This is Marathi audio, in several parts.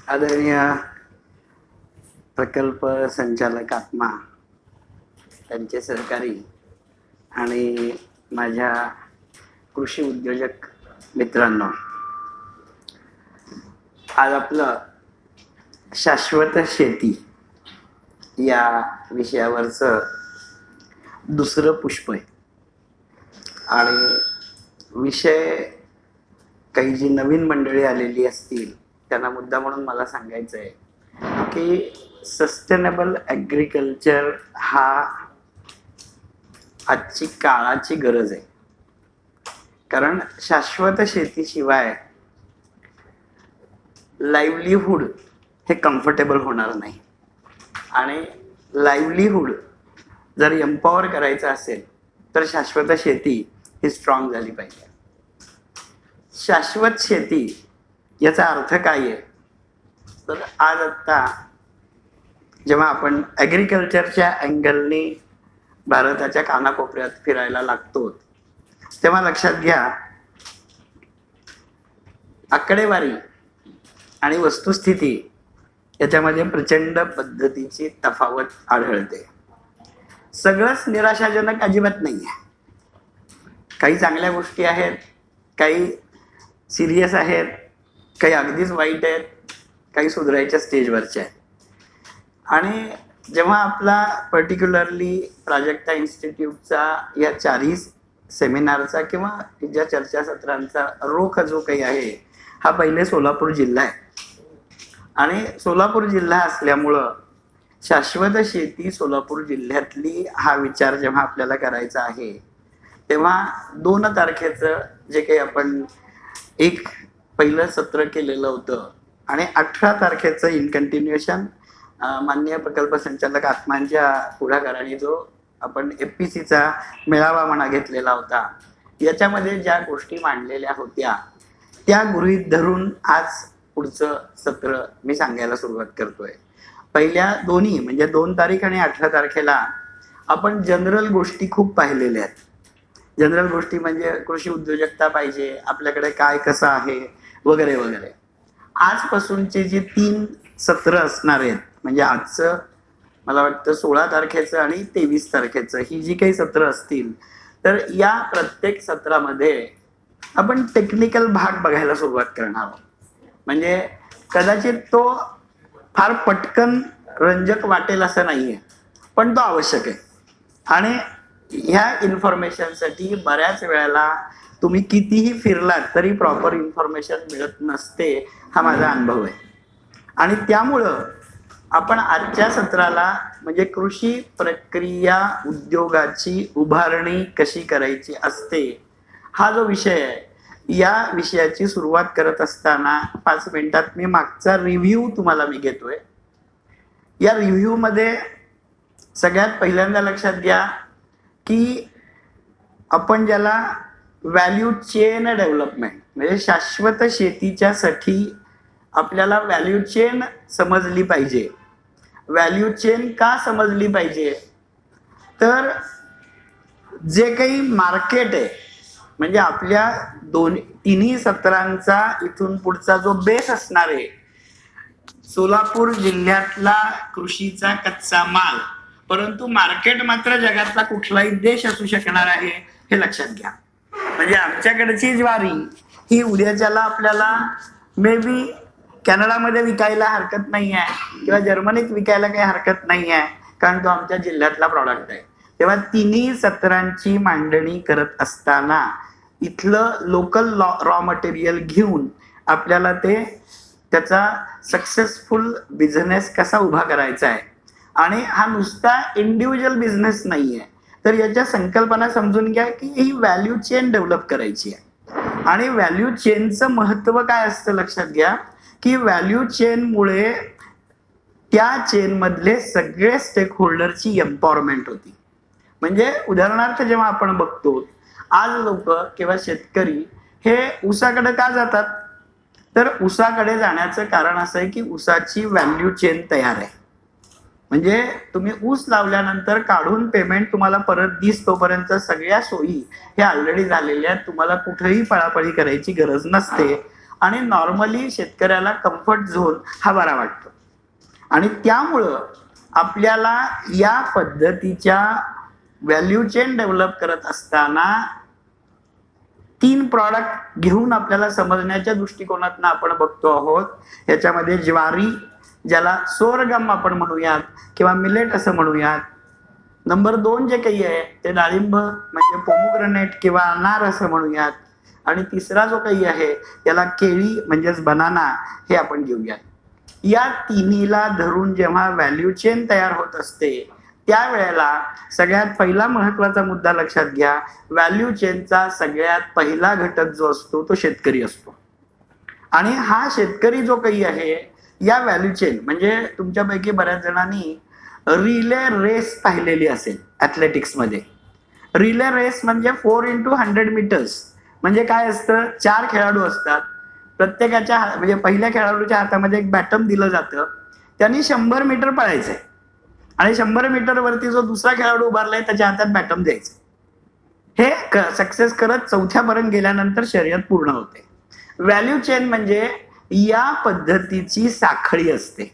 आदरणीय प्रकल्प संचालक आत्मा, त्यांचे सहकारी आणि माझ्या कृषी उद्योजक मित्रांनो, आज आपलं शाश्वत शेती या विषयावरचं दुसरं पुष्प आहे. आणि विषय काही जी नवीन मंडळी आलेली असतील त्यांना मुद्दा म्हणून मला सांगायचं आहे की सस्टेनेबल ॲग्रिकल्चर हा आजची काळाची गरज आहे. कारण शाश्वत शेतीशिवाय लाईव्हलीहूड हे कम्फर्टेबल होणार नाही. आणि लाईव्हलीहूड जर एम्पॉवर करायचं असेल तर शाश्वत शेती ही स्ट्रॉंग झाली पाहिजे. शाश्वत शेती याचा अर्थ काय आहे तर आज आत्ता जेव्हा आपण ॲग्रिकल्चरच्या अँगलने भारताच्या कानाकोपऱ्यात फिरायला लागतो तेव्हा लक्षात घ्या, आकडेवारी आणि वस्तुस्थिती याच्यामध्ये प्रचंड पद्धतीची तफावत आढळते. सगळंच निराशाजनक अजिबात नाही आहे. काही चांगल्या गोष्टी आहेत, काही सिरियस आहेत, काही अगदीच वाईट आहेत, काही सुधारायच्या स्टेजवरच्या आहेत. आणि जेव्हा आपला पर्टिक्युलरली प्राजक्ता इन्स्टिट्यूटचा या 4ही सेमिनारचा किंवा ज्या चर्चासत्रांचा रोख जो काही आहे हा पहिले सोलापूर जिल्हा आहे. आणि सोलापूर जिल्हा असल्यामुळं शाश्वत शेती सोलापूर जिल्ह्यातली हा विचार जेव्हा आपल्याला करायचा आहे तेव्हा 2 तारखेचं जे काही आपण एक पहिलं सत्र केलेलं होतं आणि 18 तारखेचं इन कंटिन्युएशन माननीय प्रकल्प संचालक आत्मांच्या पुढाकाराने जो आपण FPCचा मेळावा म्हणा घेतलेला होता, याच्यामध्ये ज्या गोष्टी मांडलेल्या होत्या त्या गृहीत धरून आज पुढचं सत्र मी सांगायला सुरुवात करतोय. पहिल्या दोन्ही म्हणजे 2 तारीख आणि 18 तारखेला आपण जनरल गोष्टी खूप पाहिलेल्या आहेत. जनरल गोष्टी म्हणजे कृषी उद्योजकता पाहिजे, आपल्याकडे काय कसं आहे वगैरे वगैरे. आजपासूनचे जे 3 सत्र असणार आहेत म्हणजे आजचं मला वाटतं 16 तारखेचं आणि 23 तारखेचं ही जी काही सत्र असतील तर या प्रत्येक सत्रामध्ये आपण टेक्निकल भाग बघायला सुरुवात करणार आहोत. म्हणजे कदाचित तो फार पटकन रंजक वाटेल असं नाहीये, पण तो आवश्यक आहे. आणि ह्या इन्फॉर्मेशनसाठी बऱ्याच वेळेला तुम्ही कितीही फिरलात तरी प्रॉपर इन्फॉर्मेशन मिळत नसते, हा माझा अनुभव आहे. आणि त्यामुळं आपण आजच्या सत्राला म्हणजे कृषी प्रक्रिया उद्योगाची उभारणी कशी करायची असते हा जो विषय आहे, या विषयाची सुरुवात करत असताना 5 मिनिटात मी मागचा रिव्ह्यू तुम्हाला मी घेतोय. या रिव्ह्यू मध्ये सगळ्यात पहिल्यांदा लक्षात घ्या की आपण ज्याला व्हॅल्यू चेन डेव्हलपमेंट म्हणजे शाश्वत शेतीच्यासाठी आपल्याला व्हॅल्यू चेन समजली पाहिजे. व्हॅल्यू चेन का समजली पाहिजे तर जे काही मार्केट आहे म्हणजे आपल्या 3ही सत्रांचा इथून पुढचा जो बेस असणार आहे सोलापूर जिल्ह्यातला कृषीचा कच्चा माल, परंतु मार्केट मात्र जगातला कुठलाही देश असू शकणार आहे हे लक्षात घ्या. म्हणजे आमच्याकडची ज्वारी ही उद्याच्याला आपल्याला मे बी कॅनडामध्ये विकायला हरकत नाही आहे किंवा जर्मनीत विकायला काही हरकत नाही आहे, कारण तो आमच्या जिल्ह्यातला प्रॉडक्ट आहे. तेव्हा 3ही सत्रांची मांडणी करत असताना इथलं लोकल रॉ मटेरियल घेऊन आपल्याला त्याचा सक्सेसफुल बिझनेस कसा उभा करायचा आहे. आणि हा नुसता इंडिव्हिज्युअल बिझनेस नाही आहे, तर याच्या संकल्पना समजून घ्या की ही व्हॅल्यू चेन डेव्हलप करायची आहे. आणि व्हॅल्यू चेनचं महत्त्व काय असतं लक्षात घ्या की व्हॅल्यू चेनमुळे त्या चेनमधले सगळे स्टेक होल्डरची एम्पॉवरमेंट होती. म्हणजे उदाहरणार्थ जेव्हा आपण बघतो आज लोक किंवा शेतकरी हे ऊसाकडे का जातात तर ऊसाकडे जाण्याचं कारण असं आहे की ऊसाची व्हॅल्यू चेन तयार आहे. म्हणजे तुम्ही ऊस लावल्यानंतर काढून पेमेंट तुम्हाला परत तोपर्यंत सगळ्या सोयी ह्या ऑलरेडी झालेल्या आहेत. तुम्हाला कुठेही पळापळी करायची गरज नसते. आणि नॉर्मली शेतकऱ्याला कम्फर्ट झोन हा बरा वाटतो. आणि त्यामुळं आपल्याला या पद्धतीच्या व्हॅल्यू चेन डेव्हलप करत असताना 3 प्रॉडक्ट घेऊन आपल्याला समजण्याच्या दृष्टिकोनातून आपण बघतो आहोत. याच्यामध्ये ज्वारी, ज्याला सोरगम आपण म्हणूयात किंवा मिलेट असं म्हणूयात. नंबर 2 जे काही आहे ते डाळिंब म्हणजे पोमोग्रेनेट किंवा अनार असं म्हणूयात. आणि तिसरा जो काही आहे त्याला केळी म्हणजेच बनाना हे आपण घेऊयात. या तिन्हीला धरून जेव्हा व्हॅल्यू चेन तयार होत असते त्यावेळेला सगळ्यात पहिला महत्वाचा मुद्दा लक्षात घ्या, व्हॅल्यू चेनचा सगळ्यात पहिला घटक जो असतो तो शेतकरी असतो. आणि हा शेतकरी जो काही आहे या व्हॅल्यू चेन म्हणजे तुमच्यापैकी बऱ्याच जणांनी रिले रेस पाहिलेली असेल ऍथलेटिक्स मध्ये. रिले रेस म्हणजे 4x100 मीटर्स म्हणजे काय असतं, 4 खेळाडू असतात. प्रत्येकाच्या म्हणजे पहिल्या खेळाडूच्या हातामध्ये एक बॅटन दिलं जातं. त्यांनी 100 मीटर पळायचंय आणि 100 मीटर वरती जो दुसरा खेळाडू उभारलाय त्याच्या हातात बॅटन द्यायचं. हे सक्सेस करत 4थ्यापर्यंत गेल्यानंतर शर्यत पूर्ण होते. व्हॅल्यू चेन म्हणजे या पद्धतीची साखळी असते.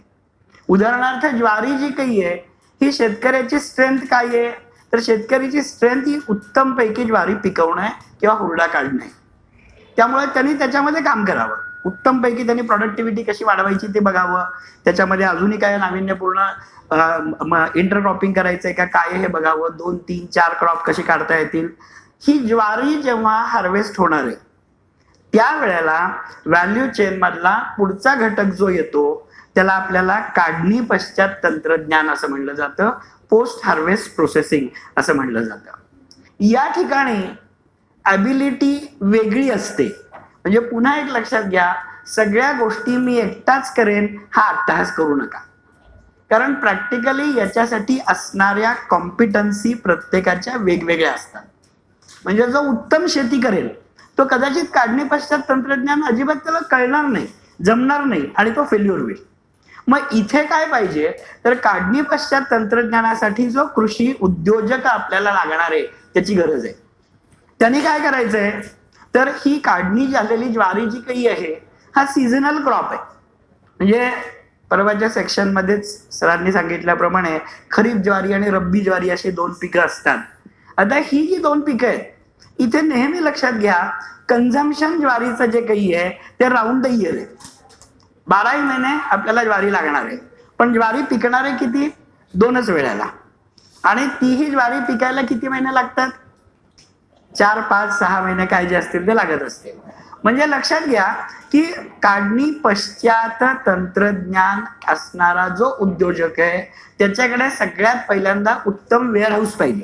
उदाहरणार्थ ज्वारी जी काही आहे ही शेतकऱ्याची स्ट्रेंथ काय आहे, तर शेतकऱ्याची स्ट्रेंथ ही उत्तम पैकी ज्वारी पिकवणं किंवा हुरडा काढणं. त्यामुळे त्यांनी त्याच्यामध्ये काम करावं. उत्तम पैकी त्यांनी प्रोडक्टिव्हिटी कशी वाढवायची ते बघावं. त्याच्यामध्ये अजूनही काय नाविन्यपूर्ण इंटरक्रॉपिंग करायचंय का काय हे बघावं. 2, 3, 4 क्रॉप कशी काढता येतील. ही ज्वारी जेव्हा हार्वेस्ट होणार आहे त्यावेळेला व्हॅल्यू चेन मधला पुढचा घटक जो येतो त्याला आपल्याला काढणी पश्चात तंत्रज्ञान असं म्हणलं जातं. पोस्ट हार्वेस्ट प्रोसेसिंग असं म्हणलं जातं. या ठिकाणी ॲबिलिटी वेगळी असते. म्हणजे पुन्हा एक लक्षात घ्या, सगळ्या गोष्टी मी एकटाच करेन हा अट्टहास करू नका. कारण प्रॅक्टिकली याच्यासाठी असणाऱ्या कॉम्पिटन्सी प्रत्येकाच्या वेगवेगळ्या असतात. म्हणजे जो उत्तम शेती करेल तो कदाचित काढणी पश्चात तंत्रज्ञान अजिबात त्याला कळणार नाही, जमणार नाही आणि तो फेल्युअर होईल. मग इथे काय पाहिजे तर काढणी पश्चात तंत्रज्ञानासाठी जो कृषी उद्योजक आपल्याला लागणार आहे त्याची गरज आहे. त्यांनी काय करायचंय तर ही काढणी झालेली ज्वारी जी काही आहे हा सीझनल क्रॉप आहे. म्हणजे परवाच्या सेक्शन मध्येच सरांनी सांगितल्याप्रमाणे खरीप ज्वारी आणि रब्बी ज्वारी अशी 2 पिकं असतात. आता ही जी 2 पिकं आहेत इथे नेहमी लक्षात घ्या, कन्झम्पशन ज्वारीचं जे काही आहे ते राऊंड द इयर आहे. 12 महिने आपल्याला ज्वारी लागणार आहे. पण ज्वारी पिकणार आहे किती, 2च वेळेला. आणि तीही ज्वारी पिकायला किती महिने लागतात, 4, 5, 6 महिने काय जे असतील ते लागत असते. म्हणजे लक्षात घ्या की काढणी पश्चात तंत्रज्ञान असणारा जो उद्योजक आहे त्याच्याकडे सगळ्यात पहिल्यांदा उत्तम वेअरहाऊस पाहिजे.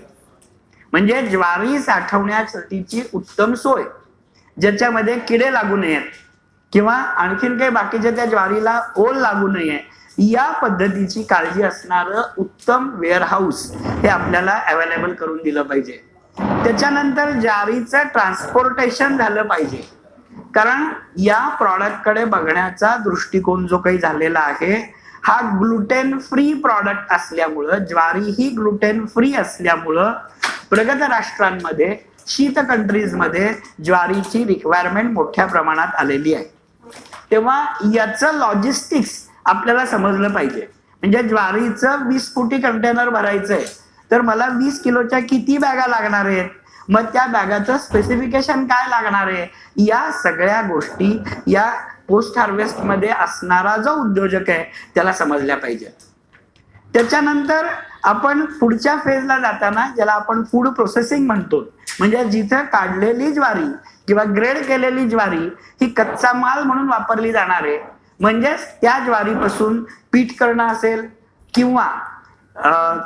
म्हणजे ज्वारी साठवण्यासाठीची उत्तम सोय ज्याच्यामध्ये किडे लागू नयेत किंवा आणखीन काही बाकीच्या त्या ज्वारीला ओल लागू नये या पद्धतीची काळजी असणारं उत्तम वेअरहाऊस हे आपल्याला अवेलेबल करून दिलं पाहिजे. त्याच्यानंतर ज्वारीचं ट्रान्सपोर्टेशन झालं पाहिजे. कारण या प्रॉडक्टकडे बघण्याचा दृष्टिकोन जो काही झालेला आहे हा ग्लुटेन फ्री प्रॉडक्ट असल्यामुळं, ज्वारी ही ग्लुटेन फ्री असल्यामुळं प्रगत राष्ट्रांमध्ये, शीत कंट्रीजमध्ये ज्वारीची रिक्वायरमेंट मोठ्या प्रमाणात आलेली आहे. तेव्हा याचं लॉजिस्टिक्स आपल्याला समजलं पाहिजे. म्हणजे ज्वारीचं 20 फुटी कंटेनर भरायचंय तर मला 20 किलोच्या किती बॅगा लागणार आहेत, मग त्या बॅगाचं स्पेसिफिकेशन काय लागणार आहे, या सगळ्या गोष्टी या पोस्ट हार्वेस्ट मध्ये असणारा जो उद्योजक आहे त्याला समजल्या पाहिजे. त्याच्यानंतर आपण पुढच्या फेजला जाताना ज्याला आपण फूड प्रोसेसिंग म्हणतो, म्हणजे जिथं काढलेली ज्वारी किंवा ग्रेड केलेली ज्वारी ही कच्चा माल म्हणून वापरली जाणार आहे. म्हणजेच त्या ज्वारीपासून पीठ करणं असेल किंवा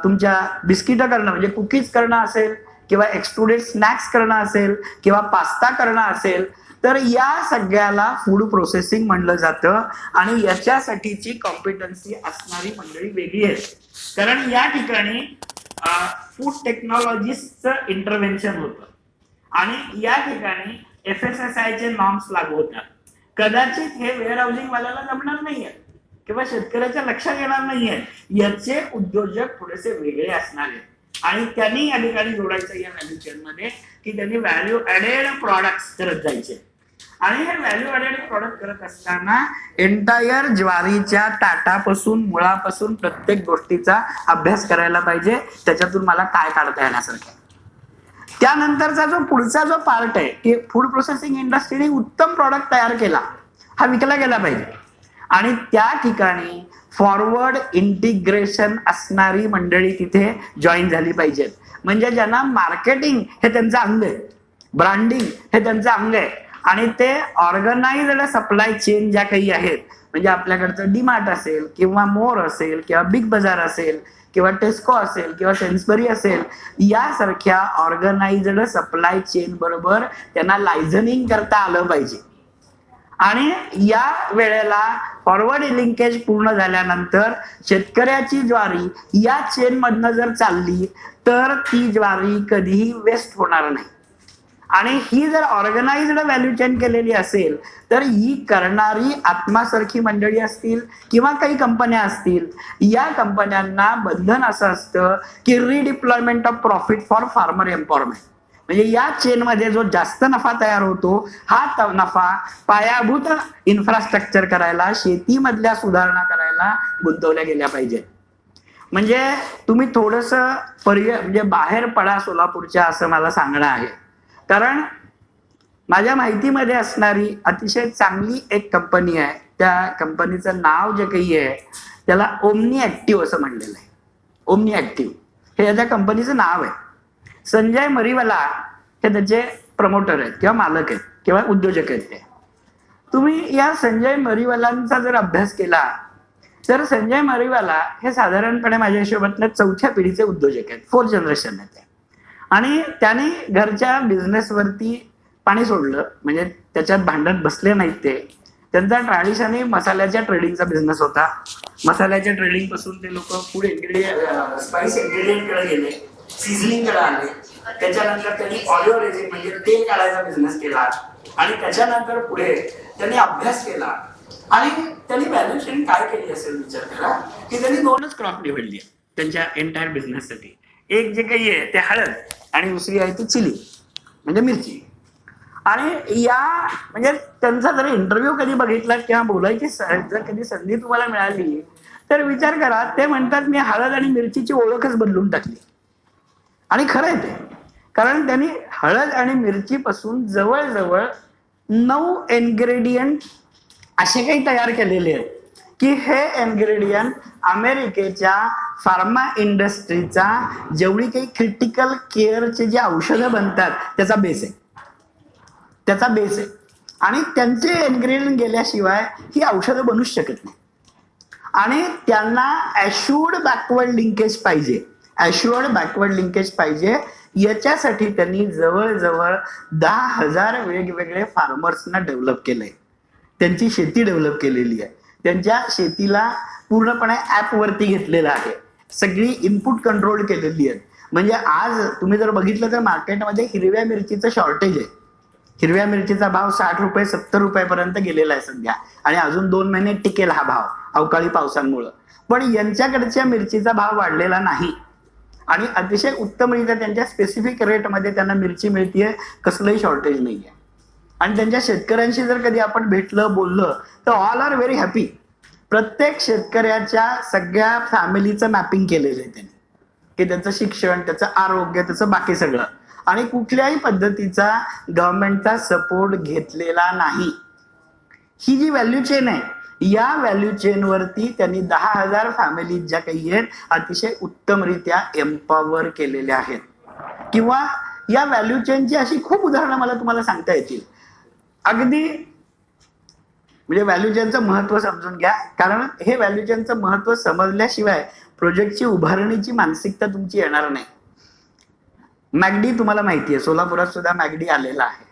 तुमच्या बिस्किट करणं म्हणजे कुकीज करणं असेल किंवा एक्सट्रुडेड स्नॅक्स करणं असेल किंवा पास्ता करणं असेल तर या सगळ्याला फूड प्रोसेसिंग म्हणलं जातं. आणि याच्यासाठीची कॉम्पिटन्सी असणारी मंडळी वेगळी आहे. कारण या ठिकाणी फूड टेक्नॉलॉजिस्टचं इंटरव्हेन्शन होतं आणि या ठिकाणी FSSAI चे नॉर्म्स लागू होतात. कदाचित हे वेअर हाऊसिंग वाल्याला जमणार नाहीये किंवा शेतकऱ्याच्या लक्षात येणार नाहीये. याचे उद्योजक थोडेसे वेगळे असणार आहेत आणि त्यांनी या ठिकाणी जोडायचं या व्हॅल्यू चेन मध्ये की त्यांनी व्हॅल्यू ऍडेड प्रॉडक्ट्स करत जायचे. आणि हे व्हॅल्यू ऍडेड प्रॉडक्ट करत असताना एंटायर ज्वारीच्या ताटापासून मुळापासून प्रत्येक गोष्टीचा अभ्यास करायला पाहिजे, त्याच्यातून मला काय काढता येण्यासारखं. त्यानंतरचा जो पुढचा जो पार्ट आहे की फूड प्रोसेसिंग इंडस्ट्रीने उत्तम प्रॉडक्ट तयार केला, हा विकला गेला पाहिजे. आणि त्या ठिकाणी फॉरवर्ड इंटिग्रेशन असणारी मंडळी तिथे जॉईन झाली पाहिजेत. म्हणजे ज्यांना मार्केटिंग हे त्यांचं अंग आहे, ब्रँडिंग हे त्यांचं अंग आहे, आणि ते ऑर्गनाइज्ड सप्लाय चेन ज्या काही आहेत, म्हणजे आपल्याकडचं डीमार्ट असेल किंवा मोर असेल किंवा बिग बाजार असेल किंवा टेस्को असेल किंवा सेन्सबरी असेल, यासारख्या ऑर्गनाइज्ड सप्लाय चेन बरोबर त्यांना लायझनिंग करता आलं पाहिजे. आणि या वेळेला फॉरवर्ड लिंकेज पूर्ण झाल्यानंतर शेतकऱ्याची ज्वारी या चेन मधनं जर चालली तर ती ज्वारी कधीही वेस्ट होणार नाही. आणि ही जर ऑर्गनाइज्ड व्हॅल्यू चेन केलेली असेल तर ही करणारी आत्मासारखी मंडळी असतील किंवा काही कंपन्या असतील, या कंपन्यांना बंधन असं असतं की redeployment of profit for farmer empowerment. म्हणजे या चेनमध्ये जो जास्त नफा तयार होतो, हा नफा पायाभूत इन्फ्रास्ट्रक्चर करायला, शेतीमधल्या सुधारणा करायला गुंतवल्या गेल्या पाहिजेत. म्हणजे तुम्ही थोडंसं म्हणजे बाहेर पडा सोलापूरच्या, असं मला सांगणं आहे. कारण माझ्या माहितीमध्ये असणारी अतिशय चांगली एक कंपनी आहे, त्या कंपनीचं नाव जे काही आहे त्याला ओमनी ऍक्टिव्ह असं म्हणलेलं आहे. ओमनी ऍक्टिव्ह हे या कंपनीचं नाव आहे. संजय मरीवाला हे त्याचे प्रमोटर आहेत किंवा मालक आहेत किंवा उद्योजक आहेत. ते तुम्ही या संजय मरीवालांचा जर अभ्यास केला तर संजय मरीवाला हे साधारणपणे माझ्या हिशोबातल्या 4थ्या पिढीचे उद्योजक आहेत, 4th जनरेशन आहेत. आणि त्याने घरच्या बिझनेसवरती पाणी सोडलं, म्हणजे त्याच्यात भांडत बसले नाहीत. ते त्यांचा ट्रॅडिशनली मसाल्याच्या ट्रेडिंगचा बिझनेस होता. मसाल्याच्या ट्रेडिंग पासून ते लोक फूड इन्ग्रेडियंट, स्पाइस इन्ग्रेडियंट कडे गेले, सिझलिंग कडे आले. त्याच्यानंतर त्यांनी ऑलिव्ह रेझिन म्हणजे तेल काढायचा बिझनेस केला. आणि त्याच्यानंतर पुढे त्यांनी अभ्यास केला आणि त्यांनी व्हॅल्यू चेन काय केली असेल विचार करा की त्यांनी 2च क्रॉप निवडली त्यांच्या एंटायर बिझनेससाठी. एक जे काही आहे ते हळद आणि दुसरी आहे ती चिली म्हणजे मिरची. आणि या म्हणजे त्यांचा जर इंटरव्ह्यू कधी बघितला किंवा बोलायची जर कधी संधी तुम्हाला मिळाली तर विचार करा, ते म्हणतात मी हळद आणि मिरचीची ओळखच बदलून टाकली. आणि खरं आहे ते, कारण त्यांनी हळद आणि मिरची पासून जवळजवळ 9 इन्ग्रेडियंट असे काही तयार केलेले आहेत की हे इन्ग्रेडियंट अमेरिकेच्या फार्मा इंडस्ट्रीचा जेवढी काही क्रिटिकल केअरचे जे औषधं बनतात त्याचा बेस आहे, त्याचा बेस आहे. आणि त्यांचे इन्ग्रेडियंट गेल्याशिवाय ही औषधं बनूच शकत नाही. आणि त्यांना ॲश्युअर्ड बॅकवर्ड लिंकेज पाहिजे, ॲश्युअर्ड बॅकवर्ड लिंकेज पाहिजे. याच्यासाठी त्यांनी जवळजवळ 10,000 वेगवेगळे फार्मर्सना डेव्हलप केलंय, त्यांची शेती डेव्हलप केलेली आहे. त्यांच्या शेतीला पूर्णपणे ॲपवरती घेतलेलं आहे, सगळी इनपुट कंट्रोल केलेली आहे. म्हणजे आज तुम्ही जर बघितलं तर मार्केटमध्ये हिरव्या मिरचीचं शॉर्टेज आहे. हिरव्या मिरचीचा भाव 60 रुपये 70 रुपयापर्यंत गेलेला आहे सध्या, आणि अजून 2 महिने टिकेल हा भाव अवकाळी पावसांमुळे. पण यांच्याकडच्या मिरचीचा भाव वाढलेला नाही आणि अतिशय उत्तमरित्या त्यांच्या स्पेसिफिक रेटमध्ये त्यांना मिरची मिळतीये, कसलंही शॉर्टेज नाहीये. आणि त्यांच्या शेतकऱ्यांशी जर कधी आपण भेटलं बोललं तर ऑल आर व्हेरी हॅपी. प्रत्येक शेतकऱ्याच्या सगळ्या फॅमिलीचं मॅपिंग केलेलं आहे त्यांनी, की त्याचं शिक्षण, त्याचं आरोग्य, त्याचं बाकी सगळं, आणि कुठल्याही पद्धतीचा गव्हर्नमेंटचा सपोर्ट घेतलेला नाही. ही जी व्हॅल्यू चेन आहे, या व्हॅल्यू चेन वरती त्यांनी 10,000 फॅमिली ज्या काही आहेत अतिशय उत्तमरित्या एम्पॉवर केलेल्या आहेत. किंवा या व्हॅल्यू चेनची अशी खूप उदाहरणं मला तुम्हाला सांगता येतील. अगदी म्हणजे व्हॅल्यू चेनचं महत्व समजून घ्या, कारण हे व्हॅल्यू चेनचं महत्व समजल्याशिवाय प्रोजेक्टची उभारणीची मानसिकता तुमची येणार नाही. मॅगडी तुम्हाला माहिती आहे, सोलापुरात सुद्धा मॅगडी आलेला आहे.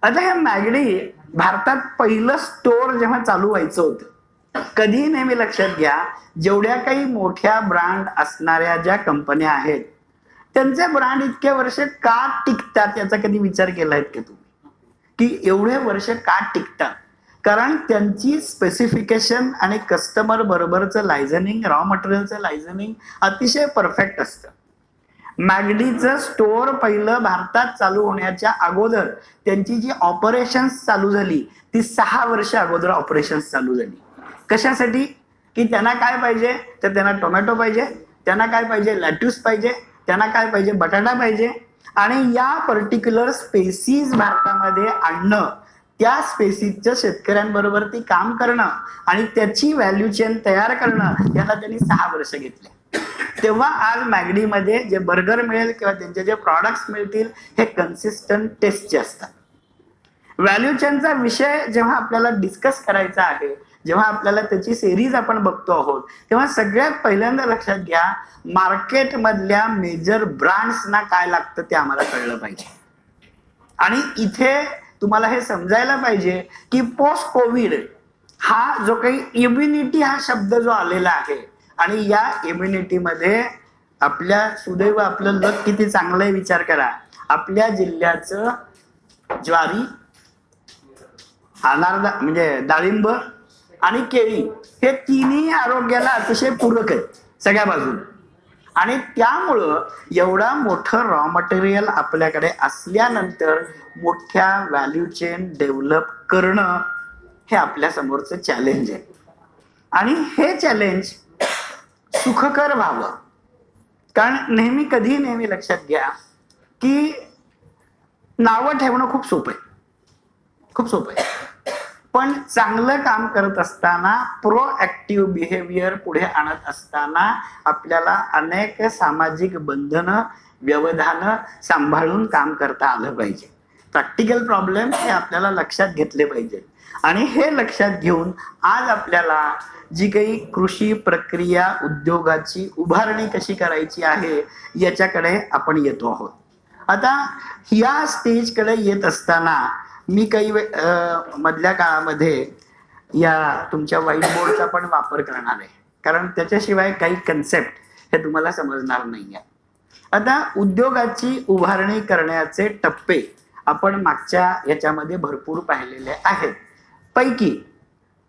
आता हे मॅगडी भारतात पहिलं स्टोअर जेव्हा चालू व्हायचं होतं, कधी नेहमी लक्षात घ्या, जेवढ्या काही मोठ्या ब्रँड असणाऱ्या ज्या कंपन्या आहेत त्यांचे ब्रँड इतके वर्ष का टिकतात याचा कधी विचार केलायत का तुम्ही, की एवढे वर्ष का टिकतात? कारण त्यांची स्पेसिफिकेशन आणि कस्टमर बरोबरचं लायझनिंग, रॉ मटेरियलचं लायझनिंग अतिशय परफेक्ट असतं. मॅगडीचं स्टोअर पहिलं भारतात चालू होण्याच्या अगोदर त्यांची जी ऑपरेशन्स चालू झाली ती 6 वर्ष अगोदर ऑपरेशन्स चालू झाली. कशासाठी? की त्यांना काय पाहिजे, तर त्यांना टोमॅटो पाहिजे, त्यांना काय पाहिजे, लॅट्यूस पाहिजे, त्यांना काय पाहिजे, बटाटा पाहिजे. आणि या पर्टिक्युलर स्पेसीज भारतामध्ये आणणं, त्या स्पेसीजच्या शेतकऱ्यांबरोबर ती काम करणं आणि त्याची व्हॅल्यू चेन तयार करणं, याला त्यांनी 6 वर्ष घेतले. तेव्हा आज मॅगडीमध्ये जे बर्गर मिळेल किंवा त्यांचे जे प्रॉडक्ट्स मिळतील हे कन्सिस्टंट टेस्टचे असतात. व्हॅल्यू चेनचा विषय जेव्हा आपल्याला डिस्कस करायचा आहे, जेव्हा आपल्याला त्याची सिरीज आपण बघतो आहोत, तेव्हा सगळ्यात पहिल्यांदा लक्षात घ्या, मार्केटमधल्या मेजर ब्रँड्सना काय लागतं ते आम्हाला कळलं पाहिजे. आणि इथे तुम्हाला हे समजायला पाहिजे की पोस्ट कोविड हा जो काही इम्युनिटी हा शब्द जो आलेला आहे, आणि या इम्युनिटीमध्ये आपल्या सुदैव आपलं लक किती चांगलं आहे विचार करा. आपल्या जिल्ह्याचं ज्वारी, अनारदा म्हणजे डाळिंब आणि केळी हे तिन्ही आरोग्याला अतिशय पूरक आहेत सगळ्या बाजून. आणि त्यामुळं एवढा मोठं रॉ मटेरियल आपल्याकडे असल्यानंतर मोठ्या व्हॅल्यू चेन डेव्हलप करणं हे आपल्या समोरचं चॅलेंज आहे. आणि हे चॅलेंज सुखकर व्हावं, कारण नेहमी लक्षात घ्या की नावं ठेवणं खूप सोपं आहे, पण चांगलं काम करत असताना, प्रोएक्टिव्ह बिहेवियर पुढे आणत असताना आपल्याला अनेक सामाजिक बंधनं, व्यवधानं सांभाळून काम करता आलं पाहिजे. प्रॅक्टिकल प्रॉब्लेम हे आपल्याला लक्षात घेतले पाहिजे. आणि हे लक्षात घेऊन आज आपल्याला जी काही कृषी प्रक्रिया उद्योगाची उभारणी कशी करायची आहे याच्याकडे आपण येतो आहोत. आता या स्टेजकडे येत असताना मी काही मधल्या काळामध्ये या तुमच्या व्हाईट बोर्डचा पण वापर करणार आहे, कारण त्याच्याशिवाय काही कन्सेप्ट हे तुम्हाला समजणार नाहीये. आता उद्योगाची उभारणी करण्याचे टप्पे आपण मागच्या याच्यामध्ये भरपूर पाहिलेले आहेत. पैकी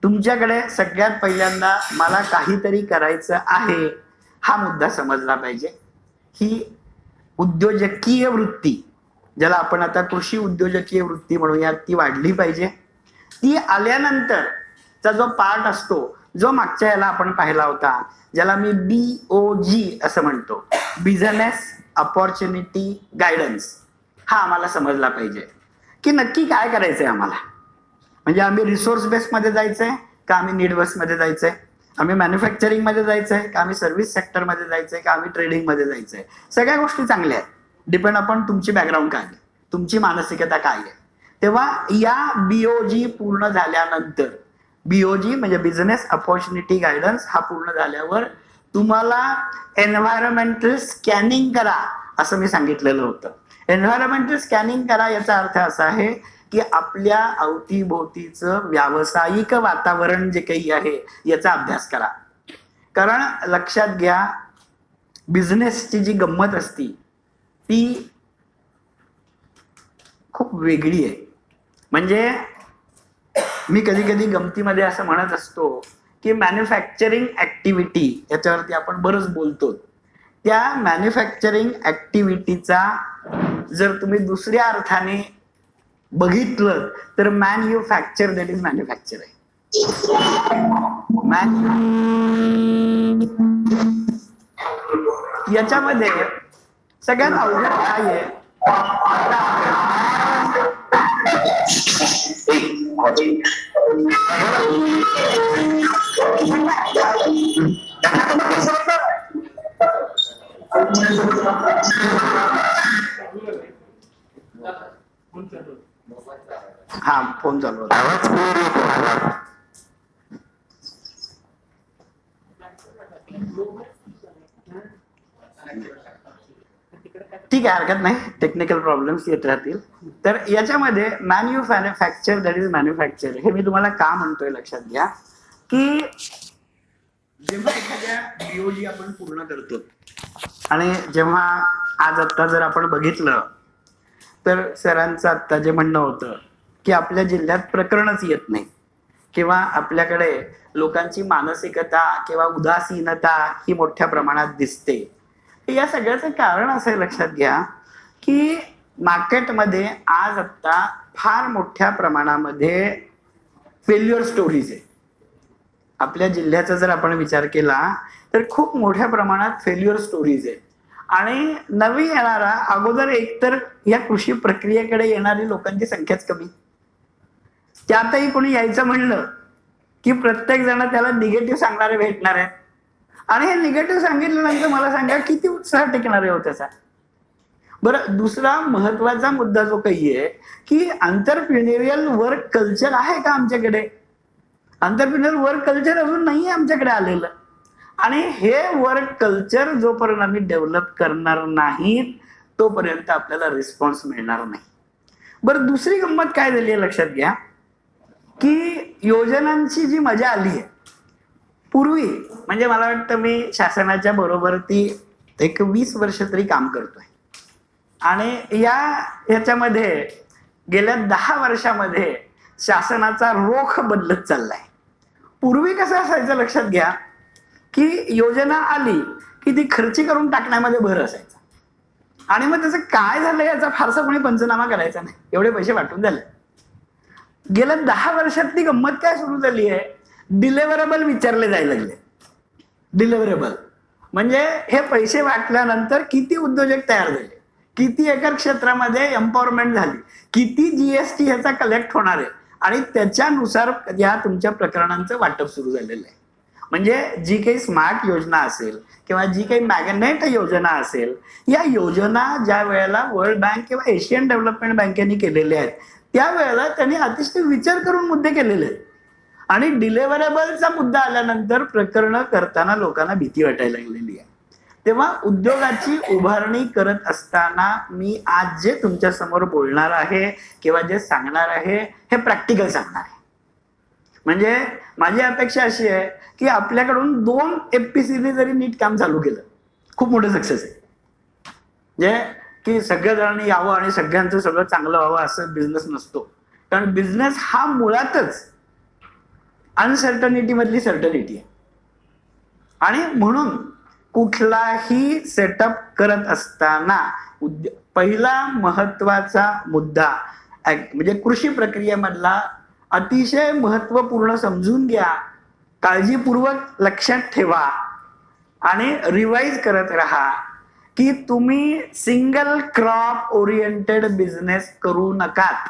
तुमच्याकडे सगळ्यात पहिल्यांदा मला काहीतरी करायचं आहे हा मुद्दा समजला पाहिजे. ही उद्योजकीय वृत्ती, ज्याला आपण आता कृषी उद्योजकीय वृत्ती म्हणूया, ती वाढली पाहिजे. ती आल्यानंतरचा जो पार्ट असतो, जो मागच्या याला आपण पाहिला होता, ज्याला मी BOG असं म्हणतो, बिझनेस ऑपॉर्च्युनिटी गायडन्स, हा आम्हाला समजला पाहिजे की नक्की काय करायचंय आम्हाला. म्हणजे आम्ही रिसोर्स बेस मध्ये जायचंय का आम्ही नीड बेस मध्ये जायचंय, आम्ही मॅन्युफॅक्चरिंग मध्ये जायचंय का आम्ही सर्व्हिस सेक्टर मध्ये जायचंय का आम्ही ट्रेडिंग मध्ये जायचंय. सगळ्या गोष्टी चांगल्या आहेत, डिपेंड अपॉन तुमची बॅकग्राऊंड काय आहे, तुमची मानसिकता काय आहे. तेव्हा या BOG पूर्ण झाल्यानंतर, BOG म्हणजे बिझनेस ऑपॉर्च्युनिटी गायडन्स, हा पूर्ण झाल्यावर तुम्हाला एन्व्हायरमेंटल स्कॅनिंग करा असं मी सांगितलेलं होतं. एन्व्हायरमेंटल स्कॅनिंग करा याचा अर्थ असा आहे की आपल्या अवतीभोवतीचं व्यावसायिक वातावरण जे काही आहे याचा अभ्यास करा. कारण लक्षात घ्या, बिझनेसची जी गंमत असती ती खूप वेगळी आहे. म्हणजे मी कधी कधी गमतीमध्ये असं म्हणत असतो की मॅन्युफॅक्चरिंग ऍक्टिव्हिटी, याच्यावरती आपण बरंच बोलतो, त्या मॅन्युफॅक्चरिंग ऍक्टिव्हिटीचा जर तुम्ही दुसऱ्या अर्थाने बघितलं तर मॅन्युफॅक्चर दॅट इज मॅन्युफॅक्चर आहे. याच्यामध्ये सगळ्यात अवघड काय आहे, हा फोन चालू होता. ठीक आहे, हरकत नाही, टेक्निकल प्रॉब्लेम्स येत राहतील. तर याच्यामध्ये मॅन्युफॅक्चर दॅट इज मॅन्युफॅक्चर हे मी तुम्हाला का म्हणतोय लक्षात घ्या की जेव्हा एखाद्या BOG आपण पूर्ण करतो आणि जेव्हा आज आत्ता जर आपण बघितलं तर सरांचं आत्ता जे म्हणणं होतं की आपल्या जिल्ह्यात प्रकरणच येत नाही किंवा आपल्याकडे लोकांची मानसिकता किंवा उदासीनता ही मोठ्या प्रमाणात दिसते, या सगळ्याचं कारण असं लक्षात घ्या की मार्केटमध्ये आज आता फार मोठ्या प्रमाणामध्ये फेल्युअर स्टोरीज आहे. आपल्या जिल्ह्याचा जर आपण विचार केला तर खूप मोठ्या प्रमाणात फेल्युअर स्टोरीज आहे. आणि नवी येणारा अगोदर एकतर या कृषी प्रक्रियेकडे येणारी लोकांची संख्याच कमी, त्यातही कोणी यायचं म्हणलं की प्रत्येक जण त्याला निगेटिव्ह सांगणारे भेटणार आहेत. आणि हे निगेटिव्ह सांगितल्यानंतर मला सांगा किती उत्साह टिकणार आहे हो त्याचा. बरं, दुसरा महत्वाचा मुद्दा जो काही आहे की एंटरप्रिन्युरियल वर्क कल्चर आहे का आमच्याकडे. एंटरप्रिन्युअर वर्क कल्चर अजून नाहीये आमच्याकडे आलेलं. आणि हे वर्क कल्चर जोपर्यंत आम्ही डेव्हलप करणार नाही तोपर्यंत आपल्याला रिस्पॉन्स मिळणार नाही. बरं, दुसरी गंमत काय झाली आहे लक्षात घ्या की योजनांची जी मजा आली आहे पूर्वी, म्हणजे मला वाटतं मी शासनाच्या बरोबर ती एक 20 वर्ष तरी काम करतोय आणि याच्यामध्ये गेल्या 10 वर्षामध्ये शासनाचा रोख बदलत चाललाय. पूर्वी कसं असायचं लक्षात घ्या की योजना आली की ती खर्ची करून टाकण्यामध्ये भर असायचा आणि मग त्याचं काय झालं याचा फारसा कोणी पंचनामा करायचा नाही, एवढे पैसे वाटून झाले. गेल्या 10 वर्षात ती गंमत काय सुरू झाली आहे, डिलिव्हरेबल विचारले जायला लागले. डिलिव्हरेबल म्हणजे हे पैसे वाटल्यानंतर किती उद्योजक तयार झाले, किती एकर क्षेत्रामध्ये एम्पॉवरमेंट झाली, किती जीएसटी ह्याचा कलेक्ट होणार आहे आणि त्याच्यानुसार या तुमच्या प्रकरणांचं वाटप सुरू झालेलं आहे. म्हणजे जी काही स्मार्ट योजना असेल किंवा जी काही मॅग्नेट योजना असेल, या योजना ज्या वेळेला वर्ल्ड बँक किंवा एशियन डेव्हलपमेंट बँकेने केलेल्या आहेत त्यावेळेला त्यांनी अतिशय विचार करून मुद्दे केलेले आहेत. आणि डिलिव्हरेबलचा मुद्दा आल्यानंतर प्रकरण करताना लोकांना भीती वाटायला लागलेली आहे. तेव्हा उद्योगाची उभारणी करत असताना मी आज जे तुमच्या समोर बोलणार आहे किंवा जे सांगणार आहे हे प्रॅक्टिकल सांगणार आहे. म्हणजे माझी अपेक्षा अशी आहे की आपल्याकडून 2 FPCने जरी नीट काम चालू केलं खूप मोठं सक्सेस आहे. जे की सगळ्या यावं आणि सगळ्यांचं सगळं चांगलं व्हावं असं बिझनेस नसतो. कारण बिझनेस हा मुळातच अनसर्टनिटी मधली सर्टनिटी आहे. आणि म्हणून कुठलाही सेटअप करत असताना पहिला महत्वाचा मुद्दा म्हणजे कृषी प्रक्रियेमधला अतिशय महत्वपूर्ण समजून घ्या, काळजीपूर्वक लक्षात ठेवा आणि रिवाइज करत राहा की तुम्ही सिंगल क्रॉप ओरिएंटेड बिझनेस करू नकात.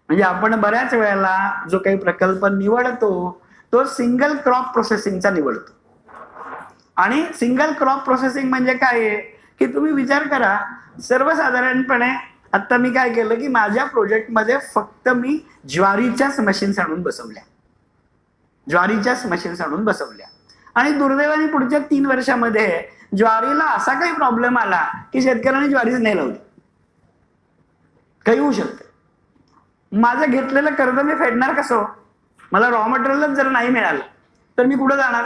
म्हणजे आपण बऱ्याच वेळेला जो काही प्रकल्प निवडतो तो सिंगल क्रॉप प्रोसेसिंगचा निवडतो. आणि सिंगल क्रॉप प्रोसेसिंग म्हणजे काय आहे की तुम्ही विचार करा, सर्वसाधारणपणे आता मी काय केलं की माझ्या प्रोजेक्टमध्ये फक्त मी ज्वारीच्याच मशीन्स आणून बसवल्या, ज्वारीच्याच मशीन्स आणून बसवल्या. आणि दुर्दैवाने पुढच्या 3 वर्षामध्ये ज्वारीला असा काही प्रॉब्लेम आला की शेतकऱ्यांनी ज्वारीच नाही लावली. काही होऊ शकतं. माझं घेतलेलं कर्ज मी फेडणार कसं, मला रॉ मटेरियलच जर नाही मिळालं तर मी कुठं जाणार.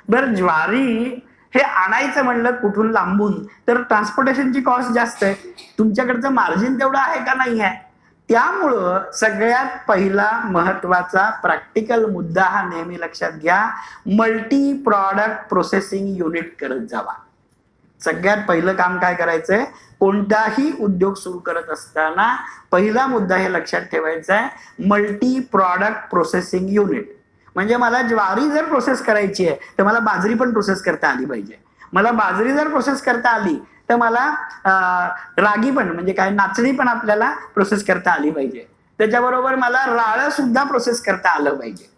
बरं, ज्वारी हे आणायचं म्हणलं कुठून लांबून तर ट्रान्सपोर्टेशनची कॉस्ट जास्त आहे, तुमच्याकडचं मार्जिन तेवढं आहे का नाही आहे. त्यामुळं सगळ्यात पहिला महत्वाचा प्रॅक्टिकल मुद्दा हा नेहमी लक्षात घ्या, मल्टी प्रॉडक्ट प्रोसेसिंग युनिट करत जावा. सगळ्यात पहिलं काम काय करायचंय, कोणताही उद्योग सुरू करत असताना पहिला मुद्दा हे लक्षात ठेवायचा आहे, मल्टी प्रॉडक्ट प्रोसेसिंग युनिट. म्हणजे मला ज्वारी जर प्रोसेस करायची आहे तर मला बाजरी पण प्रोसेस करता आली पाहिजे. मला बाजरी जर प्रोसेस करता आली तर मला रागी पण म्हणजे काय नाचणी पण आपल्याला प्रोसेस करता आली पाहिजे. त्याच्याबरोबर मला राळं सुद्धा प्रोसेस करता आलं पाहिजे.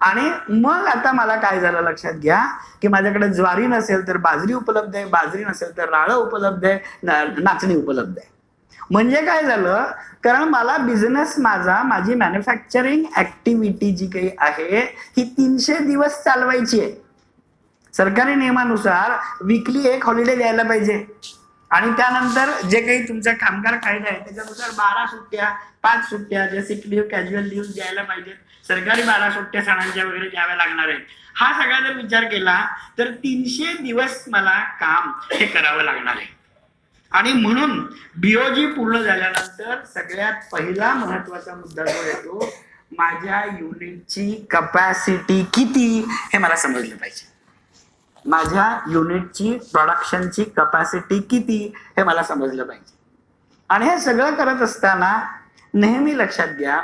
आणि मग आता मला काय झालं लक्षात घ्या की माझ्याकडे ज्वारी नसेल तर बाजरी उपलब्ध आहे, बाजरी नसेल तर राळं उपलब्ध आहे, नाचणी उपलब्ध आहे. म्हणजे काय झालं, कारण मला बिझनेस माझी मॅन्युफॅक्चरिंग ऍक्टिव्हिटी जी काही आहे ही 300 दिवस चालवायची आहे. सरकारी नियमानुसार वीकली 1 हॉलिडे द्यायला पाहिजे आणि त्यानंतर जे काही तुमचा कामगार कायदा आहे त्याच्यानुसार 12 सुट्ट्या, 5 सुट्ट्या, जे सिक लिव्ह, कॅज्युअल लिव्ह द्यायला पाहिजेत. सरकारी 12 सुट्ट्या सणांच्या वगैरे द्याव्या लागणार आहेत. हा सगळा जर विचार केला तर 300 दिवस मला काम हे करावं लागणार आहे. आणि म्हणून बीओजी पूर्ण झाल्यानंतर सगळ्यात पहिला महत्वाचा मुद्दा जो येतो, माझ्या युनिटची कपॅसिटी किती हे मला समजलं पाहिजे. माझ्या युनिटची प्रोडक्शनची कपॅसिटी किती हे मला समजलं पाहिजे. आणि हे सगळं करत असताना नेहमी लक्षात घ्या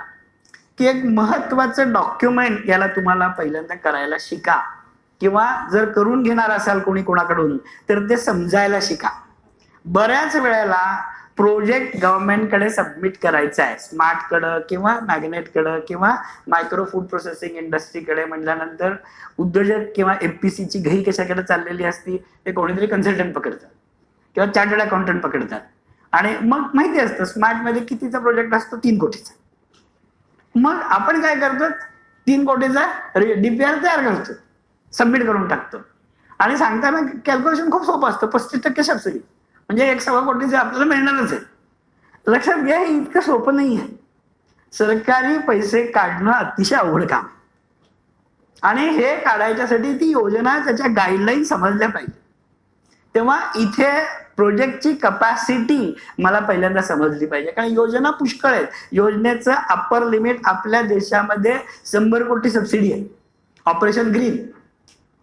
की एक महत्वाचं डॉक्युमेंट याला तुम्हाला पहिल्यांदा करायला शिका, किंवा जर करून घेणार असाल कोणी कोणाकडून तर ते समजायला शिका. बऱ्याच वेळेला प्रोजेक्ट गव्हर्नमेंटकडे सबमिट करायचा आहे, स्मार्टकडं किंवा मॅग्नेटकडं किंवा मायक्रो फूड प्रोसेसिंग इंडस्ट्रीकडे म्हटल्यानंतर उद्योजक किंवा एफपीसीची घाई कशाकडे चाललेली असती, ते कोणीतरी कन्सल्टंट पकडतात किंवा चार्टर्ड अकाउंटंट पकडतात. आणि मग माहिती असतं स्मार्टमध्ये कितीचा प्रोजेक्ट असतो, 3 कोटीचा. मग आपण काय करतो, 3 कोटीचा डीपीआर तयार करतो, सबमिट करून टाकतो. आणि सांगताना कॅल्क्युलेशन खूप सोपं असतं, 35% सबसिडी म्हणजे 1.25 कोटीचे आपल्याला मिळणारच आहे. लक्षात घ्या हे इतकं सोपं नाही आहे. सरकारी पैसे काढणं अतिशय अवघड काम, आणि हे काढायच्यासाठी ती योजना त्याच्या गाईडलाईन समजल्या पाहिजे. तेव्हा इथे प्रोजेक्टची कपॅसिटी मला पहिल्यांदा समजली पाहिजे, कारण योजना पुष्कळ आहेत. योजनेचं अप्पर लिमिट आपल्या देशामध्ये 100 कोटी सबसिडी आहे. ऑपरेशन ग्रीन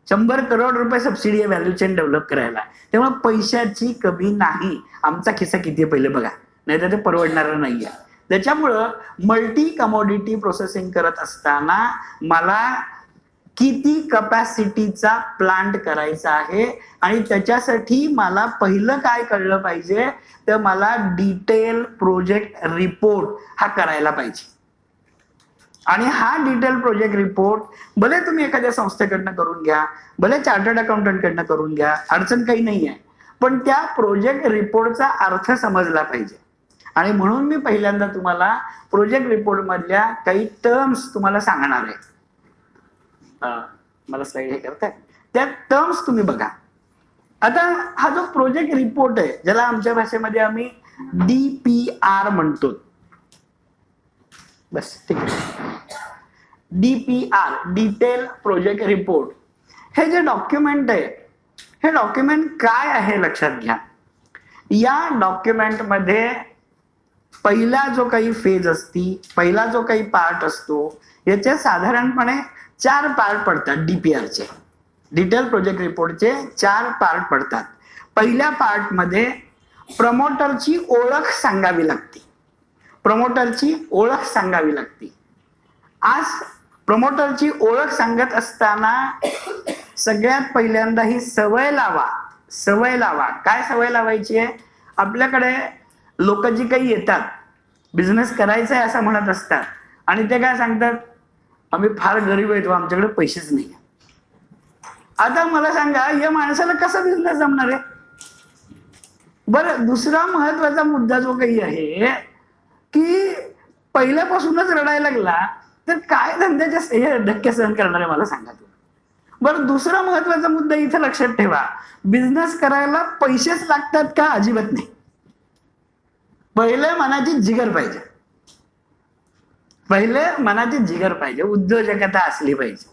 100 करोड रुपये सबसिडी आहे व्हॅल्यू चेन डेव्हलप करायला. तेव्हा पैशाची कमी नाही. आमचा खिस्सा किती आहे पहिले बघा, नाही तर ते परवडणार नाही आहे. त्याच्यामुळं मल्टी कमोडिटी प्रोसेसिंग करत असताना मला किती कपॅसिटीचा प्लांट करायचा आहे, आणि त्याच्यासाठी मला पहिलं काय कळलं पाहिजे तर मला डिटेल प्रोजेक्ट रिपोर्ट हा करायला पाहिजे. आणि हा डिटेल प्रोजेक्ट रिपोर्ट भले तुम्ही एखाद्या संस्थेकडनं करून घ्या, भले चार्टर्ड अकाउंटंट कडनं करून घ्या, अडचण काही नाही आहे, पण त्या प्रोजेक्ट रिपोर्टचा अर्थ समजला पाहिजे. आणि म्हणून मी पहिल्यांदा तुम्हाला प्रोजेक्ट रिपोर्ट मधल्या काही टर्म्स तुम्हाला सांगणार आहे. मला स्लाइड हे करताय, त्या टर्म्स तुम्ही बघा. आता हा जो प्रोजेक्ट रिपोर्ट आहे, ज्याला आमच्या भाषेमध्ये आम्ही DPR म्हणतो, बस ठीक आहे, DPR डिटेल प्रोजेक्ट रिपोर्ट, हे जे डॉक्युमेंट आहे हे डॉक्युमेंट काय आहे लक्षात घ्या. या डॉक्युमेंट मध्ये पहिला जो काही फेज असती, पहिला जो काही पार्ट असतो, याचे साधारणपणे 4 पार्ट पडतात. डीपीआरचे डिटेल प्रोजेक्ट रिपोर्टचे 4 पार्ट पडतात. पहिल्या पार्ट मध्ये प्रमोटरची ओळख सांगावी लागते. प्रमोटरची ओळख सांगावी लागते. आज प्रमोटरची ओळख सांगत असताना सगळ्यात पहिल्यांदा ही सवय लावा. सवय लावा. काय सवय लावायची आहे, आपल्याकडे लोक जी काही येतात, बिझनेस करायचा आहे असं म्हणत असतात, आणि ते काय सांगतात, आम्ही फार गरीब आहेत, आमच्याकडे पैसेच नाही. आता मला सांगा या माणसाला कसा बिझनेस जमणार आहे. बरं, दुसरा महत्वाचा मुद्दा जो काही आहे की पहिल्यापासूनच रडायला लागला तर काय धंद्याचे हे धक्के सहन करणार आहे मला सांगा तुम्ही. बरं, दुसरा महत्वाचा मुद्दा इथे लक्षात ठेवा, बिझनेस करायला पैसेच लागतात का, अजिबात नाही. पहिले मनाची जिगर पाहिजे, पहिले मनाची जिगर पाहिजे, उद्योजकता असली पाहिजे.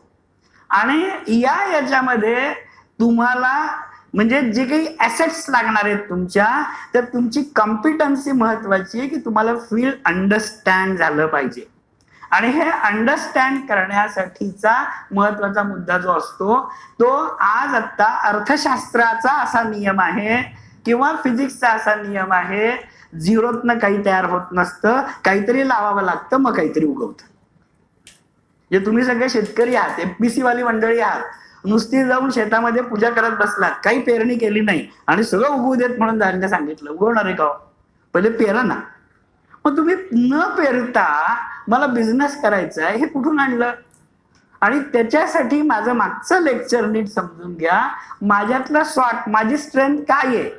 आणि याच्यामध्ये तुम्हाला म्हणजे जे काही ऍसेट्स लागणार आहेत तुमच्या, तर तुमची कॉम्पिटन्सी महत्वाची आहे की तुम्हाला फील्ड अंडरस्टँड झालं पाहिजे. आणि हे अंडरस्टँड करण्यासाठीचा महत्वाचा मुद्दा जो असतो तो आज आता अर्थशास्त्राचा असा नियम आहे किंवा फिजिक्सचा असा नियम आहे, झिरोतनं काही तयार होत नसतं, काहीतरी लावावं लागतं, मग काहीतरी उगवतं. जे तुम्ही सगळे शेतकरी आहात, एफपीसी वाली मंडळी आहात, नुसती जाऊन शेतामध्ये पूजा करत बसलात, काही पेरणी केली नाही आणि सगळं उगवू देत म्हणून धान्य सांगितलं, उगवणार आहे का? पहिले पेरा ना. मग तुम्ही न पेरता मला बिझनेस करायचा आहे हे कुठून आणलं? आणि त्याच्यासाठी माझं मागचं लेक्चर नीट समजून घ्या. माझ्यातला स्वॉट, माझी स्ट्रेंथ काय आहे?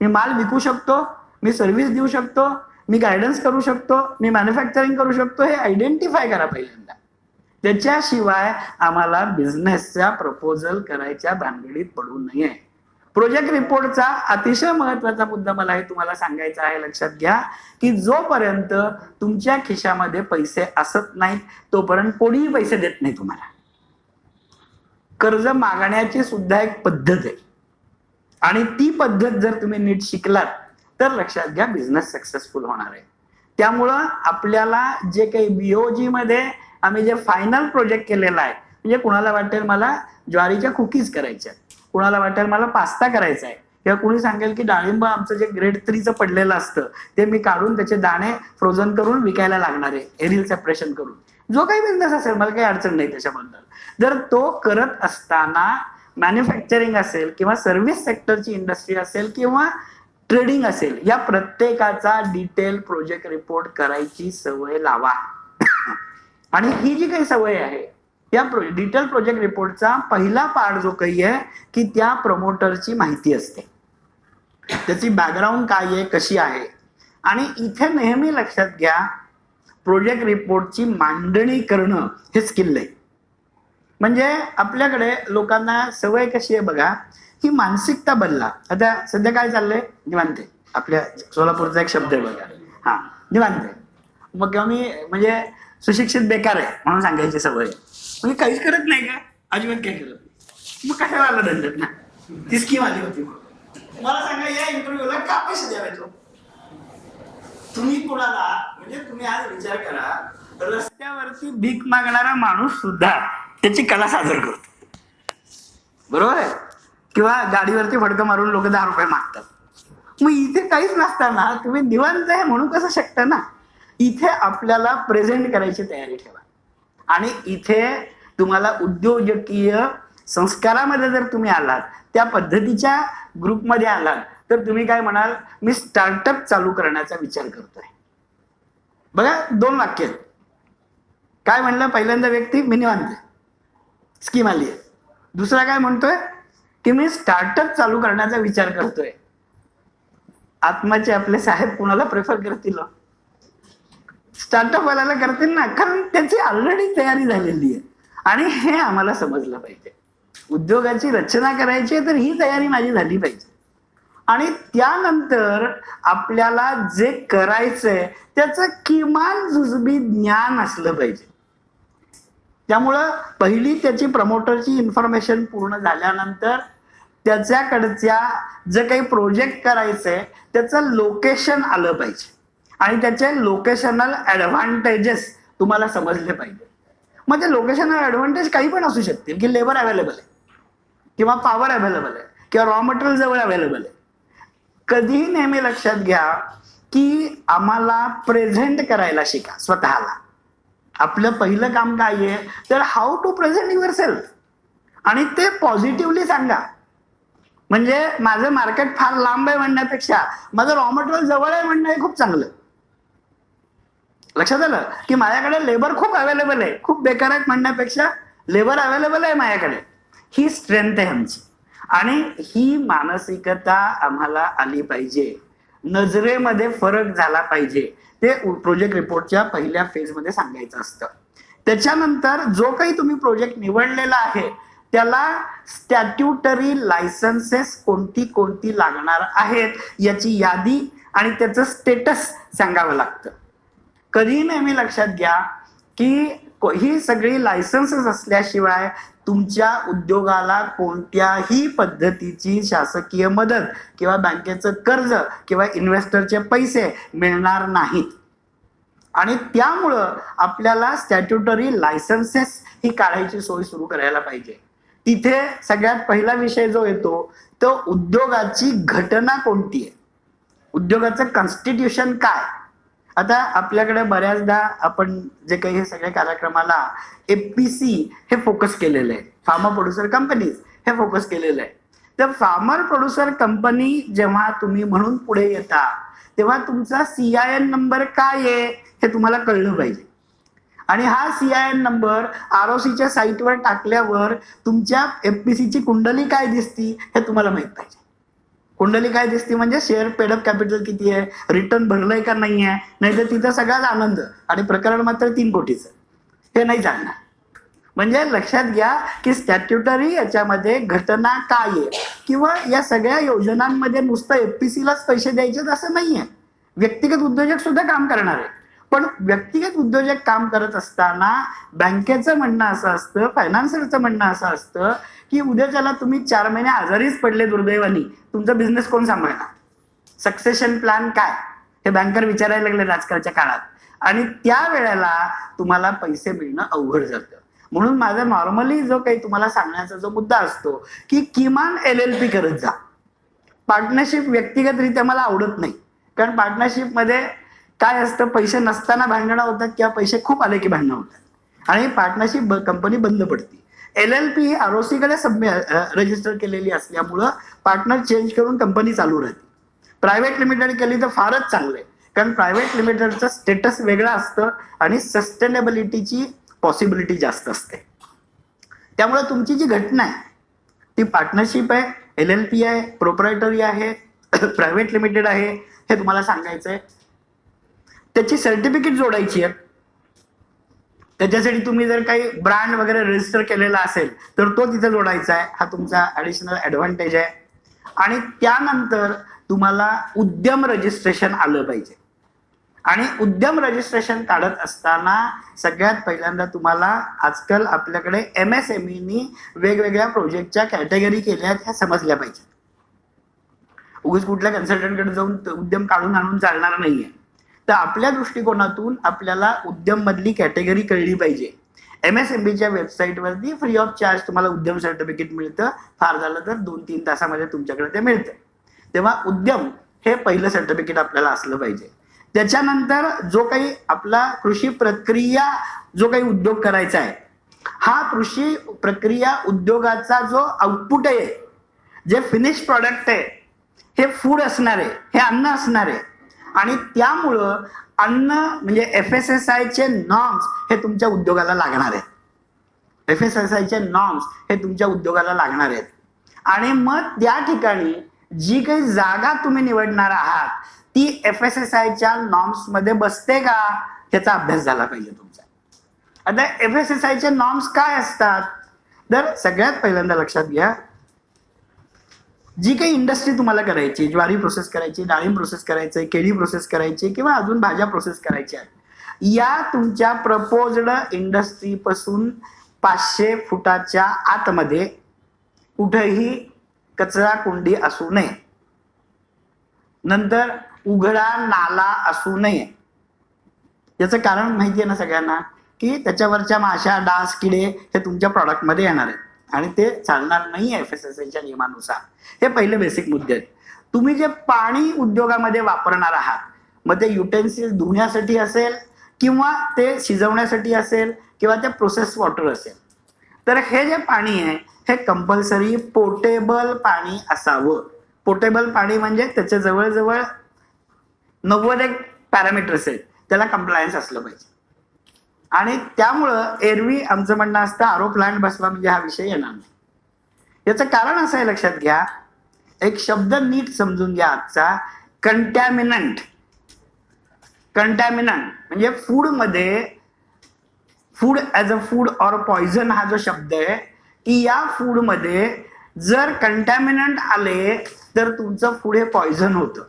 मी माल विकू शकतो, मी सर्व्हिस देऊ शकतो, मी गायडन्स करू शकतो, मी मॅन्युफॅक्चरिंग करू शकतो, हे आयडेंटिफाय करा पहिल्यांदा. त्याच्याशिवाय आम्हाला बिझनेसचा प्रपोजल करायच्या भानगडीत पडू नये. प्रोजेक्ट रिपोर्टचा अतिशय महत्वाचा मुद्दा मला हे तुम्हाला सांगायचा आहे, लक्षात घ्या की जोपर्यंत तुमच्या खिशामध्ये पैसे असत नाहीत तोपर्यंत कोणीही पैसे देत नाही तुम्हाला. कर्ज मागण्याची सुद्धा एक पद्धत आहे, आणि ती पद्धत जर तुम्ही नीट शिकलात तर लक्षात घ्या बिझनेस सक्सेसफुल होणार आहे. त्यामुळं आपल्याला जे काही बीओजी मध्ये आम्ही जे फायनल प्रोजेक्ट केलेला आहे, म्हणजे कुणाला वाटेल मला ज्वारीच्या कुकीज करायच्या, कुणाला वाटेल मला पास्ता करायचा आहे, किंवा कुणी सांगेल की डाळिंब आमचं जे ग्रेड 3चं पडलेलं असतं ते मी काढून त्याचे दाणे फ्रोझन करून विकायला लागणार आहे एरियल सेपरेशन करून. जो काही बिझनेस असेल मला काही अडचण नाही त्याच्याबद्दल. जर तो करत असताना मॅन्युफॅक्चरिंग असेल किंवा सर्व्हिस सेक्टरची इंडस्ट्री असेल किंवा ट्रेडिंग असेल, या प्रत्येकाचा डिटेल प्रोजेक्ट रिपोर्ट करायची सवय लावा. आणि ही जी काही सवय आहे या डिटेल प्रोजेक्ट रिपोर्टचा पहिला पार्ट जो काही आहे की त्या प्रमोटरची माहिती असते, त्याची बॅकग्राऊंड काय आहे, कशी आहे. आणि इथे नेहमी लक्षात घ्या, प्रोजेक्ट रिपोर्टची मांडणी करणं हे स्किल आहे. म्हणजे आपल्याकडे लोकांना सवय कशी आहे बघा, ही मानसिकता बदला. आता सध्या काय चाललंय, निवांते. आपल्या सोलापूरचा एक शब्द आहे बघा, हा निवांते. मग मी म्हणजे सुशिक्षित बेकार आहे म्हणून सांगायची सवय. म्हणजे काहीच करत नाही का, अजिबात काय करत नाही, मग कशाला आला दंडत ना. ती स्कीम आली होती. मला सांगा या इंटरव्ह्यूला का पैसे द्यावे तो. तुम्ही कोणाला, म्हणजे तुम्ही आज विचार करा, रस्त्यावरती भीक मागणारा माणूस सुद्धा त्याची कला सादर करतो, बरोबर आहे, किंवा गाडीवरती फडकं मारून लोक 10 रुपये मागतात. मग इथे काहीच नसताना तुम्ही निवांत आहे म्हणून कसं शकता ना. इथे आपल्याला प्रेझेंट करायची तयारी ठेवा. आणि इथे तुम्हाला उद्योजकीय संस्कारामध्ये जर तुम्ही आलात, त्या पद्धतीच्या ग्रुपमध्ये आलात, तर तुम्ही काय म्हणाल, मी स्टार्टअप चालू करण्याचा विचार करतोय. बघा 2 वाक्य काय म्हणलं. पहिल्यांदा व्यक्ती मी निवांत, स्कीम आली आहे. दुसरा काय म्हणतोय की मी स्टार्टअप चालू करण्याचा विचार करतोय. आत्माचे आपले साहेब कुणाला प्रेफर करतील, स्टार्टअप वाल्याला करतील ना, कारण त्याची ऑलरेडी तयारी झालेली आहे. आणि हे आम्हाला समजलं पाहिजे. उद्योगाची रचना करायची तर ही तयारी माझी झाली पाहिजे. आणि त्यानंतर आपल्याला जे करायचंय त्याचं किमान जुजबी ज्ञान असलं पाहिजे. त्यामुळं पहिली त्याची प्रमोटरची इन्फॉर्मेशन पूर्ण झाल्यानंतर त्याच्याकडच्या जे काही प्रोजेक्ट करायचंय त्याचं लोकेशन आलं पाहिजे. आणि त्याचे लोकेशनल ऍडव्हान्टेजेस तुम्हाला समजले पाहिजे. मग ते लोकेशनल ऍडव्हान्टेज काही पण असू शकतील, की लेबर अवेलेबल आहे, किंवा पॉवर अवेलेबल आहे, किंवा रॉ मटेरियल जवळ अवेलेबल आहे. कधीही नेहमी लक्षात घ्या की आम्हाला प्रेझेंट करायला शिका स्वतःला. आपलं पहिलं काम काय आहे तर how to present yourself, आणि ते पॉझिटिव्हली सांगा. म्हणजे माझं मार्केट फार लांब आहे म्हणण्यापेक्षा माझं रॉ मटेरियल जवळ आहे म्हणणं हे खूप चांगलं. लक्षात आलं की माझ्याकडे लेबर खूप अवेलेबल आहे, खूप बेकार आहेत म्हणण्यापेक्षा लेबर अवेलेबल आहे माझ्याकडे, ही स्ट्रेंथ आहे आमची. आणि ही मानसिकता आम्हाला आली पाहिजे. नजरेमध्ये फरक झाला पाहिजे. ते प्रोजेक्ट रिपोर्टच्या पहिल्या फेजमध्ये सांगायचं असतं. त्याच्यानंतर जो काही तुम्ही प्रोजेक्ट निवडलेला आहे त्याला स्टॅट्युटरी लायसन्सेस कोणती कोणती लागणार आहेत याची यादी आणि त्याचं स्टेटस सांगावं लागतं. कधी नेहमी लक्षात घ्या की ही सगळी लायसन्सेस असल्याशिवाय तुमच्या उद्योगाला कोणत्याही पद्धतीची शासकीय मदत किंवा बँकेचं कर्ज किंवा इन्व्हेस्टरचे पैसे मिळणार नाहीत. आणि त्यामुळं आपल्याला स्टॅट्युटरी लायसन्सेस ही काढायची सोय सुरू करायला पाहिजे. तिथे सगळ्यात पहिला विषय जो येतो तो उद्योगाची घटना कोणती आहे, उद्योगाचं कॉन्स्टिट्यूशन काय. आता आपल्याकडे बऱ्याचदा आपण जे काही हे सगळ्या कार्यक्रमाला FPC हे फोकस केलेलं आहे, फार्मर प्रोड्युसर कंपनीज हे फोकस केलेलं आहे. तर फार्मर प्रोड्युसर कंपनी जेव्हा तुम्ही म्हणून पुढे येता तेव्हा तुमचा CIN नंबर काय आहे हे तुम्हाला कळलं पाहिजे. आणि हा CIN नंबर ROCच्या साईटवर टाकल्यावर तुमच्या FPCची कुंडली काय दिसती हे तुम्हाला माहित पाहिजे. कुंडली काय दिसते म्हणजे शेअर पेडअप कॅपिटल किती आहे, रिटर्न भरलंय का नाही आहे, नाही तर तिथं सगळ्याच आनंद आणि प्रकरण मात्र 3 कोटीचं हे नाही जाणणार. म्हणजे लक्षात घ्या की स्टॅट्युटरी याच्यामध्ये घटना काय आहे. किंवा या सगळ्या योजनांमध्ये नुसतं FPCलाच पैसे द्यायचे असं नाहीये, व्यक्तिगत उद्योजक सुद्धा काम करणार आहे. पण व्यक्तिगत उद्योजक काम करत असताना बँकेचं म्हणणं असं असतं, फायनान्सरचं म्हणणं असं असतं की उद्याच्याला तुम्ही 4 महिने आजारीच पडले दुर्दैवानी, तुमचा बिझनेस कोण सांभाळणार, सक्सेशन प्लॅन काय हे बँकर विचारायला लागले आजकालच्या काळात. आणि त्या वेळेला तुम्हाला पैसे मिळणं अवघड जातं. म्हणून माझा नॉर्मली जो काही तुम्हाला सांगण्याचा जो मुद्दा असतो की किमान LLP करत जा. पार्टनरशिप व्यक्तिगतरित्या मला आवडत नाही, कारण पार्टनरशिप मध्ये काय असतं, पैसे नसताना भांडणं होतात किंवा पैसे खूप आले की भांडणं होतात आणि पार्टनरशिप कंपनी बंद पडते. LLP ही ROC कडे रजिस्टर केलेली असल्यामुळं पार्टनर चेंज करून कंपनी चालू राहते. प्रायव्हेट लिमिटेड केली तर फारच चांगलं आहे, कारण प्रायव्हेट लिमिटेडचं स्टेटस वेगळं असतं आणि सस्टेनेबिलिटीची पॉसिबिलिटी जास्त असते. त्यामुळे तुमची जी घटना आहे ती पार्टनरशिप आहे, LLP आहे, प्रोप्रायटरी आहे, प्रायव्हेट लिमिटेड आहे, हे तुम्हाला सांगायचं आहे. त्याची सर्टिफिकेट जोडायची आहे. त्याच्यासाठी तुम्ही जर काही ब्रँड वगैरे रजिस्टर केलेला असेल तर तो तिथे जोडायचा आहे. हा तुमचा ऍडिशनल ऍडव्हान्टेज आहे. आणि त्यानंतर तुम्हाला उद्यम रजिस्ट्रेशन आलं पाहिजे. आणि उद्यम रजिस्ट्रेशन काढत असताना सगळ्यात पहिल्यांदा तुम्हाला आजकाल आपल्याकडे MSMEनी वेगवेगळ्या प्रोजेक्टच्या कॅटेगरी केल्या आहेत, ह्या समजल्या पाहिजेत. उगीच कुठल्या कन्सल्टंटकडे जाऊन उद्यम काढून आणून चालणार नाहीये. तर आपल्या दृष्टिकोनातून आपल्याला उद्यम मधली कॅटेगरी कळली पाहिजे. MSMEच्या वेबसाईटवरती फ्री ऑफ चार्ज तुम्हाला उद्यम सर्टिफिकेट मिळतं. फार झालं तर 2-3 तासामध्ये तुमच्याकडे ते मिळतं. तेव्हा उद्यम हे पहिलं सर्टिफिकेट आपल्याला असलं पाहिजे. त्याच्यानंतर जो काही आपला कृषी प्रक्रिया जो काही उद्योग करायचा आहे, हा कृषी प्रक्रिया उद्योगाचा जो आउटपुट आहे, जे फिनिश प्रॉडक्ट आहे, हे फूड असणार आहे, हे अन्न असणार आहे. आणि त्यामुळं अन्न म्हणजे FSSAIचे नॉर्म्स हे तुमच्या उद्योगाला लागणार आहेत. FSSAIचे नॉर्म्स हे तुमच्या उद्योगाला लागणार आहेत. आणि मग त्या ठिकाणी जी काही जागा तुम्ही निवडणार आहात ती FSSAIच्या नॉर्म्स मध्ये बसते का, त्याचा अभ्यास झाला पाहिजे तुमचा. आता FSSAIचे नॉर्म्स काय असतात, तर सगळ्यात पहिल्यांदा लक्षात घ्या, जी काही इंडस्ट्री तुम्हाला करायची, ज्वारी प्रोसेस करायची, डाळिंब प्रोसेस करायची, केळी प्रोसेस करायची किंवा अजून भाज्या प्रोसेस करायच्या, या तुमच्या प्रपोज्ड इंडस्ट्री पासून 500 फुटाच्या आतमध्ये कुठेही कचरा कुंडी असू नये. नंतर उघडा नाला असू नये. याचं कारण माहितीये ना सगळ्यांना, की त्याच्यावरच्या माशा, डास, किडे हे तुमच्या प्रॉडक्टमध्ये येणार आहेत आणि ते चालणार नाही FSSAIच्या नियमानुसार. हे पहिले बेसिक मुद्दे आहेत. तुम्ही जे पाणी उद्योगामध्ये वापरणार आहात, मग ते युटेन्सिल धुण्यासाठी असेल किंवा ते शिजवण्यासाठी असेल किंवा ते प्रोसेस वॉटर असेल, तर हे जे पाणी आहे हे कंपल्सरी पोर्टेबल पाणी असावं. पोर्टेबल पाणी म्हणजे त्याचे जवळजवळ 90 पॅरामीटर्स आहेत, त्याला कंप्लायन्स असलं पाहिजे. आणि त्यामुळं एरवी आमचं म्हणणं असतं RO प्लांट बसवा म्हणजे हा विषय येणार नाही. याचं कारण असं आहे, लक्षात घ्या, एक शब्द नीट समजून घ्या आजचा, कंटॅमिनंट. कंटॅमिनंट म्हणजे फूडमध्ये, food as a food or poison हा जो शब्द आहे, की या फूडमध्ये जर कंटॅमिनंट आले तर तुमचं फूड हे पॉइझन होतं.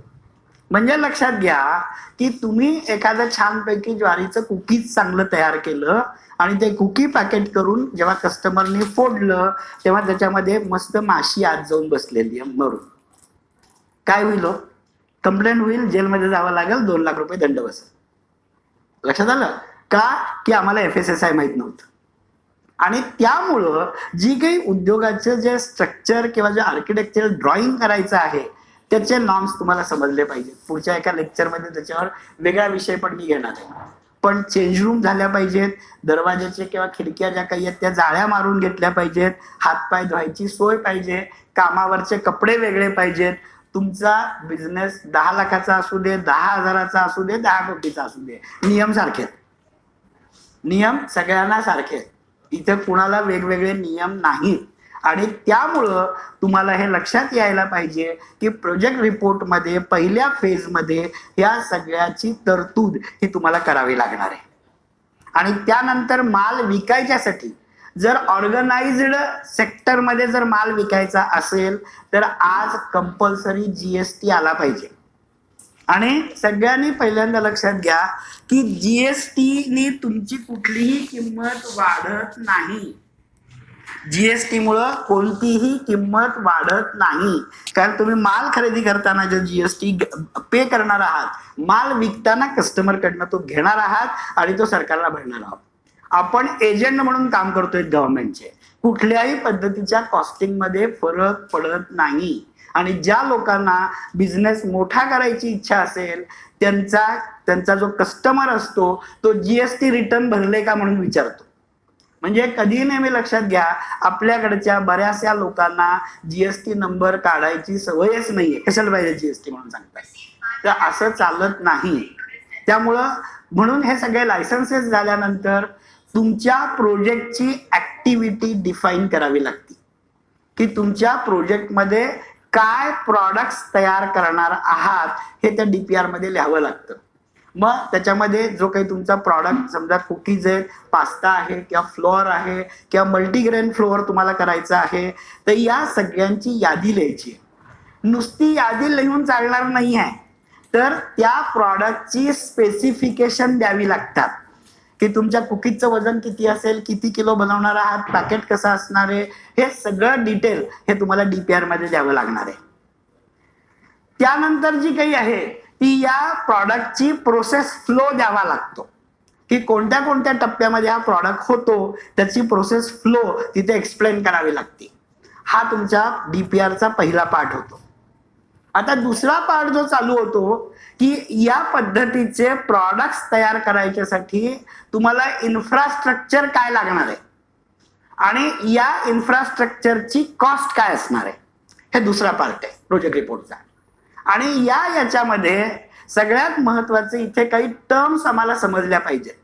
म्हणजे लक्षात घ्या की तुम्ही एखादं छानपैकी ज्वारीचं कुकीज चांगलं तयार केलं आणि ते कुकी पॅकेट करून जेव्हा कस्टमरने फोडलं तेव्हा त्याच्यामध्ये मस्त माशी आत जाऊन बसलेली आहे मरून, काय होईल? कंप्लेंट होईल, जेलमध्ये जावं लागेल, 2 लाख रुपये दंड बसेल. लक्षात आलं का? की आम्हाला FSSAI माहित नव्हतं. आणि त्यामुळं जी काही उद्योगाचं जे स्ट्रक्चर किंवा जे आर्किटेक्चरल ड्रॉइंग करायचं आहे त्याचे नॉर्म्स तुम्हाला समजले पाहिजेत. पुढच्या एका लेक्चरमध्ये त्याच्यावर वेगळा विषय पण मी घेणार आहे. पण चेंज रूम झाल्या पाहिजेत, दरवाजाचे किंवा खिडक्या ज्या काही आहेत त्या जाळ्या मारून घेतल्या पाहिजेत, हातपाय धुवायची सोय पाहिजे, कामावरचे कपडे वेगळे पाहिजेत. तुमचा बिझनेस 10 लाखाचा असू दे, 10,000चा असू दे, 10 कोटीचा असू दे, नियम सारखे, नियम सगळ्यांना सारखे. इथे कुणाला वेगवेगळे नियम नाहीत. आणि त्यामुळं तुम्हाला हे लक्षात यायला पाहिजे की प्रोजेक्ट रिपोर्टमध्ये पहिल्या फेजमध्ये या सगळ्याची तरतूद ही तुम्हाला करावी लागणार आहे. आणि त्यानंतर माल विकायच्यासाठी जर ऑर्गनाइज्ड सेक्टरमध्ये जर माल विकायचा असेल तर आज कंपल्सरी GST आला पाहिजे. आणि सगळ्यांनी पहिल्यांदा लक्षात घ्या की GSTनी तुमची कुठलीही किंमत वाढत नाही. GST मुळे कोणतीही किंमत वाढत नाही, कारण तुम्ही माल खरेदी करताना जो GST पे करणार आहात, माल विकताना कस्टमर कडनं तो घेणार आहात आणि तो सरकारला भरणार आहात. आपण एजंट म्हणून काम करतोय गव्हर्नमेंटचे. कुठल्याही पद्धतीच्या कॉस्टिंग मध्ये फरक पडत नाही. आणि ज्या लोकांना बिझनेस मोठा करायची इच्छा असेल त्यांचा जो कस्टमर असतो तो जीएसटी रिटर्न भरले का म्हणून विचारतो. म्हणजे कधी नेहमी लक्षात घ्या, आपल्याकडच्या बऱ्याचशा लोकांना जीएसटी नंबर काढायची सवयच नाहीये. कशाला पाहिजे जीएसटी म्हणून सांगतात, तर असं चालत नाही. त्यामुळं म्हणून हे सगळे लायसन्सेस झाल्यानंतर तुमच्या प्रोजेक्टची ऍक्टिव्हिटी डिफाईन करावी लागते की तुमच्या प्रोजेक्टमध्ये काय प्रॉडक्ट्स तयार करणार आहात हे त्या डीपीआर मध्ये लिहावं लागतं. मग त्याच्यामध्ये जो काही तुमचा प्रॉडक्ट, समजा कुकीज आहेत, पास्ता आहे किंवा फ्लोअर आहे किंवा मल्टीग्रेन फ्लोअर तुम्हाला करायचं आहे, तर या सगळ्यांची यादी लिहायची. नुसती यादी लिहून चालणार नाही आहे, तर त्या प्रॉडक्टची स्पेसिफिकेशन द्यावी लागतात की तुमच्या कुकीजचं वजन किती असेल, किती किलो बनवणार आहात, पॅकेट कसं असणार आहे, हे सगळं डिटेल हे तुम्हाला डीपीआर मध्ये द्यावं लागणार आहे. त्यानंतर जी काही आहे ती या प्रॉडक्टची प्रोसेस फ्लो द्यावा लागतो की कोणत्या कोणत्या टप्प्यामध्ये हा प्रॉडक्ट होतो, त्याची प्रोसेस फ्लो तिथे एक्सप्लेन करावी लागते. हा तुमच्या डीपीआरचा पहिला पार्ट होतो. आता दुसरा पार्ट जो चालू होतो की या पद्धतीचे प्रॉडक्ट्स तयार करायच्यासाठी तुम्हाला इन्फ्रास्ट्रक्चर काय लागणार आहे आणि या इन्फ्रास्ट्रक्चरची कॉस्ट काय असणार आहे, हे दुसरा पार्ट आहे प्रोजेक्ट रिपोर्टचा. आणि याच्यामध्ये सगळ्यात महत्वाचे इथे काही टर्म्स आम्हाला समजल्या पाहिजेत.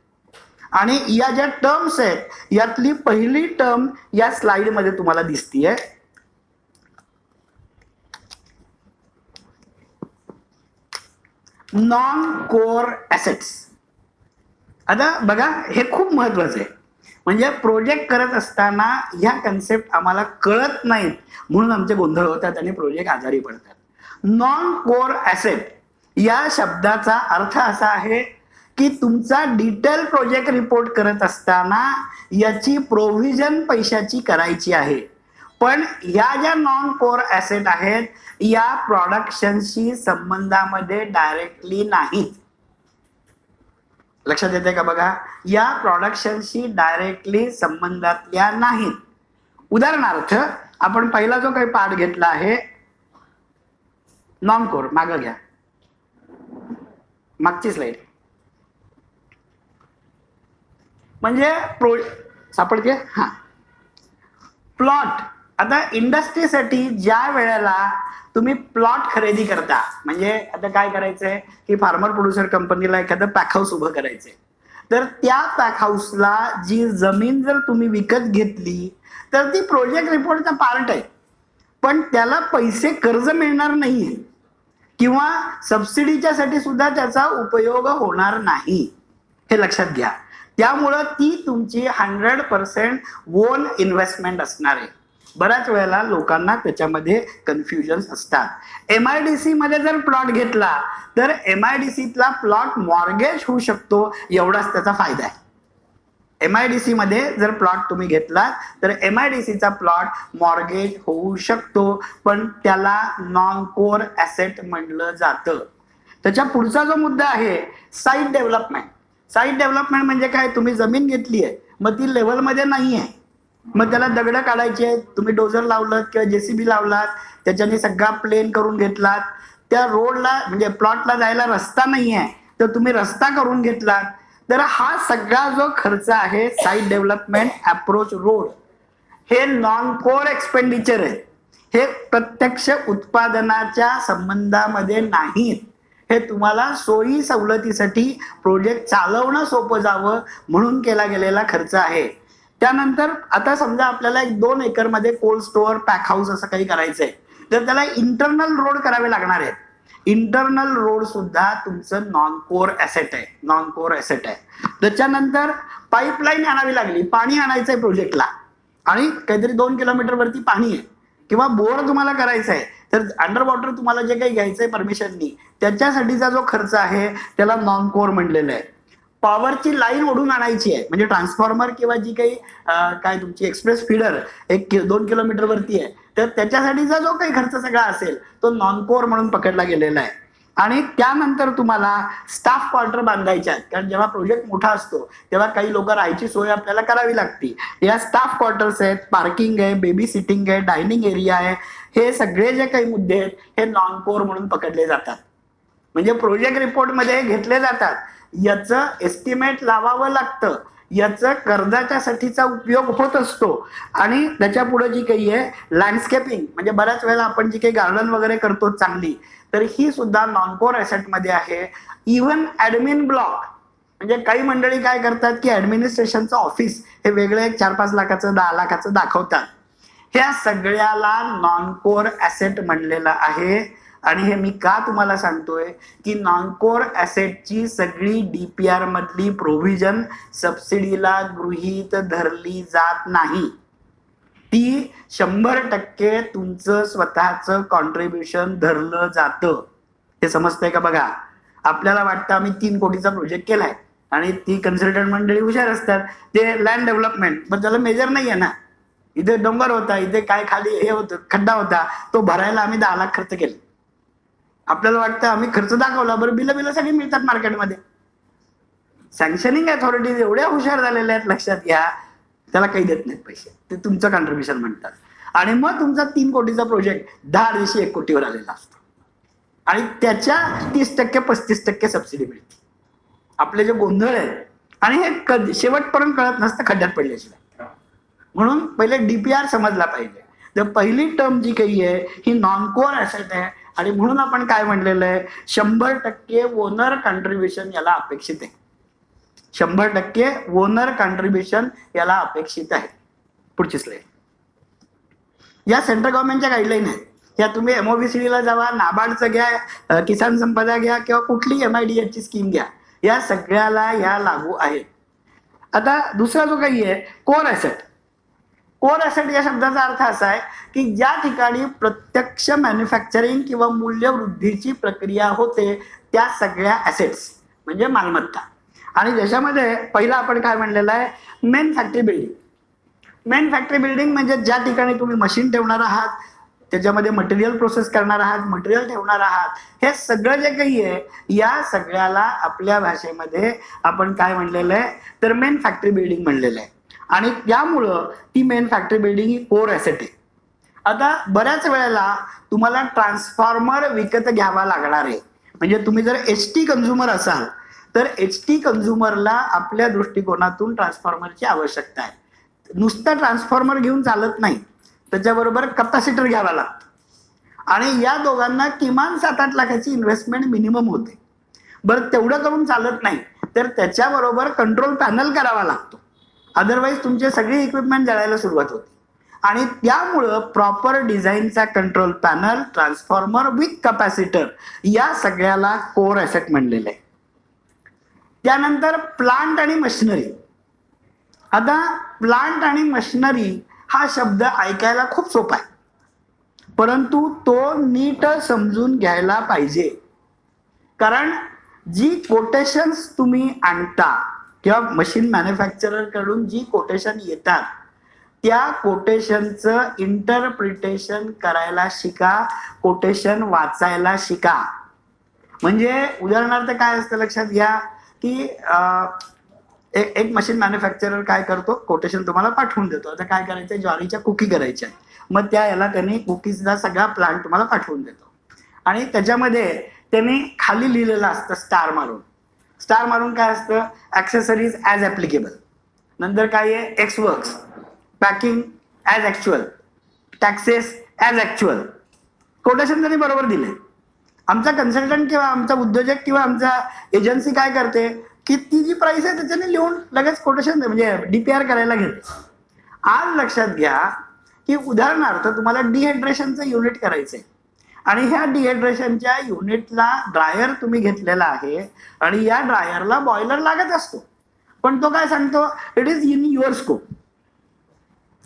आणि या ज्या टर्म्स आहेत यातली पहिली टर्म या स्लाइड मध्ये तुम्हाला दिसतीये. Non core assets. आता बघा, हे खूप महत्वाचं आहे. म्हणजे प्रोजेक्ट करत असताना ह्या कन्सेप्ट आम्हाला कळत नाहीत म्हणून आमचे गोंधळ होतात आणि प्रोजेक्ट आजारी पडतात. नॉन कोर ऍसेट या शब्दाचा अर्थ असा आहे की तुमचा डिटेल प्रोजेक्ट रिपोर्ट करत असताना याची प्रोव्हिजन पैशाची करायची आहे, पण या ज्या नॉन कोर ऍसेट आहेत या प्रोडक्शनशी संबंधामध्ये डायरेक्टली नाहीत. लक्षात येते का बघा, या प्रोडक्शनशी डायरेक्टली संबंधातल्या नाहीत. उदाहरणार्थ आपण पहिला जो काही पार्ट घेतला आहे नॉन कोर, मागं घ्या, मागची स्लाइड. म्हणजे सापडते, हा, प्लॉट. आता इंडस्ट्रीसाठी ज्या वेळेला तुम्ही प्लॉट खरेदी करता, म्हणजे आता काय करायचंय की फार्मर प्रोड्युसर कंपनीला एखादं पॅक हाऊस उभं करायचंय, तर त्या पॅक हाऊसला जी जमीन जर तुम्ही विकत घेतली तर ती प्रोजेक्ट रिपोर्टचा पार्ट आहे, पण त्याला पैसे कर्ज मिळणार नाहीये किंवा सबसिडीच्या साठी सुद्धा त्याचा उपयोग होणार नाही, हे लक्षात घ्या. त्यामुळं ती तुमची 100% ओन इन्व्हेस्टमेंट असणार आहे. बऱ्याच वेळेला लोकांना त्याच्यामध्ये कन्फ्युजन असतात. एमआयडीसी मध्ये जर प्लॉट घेतला तर एमआयडीसीतला प्लॉट मॉर्गेज होऊ शकतो, एवढाच त्याचा फायदा आहे. एमआयडीसी मध्ये जर प्लॉट तुम्ही घेतला तर एमआयडीसीचा प्लॉट मॉर्गेज होऊ शकतो, पण त्याला नॉन कोर ऍसेट म्हणलं जातं. त्याच्या पुढचा जो मुद्दा आहे साईट डेव्हलपमेंट. साईट डेव्हलपमेंट म्हणजे काय, तुम्ही जमीन घेतली आहे मग ती लेवलमध्ये नाही आहे, मग त्याला दगड काढायचे आहेत, तुम्ही डोझर लावलात किंवा जेसीबी लावलात, त्याच्याने सगळा प्लेन करून घेतलात, त्या रोडला म्हणजे प्लॉटला जायला रस्ता नाही आहे तर तुम्ही रस्ता करून घेतलात, तर हा सगळा जो खर्च आहे साईट डेव्हलपमेंट, अप्रोच रोड, हे नॉन कोर एक्सपेंडिचर आहे. हे प्रत्यक्ष उत्पादनाच्या संबंधामध्ये नाहीत. हे तुम्हाला सोयी सवलतीसाठी प्रोजेक्ट चालवणं सोपं जावं म्हणून केला गेलेला खर्च आहे. त्यानंतर आता समजा आपल्याला 1-2 एकर मध्ये कोल्ड स्टोअर, पॅक हाऊस असं काही करायचंय, तर त्याला इंटरनल रोड करावे लागणार आहेत. इंटरनल रोड सुद्धा तुमचं नॉन कोर ऍसेट आहे, नॉन कोर ऍसेट आहे. त्याच्यानंतर पाईपलाईन आणावी लागली, पाणी आणायचंय प्रोजेक्टला आणि काहीतरी 2 किलोमीटर वरती पाणी आहे, किंवा बोर तुम्हाला करायचा आहे तर अंडर वॉटर तुम्हाला जे काही घ्यायचंय परमिशननी, त्याच्यासाठीचा जो खर्च आहे त्याला नॉन कोर म्हणलेलं आहे. पॉवरची लाईन ओढून आणायची आहे, म्हणजे ट्रान्सफॉर्मर किंवा जी काही काय तुमची एक्सप्रेस फीडर 1-2 किलोमीटर वरती आहे, तर त्याच्यासाठीचा जो काही खर्च सगळा असेल तो नॉन कोर म्हणून पकडला गेलेला आहे. आणि त्यानंतर तुम्हाला स्टाफ क्वार्टर बांधायचे आहेत, कारण जेव्हा प्रोजेक्ट मोठा असतो तेव्हा काही लोक राहायची सोय आपल्याला करावी लागते. या स्टाफ क्वार्टर्स आहेत, पार्किंग आहे, बेबी सिटिंग आहे, डायनिंग एरिया आहे, हे सगळे जे काही मुद्दे आहेत हे नॉन कोर म्हणून पकडले जातात. म्हणजे प्रोजेक्ट रिपोर्ट मध्ये घेतले जातात. याचं एस्टिमेट लावावं लागतं, याचं कर्जाच्या साठीचा उपयोग होत असतो. आणि त्याच्या पुढे जी काही आहे लँडस्केपिंग, म्हणजे बऱ्याच वेळेला आपण जी काही गार्डन वगैरे करतो चांगली, तर ही सुद्धा नॉन कोर ऍसेट मध्ये आहे. इव्हन ऍडमिन ब्लॉक, म्हणजे काही मंडळी काय करतात की ऍडमिनिस्ट्रेशनचं ऑफिस हे वेगळे 4-5 लाखाचं 10 लाखाचं दाखवतात. ह्या सगळ्याला नॉन कोर ऍसेट म्हणलेलं आहे. आणि हे मी का तुम्हाला सांगतोय की नॉन कोर ऍसेटची सगळी डीपीआर मधली प्रोव्हिजन सबसिडीला गृहीत धरली जात नाही. ती 100% तुमचं स्वतःचं कॉन्ट्रीब्युशन धरलं जातं. हे समजतंय का? बघा, आपल्याला वाटतं आम्ही 3 कोटीचा प्रोजेक्ट केलाय आणि ती कन्सल्टंट मंडळी हुशार असतात, ते लँड डेव्हलपमेंट, पण त्याला मेजर नाहीये ना. इथे डोंगर होता, इथे काय खाली हे होतं, खड्डा होता, तो भरायला आम्ही 10 लाख खर्च केले. आपल्याला वाटतं आम्ही खर्च दाखवला, बरं बिलं सगळी मिळतात मार्केटमध्ये. सँक्शनिंग अथॉरिटीज एवढ्या हुशार झालेल्या आहेत, लक्षात घ्या, त्याला काही देत नाहीत पैसे, ते तुमचं कॉन्ट्रीब्युशन म्हणतात. आणि मग तुमचा 3 कोटीचा प्रोजेक्ट 10 दिवशी 1 कोटीवर आलेला असतो आणि त्याच्या 30% 35% सबसिडी मिळते. आपले जे गोंधळ आहेत, आणि हे शेवटपर्यंत कळत नसतं खड्ड्यात पडल्याशिवाय. म्हणून पहिले डीपीआर समजला पाहिजे. तर पहिली टर्म जी काही आहे ही नॉन कोर ऍसेट आहे. आणि म्हणून आपण काय म्हणलेलं आहे, 100% ओनर कॉन्ट्रीब्युशन याला अपेक्षित आहे. 100% ओनर कॉन्ट्रीब्युशन याला अपेक्षित आहे. पुढची स्लाइड. या सेंट्रल गव्हर्नमेंटच्या गाईडलाईन आहेत. या तुम्ही एमओबीसीडीला जावा, नाबार्डचं घ्या, किसान संपदा घ्या, किंवा कुठली एमआयडीएची स्कीम घ्या, या सगळ्याला या लागू आहेत. आता दुसरा जो काही आहे कोर ऍसेट. कोर ऍसेट या शब्दाचा अर्थ असा आहे की ज्या ठिकाणी प्रत्यक्ष मॅन्युफॅक्चरिंग किंवा मूल्यवृद्धीची प्रक्रिया होते त्या सगळ्या ऍसेट्स म्हणजे मालमत्ता. आणि ज्याच्यामध्ये पहिला आपण काय म्हणलेलं आहे, main factory building. Main factory building म्हणजे ज्या ठिकाणी तुम्ही मशीन ठेवणार आहात, त्याच्यामध्ये मटेरियल प्रोसेस करणार आहात, मटेरियल ठेवणार आहात, हे सगळं जे काही आहे या सगळ्याला आपल्या भाषेमध्ये आपण काय म्हणलेलं आहे, तर मेन फॅक्टरी बिल्डिंग म्हणलेलं आहे. आणि त्यामुळं ती मेन फॅक्टरी बिल्डिंग ही कोर ऍसेट आहे. आता बऱ्याच वेळेला तुम्हाला ट्रान्सफॉर्मर विकत घ्यावा लागणार आहे. म्हणजे तुम्ही जर एचटी कन्झ्युमर असाल तर एचटी कन्झ्युमरला आपल्या दृष्टिकोनातून ट्रान्सफॉर्मरची आवश्यकता आहे. नुसतं ट्रान्सफॉर्मर घेऊन चालत नाही, त्याच्याबरोबर कॅपॅसिटर घ्यावा लागतो. आणि या दोघांना किमान 7-8 लाखाची इन्व्हेस्टमेंट मिनिमम होते. बरं, तेवढं करून चालत नाही, तर त्याच्याबरोबर कंट्रोल पॅनल करावा लागतो. अदरवाईज तुमचे सगळी इक्विपमेंट जळायला सुरुवात होते. आणि त्यामुळं proper डिझाईनचा control panel, transformer with capacitor, या सगळ्याला कोर ऍसेट म्हणलेलं आहे. त्यानंतर प्लांट आणि मशिनरी. आता प्लांट आणि मशिनरी हा शब्द ऐकायला खूप सोपा आहे, परंतु तो नीट समजून घ्यायला पाहिजे. कारण जी कोटेशन्स तुम्ही आणता किंवा मशीन मॅन्युफॅक्चरर कडून जी कोटेशन येतात त्या कोटेशनचं इंटरप्रिटेशन करायला शिका, कोटेशन वाचायला शिका. म्हणजे उदाहरणार्थ काय असतं लक्षात घ्या की एक मशीन मॅन्युफॅक्चरर काय करतो, कोटेशन तुम्हाला पाठवून देतो. आता काय करायचं, ज्वारीच्या कुकी करायच्या, मग त्या याला त्यांनी कुकीजचा सगळा प्लांट तुम्हाला पाठवून देतो. आणि त्याच्यामध्ये त्यांनी खाली लिहिलेलं असतं स्टार मारून. स्टार मारून काय असतं, ऍक्सेसरीज ऍज ऍप्लिकेबल, नंतर काय आहे x works, packing as actual, taxes as actual. Quotation त्यांनी बरोबर दिले. आमचा कन्सल्टंट किंवा आमचा उद्योजक किंवा आमचा एजन्सी काय करते की ती जी प्राइस आहे त्याच्याने लिहून लगेच कोटेशन म्हणजे डीपीआर करायला घेते. आज लक्षात घ्या की उदाहरणार्थ तुम्हाला डिहायड्रेशनचं युनिट करायचंय आणि ह्या डिहायड्रेशनच्या युनिटला ड्रायर तुम्ही घेतलेला आहे आणि या ड्रायरला बॉयलर लागत असतो, पण तो काय सांगतो, it is in your scope.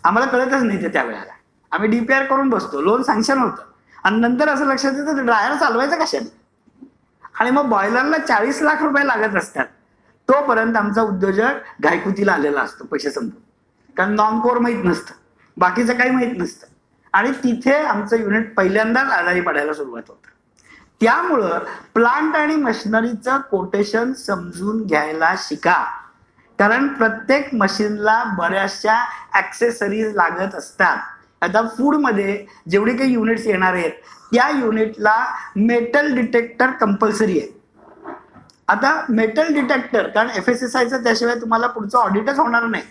आम्हाला कळतच नाही ते त्यावेळेला. आम्ही डीपीआर करून बसतो, लोन सँक्शन होतं आणि नंतर असं लक्षात येतं ड्रायर चालवायचं कशाने. आणि मग बॉयलरला 40 लाख रुपये लागत असतात. तोपर्यंत आमचा उद्योजक घायकुतीला आलेला असतो पैसे संपून, कारण नॉन कोर माहीत नसतं, बाकीचं काही माहीत नसतं. आणि तिथे आमचं युनिट पहिल्यांदाच आजारी पडायला सुरुवात होतं. त्यामुळं प्लांट आणि मशिनरीचं कोटेशन समजून घ्यायला शिका, कारण प्रत्येक मशीनला बऱ्याचशा ऍक्सेसरीज लागत असतात. आता फूडमध्ये जेवढे काही युनिट्स येणार आहेत त्या युनिटला मेटल डिटेक्टर कंपल्सरी आहे. आता मेटल डिटेक्टर, कारण FSSAIचं त्याशिवाय तुम्हाला पुढचं ऑडिटच होणार नाही,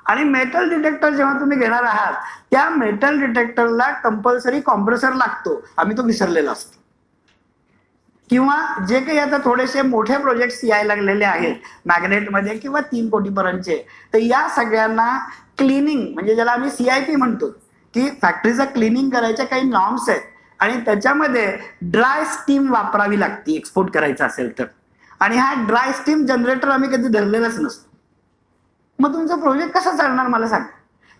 आणि मेटल डिटेक्टर जेव्हा तुम्ही घेणार आहात त्या मेटल डिटेक्टरला कंपल्सरी कॉम्प्रेसर लागतो. आम्ही तो विसरलेला असतो. किंवा जे काही आता थोडेसे मोठे प्रोजेक्ट्स यायला लागलेले आहेत मॅग्नेटमध्ये किंवा 3 कोटीपर्यंतचे, तर या सगळ्यांना क्लिनिंग, म्हणजे ज्याला आम्ही CIP म्हणतो, की फॅक्टरीचं क्लिनिंग करायच्या काही नॉर्म्स आहेत आणि त्याच्यामध्ये ड्राय स्टीम वापरावी लागते एक्सपोर्ट करायचं असेल तर. आणि हा ड्राय स्टीम जनरेटर आम्ही कधी धरलेलाच नसतो. मग तुमचा प्रोजेक्ट कसा चालणार मला सांगा.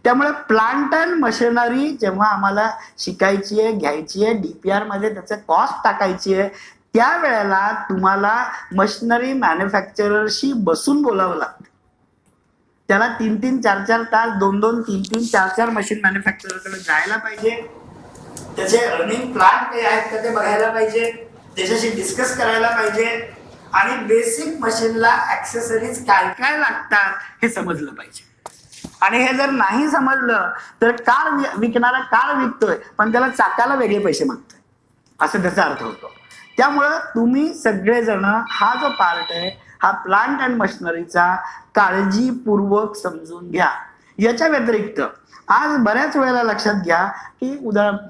त्यामुळे प्लांट अँड मशिनरी जेव्हा आम्हाला शिकायची आहे, घ्यायची आहे, DPR मध्ये त्याचं कॉस्ट टाकायची आहे, त्यावेळेला तुम्हाला मशिनरी मॅन्युफॅक्चररशी बसून बोलावं लागतं. त्याला 3-3, 4-4 तास, 2-2, 3-3, 4-4 मशीन मॅन्युफॅक्चररकडे जायला पाहिजे. त्याचे रनिंग प्लांट काही आहेत का ते बघायला पाहिजे, त्याच्याशी डिस्कस करायला पाहिजे, आणि बेसिक मशीनला ऍक्सेसरीज काय काय लागतात हे समजलं पाहिजे. आणि हे जर नाही समजलं तर कार विकणारा कार विकतोय पण त्याला चाकाला वेगळे पैसे मागतोय, असं त्याचा अर्थ होतो. त्यामुळं तुम्ही सगळेजण हा जो पार्ट आहे हा प्लांट अँड मशिनरीचा काळजीपूर्वक समजून घ्या. याच्या व्यतिरिक्त आज बऱ्याच वेळेला लक्षात घ्या की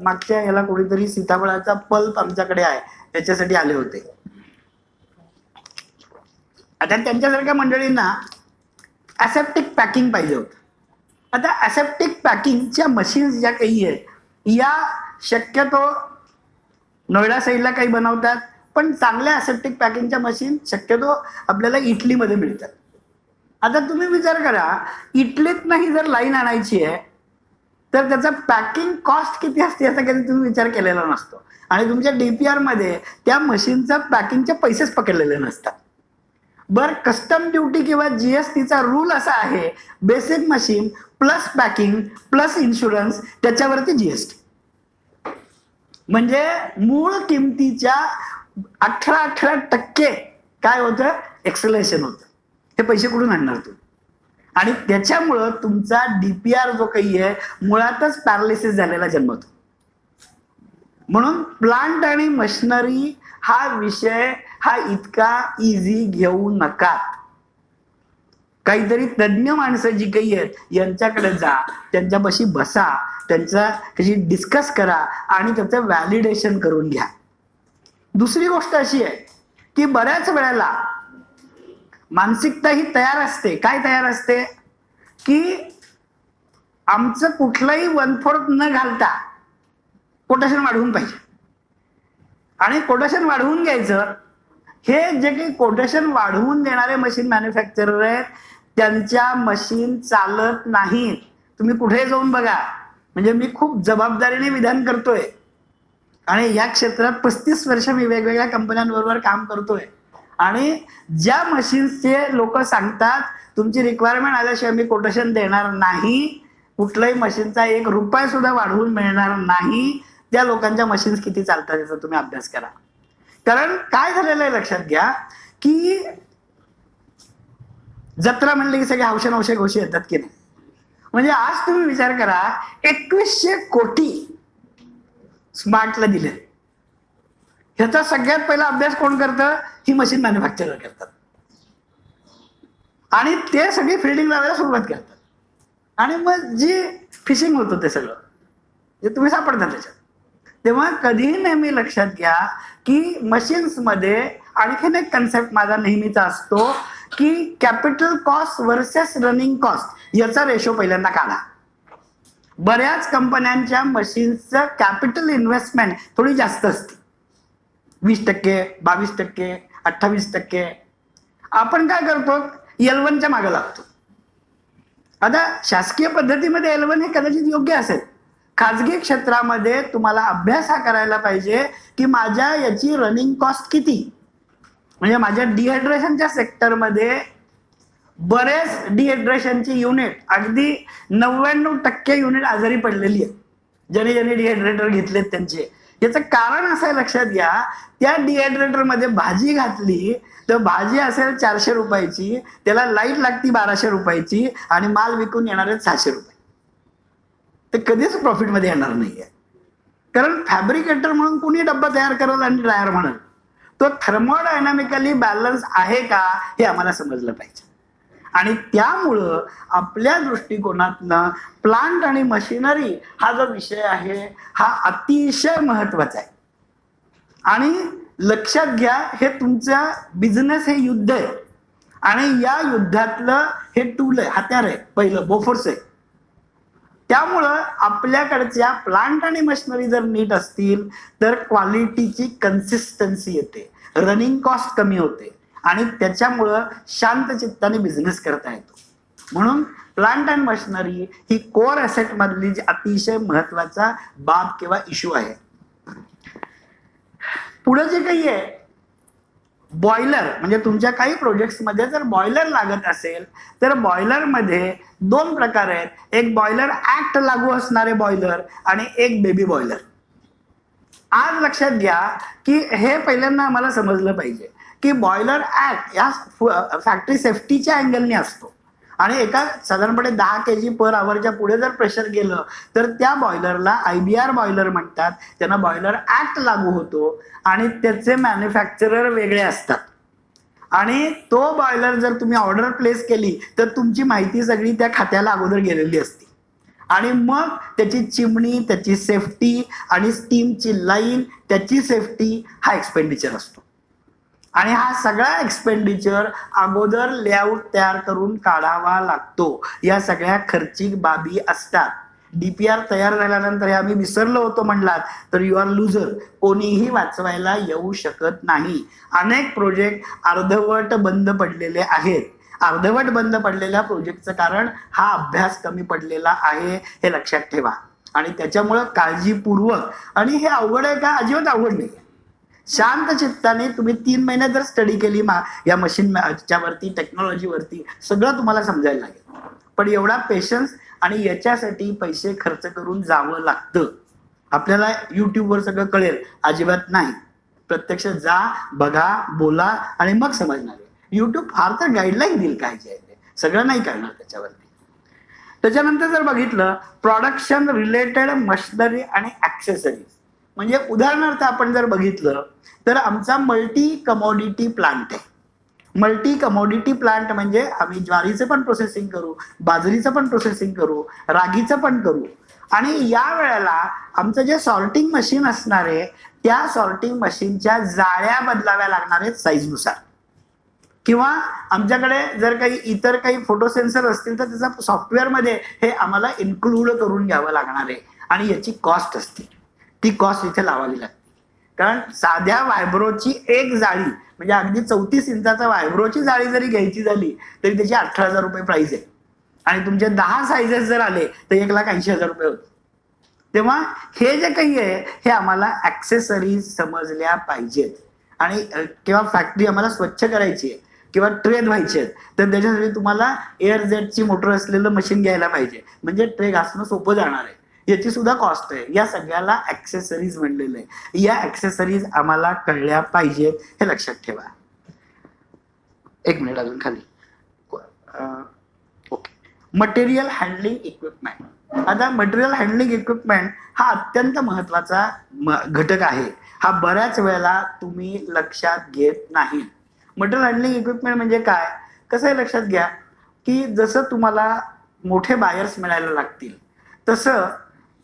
मागच्या याला कोणीतरी सीताफळाचा पल्प आमच्याकडे आहे त्याच्यासाठी आले होते. आता त्यांच्यासारख्या मंडळींना ॲसेप्टिक पॅकिंग पाहिजे होतं. आता ॲसेप्टिक पॅकिंगच्या मशीन्स ज्या काही आहेत या शक्यतो नोएडा साईडला काही बनवतात, पण चांगल्या ॲसेप्टिक पॅकिंगच्या मशीन शक्यतो आपल्याला इटलीमध्ये मिळतात. आता तुम्ही विचार करा, इटलीत नाही जर लाईन आणायची आहे तर त्याचा पॅकिंग कॉस्ट किती असते याचा कधी तुम्ही विचार केलेला नसतो, आणि तुमच्या DPR मध्ये त्या मशीनचा पॅकिंगचे पैसेच पकडलेले नसतात. बर, कस्टम ड्युटी किंवा GSTचा रूल असा आहे, basic machine plus packing plus insurance त्याच्यावरती GST, म्हणजे मूळ किमतीच्या 18% काय होतं, एक्सेलेशन होतं. हे पैसे कुठून आणणार तू? आणि त्याच्यामुळं तुमचा DPR जो काही आहे मुळातच पॅरालिसिस झालेला जन्मतो. म्हणून प्लांट आणि मशिनरी हा विषय हा इतका इझी घेऊ नका. काहीतरी तज्ज्ञ माणसं जी काही आहेत यांच्याकडे जा, त्यांच्यापाशी बसा, त्याची डिस्कस करा आणि त्याचं व्हॅलिडेशन करून घ्या. दुसरी गोष्ट अशी आहे की बऱ्याच वेळेला मानसिकता ही तयार असते. काय तयार असते की आमचं कुठलंही 1/4 न घालता कोटेशन वाढवून पाहिजे, आणि कोटेशन वाढवून घ्यायचं. हे जे काही कोटेशन वाढवून देणारे मशीन मॅन्युफॅक्चरर आहेत त्यांच्या मशीन चालत नाहीत. तुम्ही कुठे जाऊन बघा, म्हणजे मी खूप जबाबदारीने विधान करतोय आणि या क्षेत्रात 35 वर्ष मी वेगवेगळ्या कंपन्यांबरोबर काम करतोय, आणि ज्या मशीन्सचे लोक सांगतात तुमची रिक्वायरमेंट आल्याशिवाय मी कोटेशन देणार नाही, कुठल्याही मशीनचा 1 रुपया सुद्धा वाढवून मिळणार नाही, त्या लोकांच्या मशीन्स किती चालतात याचा तुम्ही अभ्यास करा. कारण काय झालेलं आहे लक्षात घ्या की जत्रा म्हणले की सगळे हौशे घोषे येतात की नाही. म्हणजे आज तुम्ही विचार करा 2100 कोटी स्मार्टला दिले, ह्याचा सगळ्यात पहिला अभ्यास कोण करतं? ही मशीन मॅन्युफॅक्चरर करतात, आणि ते सगळी फिल्डिंग लावायला सुरुवात करतात, आणि मग जी फिशिंग होतं ते सगळं जे तुम्ही सापडता त्याच्यात. तेव्हा कधीही नेहमी लक्षात घ्या की मशीन्समध्ये आणखीन एक कन्सेप्ट माझा नेहमीचा असतो की capital cost versus running cost याचा रेशो पहिल्यांदा काढा. बऱ्याच कंपन्यांच्या मशीन्सचं कॅपिटल इन्व्हेस्टमेंट थोडी जास्त असते, 20%, 22%, 28%. आपण काय करतो, L1च्या मागे लागतो. आता शासकीय पद्धतीमध्ये L1 हे कदाचित योग्य असेल, खाजगी क्षेत्रामध्ये तुम्हाला अभ्यास हा करायला पाहिजे की माझ्या याची रनिंग कॉस्ट किती. म्हणजे माझ्या डिहायड्रेशनच्या सेक्टरमध्ये बरेच डिहायड्रेशनची युनिट, अगदी 99% युनिट आजारी पडलेली आहे. ज्याने डिहायड्रेटर घेतलेत त्यांचे, याचं कारण असं आहे, लक्षात घ्या, त्या डिहायड्रेटर मध्ये भाजी घातली तर भाजी असेल 400 रुपयाची, त्याला लाईट लागती 1200 रुपयाची आणि माल विकून येणार आहेत 600 रुपये. ते कधीच प्रॉफिटमध्ये येणार नाहीये. कारण फॅब्रिकेटर म्हणून कुणी डब्बा तयार करेल आणि ड्रायर म्हणेल, तो थर्मोडायनामिकली बॅलन्स आहे का हे आम्हाला समजलं पाहिजे. आणि त्यामुळं आपल्या दृष्टिकोनातनं प्लांट आणि मशिनरी हा जो विषय आहे हा अतिशय महत्वाचा आहे. आणि लक्षात घ्या, हे तुमचा बिझनेस हे युद्ध आहे आणि या युद्धातलं हे टूल आहे, हत्यार आहे, पहिलं बोफोर्स आहे. त्यामुळं आपल्याकडच्या प्लांट आणि मशिनरी जर नीट असतील तर क्वालिटीची कन्सिस्टन्सी येते, रनिंग कॉस्ट कमी होते आणि त्याच्यामुळं शांत चित्ताने बिझनेस करता येतो. म्हणून प्लांट अँड मशिनरी ही कोर ॲसेट मधली जी अतिशय महत्वाचा बाब किंवा इश्यू आहे. पुढे जे काही आहे, बॉयलर म्हणजे तुमच्या काही प्रोजेक्ट्समध्ये जर बॉयलर लागत असेल तर बॉयलरमध्ये 2 प्रकार आहेत. एक बॉयलर ऍक्ट लागू असणारे बॉयलर आणि एक बेबी बॉयलर. आज लक्षात घ्या की हे पहिल्यांदा आम्हाला समजलं पाहिजे की बॉयलर ऍक्ट या फॅक्टरी सेफ्टीच्या अँगलने असतो आणि एका साधारणपणे 10 kg/h पुढे जर प्रेशर गेलं तर त्या बॉयलरला IBR बॉयलर म्हणतात. त्यांना बॉयलर ऍक्ट लागू होतो आणि त्याचे मॅन्युफॅक्चरर वेगळे असतात. आणि तो बॉयलर जर तुम्ही ऑर्डर प्लेस केली तर तुमची माहिती सगळी त्या खात्याला अगोदर गेलेली असते आणि मग त्याची चिमणी, त्याची सेफ्टी आणि स्टीमची लाईन, त्याची सेफ्टी हा एक्सपेंडिचर असतो. आणि हा सगळा एक्सपेंडिचर अगोदर लेआउट तयार करून काढावा लागतो. या सगळ्या खर्चिक बाबी असतात. DPR तयार झाल्यानंतर हे आम्ही विसरलो होतो म्हणलात तर यू आर लुझर. कोणीही वाचवायला येऊ शकत नाही. अनेक प्रोजेक्ट अर्धवट बंद पडलेले आहेत. अर्धवट बंद पडलेल्या प्रोजेक्टचं कारण हा अभ्यास कमी पडलेला आहे, हे लक्षात ठेवा. आणि त्याच्यामुळं काळजीपूर्वक, आणि हे अवघड आहे का? अजिबात अवघड नाही. शांत चित्ताने तुम्ही 3 महिने जर स्टडी केली या मशीनच्या वरती, टेक्नॉलॉजीवरती, सगळं तुम्हाला समजायला लागेल. पण एवढा पेशन्स आणि याच्यासाठी पैसे खर्च करून जावं लागतं. आपल्याला युट्यूबवर सगळं कळेल अजिबात नाही. प्रत्यक्ष जा, बघा, बोला आणि मग समजणार आहे. युट्यूब फार तर गाईडलाईन देईल काय जे आहे, सगळं नाही करणार त्याच्यावरती. त्याच्यानंतर जर बघितलं प्रोडक्शन रिलेटेड मशिनरी आणि ऍक्सेसरीज, म्हणजे उदाहरणार्थ आपण जर बघितलं तर आमचा मल्टी कमोडिटी प्लांट आहे. मल्टी कमोडिटी प्लांट म्हणजे आम्ही ज्वारीचं पण प्रोसेसिंग करू, बाजरीचं पण प्रोसेसिंग करू, रागीचं पण करू. आणि या वेळेला आमचं जे सॉर्टिंग मशीन असणार आहे त्या सॉर्टिंग मशीनच्या जाळ्या बदलाव्या लागणार आहेत साईजनुसार. किंवा आमच्याकडे जर काही इतर काही फोटो सेन्सर असतील तर त्याचा सॉफ्टवेअरमध्ये हे आम्हाला इन्क्लूड करून घ्यावं लागणार आहे आणि याची कॉस्ट असते. ती कॉस्ट इथे लावावी लागते. कारण साध्या व्हायब्रोची एक जाळी म्हणजे अगदी 34 इंचाचा व्हायब्रोची जाळी जरी घ्यायची झाली तरी त्याची 18,000 रुपये प्राइस आहे. आणि तुमचे 10 साईजेस जर आले तर 1,80,000 रुपये होते. तेव्हा हे जे काही आहे हे आम्हाला ऍक्सेसरीज समजल्या पाहिजेत. आणि किंवा फॅक्टरी आम्हाला स्वच्छ करायची आहे किंवा ट्रे धुवायचे आहेत तर त्याच्यासाठी तुम्हाला एअर जेटची मोटर असलेलं मशीन घ्यायला पाहिजे, म्हणजे ट्रे घासणं सोपं जाणार आहे. याची सुद्धा कॉस्ट आहे. या सगळ्याला ऍक्सेसरीज म्हणलेलं आहे. या ऍक्सेसरीज आम्हाला कळल्या पाहिजेत, हे लक्षात ठेवा. 1 मिनिट अजून खाली. ओके. Material handling equipment. आता मटेरियल हँडलिंग इक्विपमेंट हा अत्यंत महत्वाचा घटक आहे. हा बऱ्याच वेळेला तुम्ही लक्षात घेत नाही. मटेरियल हँडलिंग इक्विपमेंट म्हणजे काय? कसं आहे लक्षात घ्या की जसं तुम्हाला मोठे बायर्स मिळायला लागतील तसं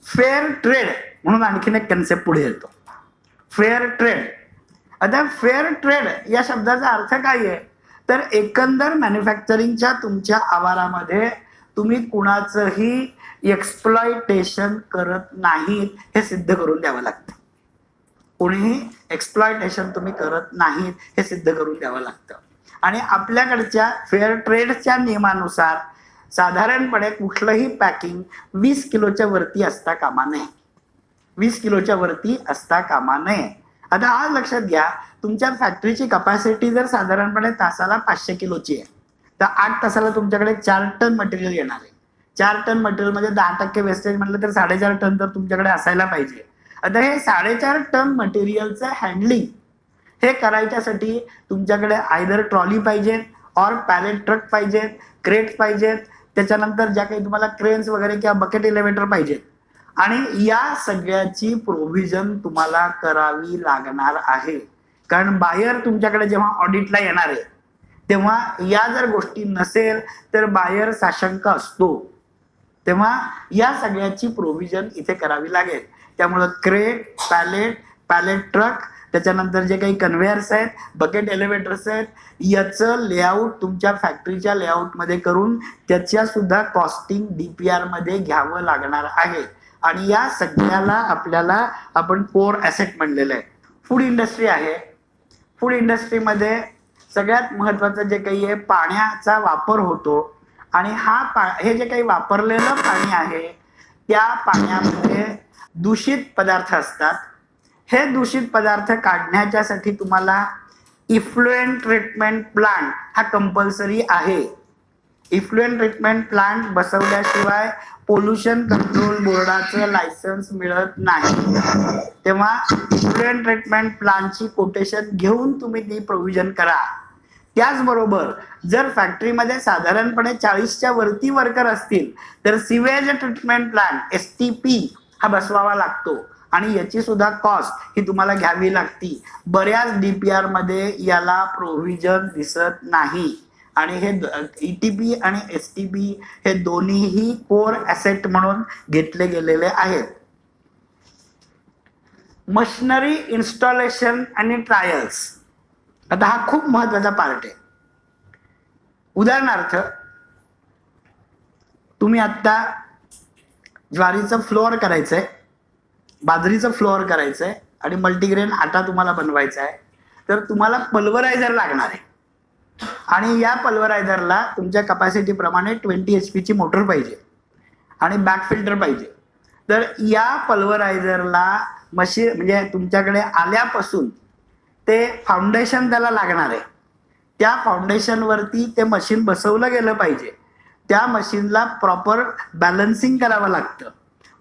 फेअर ट्रेड म्हणून आणखीन एक कन्सेप्ट पुढे येतो, फेअर ट्रेड. आता फेअर ट्रेड या शब्दाचा अर्थ काय आहे तर एकंदर मॅन्युफॅक्चरिंगच्या तुमच्या आवारामध्ये तुम्ही कुणाचंही एक्सप्लॉयटेशन करत नाहीत हे सिद्ध करून द्यावं लागतं. कोणीही एक्सप्लॉयटेशन तुम्ही करत नाहीत हे सिद्ध करून द्यावं लागतं. आणि आपल्याकडच्या फेअर ट्रेडच्या नियमानुसार साधारणपणे कुठलंही पॅकिंग 20 किलोच्या वरती असता कामा नये. 20 किलोच्या वरती असता कामा नये. आता आज लक्षात घ्या, तुमच्या फॅक्टरीची कपॅसिटी जर साधारणपणे तासाला 500 किलोची आहे तर 8 तासाला तुमच्याकडे 4 टन मटेरियल येणार आहे. 4 टन मटेरियल म्हणजे 10% वेस्टेज म्हटलं तर 4.5 टन तर तुमच्याकडे असायला पाहिजे. आता हे 4.5 टन मटेरियलचं हँडलिंग हे करायच्यासाठी तुमच्याकडे आयदर ट्रॉली पाहिजे और पॅलेट ट्रक पाहिजेत, क्रेट पाहिजेत, त्याच्यानंतर ज्या काही तुम्हाला क्रेन्स वगैरे किंवा बकेट एलिव्हेटर पाहिजेत. आणि या सगळ्याची प्रोव्हिजन तुम्हाला करावी लागणार आहे. कारण बायर तुमच्याकडे जेव्हा ऑडिटला येणार आहे तेव्हा या जर गोष्टी नसेल तर बायर साशंक असतो. तेव्हा या सगळ्याची प्रोव्हिजन इथे करावी लागेल. त्यामुळं क्रेट, पॅलेट ट्रक, त्याच्यानंतर जे काही कन्व्हेयर्स आहेत, बकेट एलिव्हेटर्स आहेत, याचं लेआउट तुमच्या फॅक्टरीच्या लेआउटमध्ये करून त्याच्या सुद्धा कॉस्टिंग डीपीआर मध्ये घ्यावं लागणार आहे. आणि या सगळ्याला आपल्याला आपण कोर ॲसेट म्हणलेलं आहे. फूड इंडस्ट्री आहे. फूड इंडस्ट्रीमध्ये सगळ्यात महत्वाचं जे काही आहे पाण्याचा वापर होतो. आणि हे जे काही वापरलेलं पाणी आहे त्या पाण्यामध्ये दूषित पदार्थ असतात. हे दूषित पदार्थ काढण्याच्यासाठी तुम्हाला इफ्लुएंट ट्रीटमेंट प्लांट हा कंपल्सरी आहे. इफ्लुएंट ट्रीटमेंट प्लांट बसवल्याशिवाय पोल्युशन कंट्रोल बोर्डाचं लायसन्स मिळत नाही. तेव्हा इफ्लुएंट ट्रीटमेंट प्लांटची कोटेशन घेऊन तुम्ही ती प्रोव्हिजन करा. त्याचबरोबर जर फॅक्टरीमध्ये साधारणपणे 40च्या वरती वर्कर असतील तर सिवेज ट्रीटमेंट प्लांट STP हा बसवावा लागतो. आणि याची सुद्धा कॉस्ट ही तुम्हाला घ्यावी लागती. बऱ्याच DPR मध्ये याला प्रोव्हिजन दिसत नाही. आणि हे ETP आणि STP हे दोन्हीही कोर ॲसेट म्हणून घेतले गेलेले आहेत. मशिनरी इन्स्टॉलेशन आणि ट्रायल्स, आता हा खूप महत्वाचा पार्ट आहे. उदाहरणार्थ तुम्ही आता ज्वारीचं फ्लोअर करायचंय, बाजरीचं फ्लोअर करायचंय आणि मल्टीग्रेन आटा तुम्हाला बनवायचा आहे, तर तुम्हाला पल्वरायझर लागणार आहे. आणि या पल्वरायझरला तुमच्या कपॅसिटी प्रमाणे 20 HP ची मोटर पाहिजे आणि बॅक फिल्टर पाहिजे. तर या पल्वरायझरला मशीन म्हणजे तुमच्याकडे आल्यापासून ते फाउंडेशन त्याला लागणार आहे. त्या फाउंडेशनवरती ते मशीन बसवलं गेलं पाहिजे. त्या मशीनला प्रॉपर बॅलन्सिंग करावं लागतं,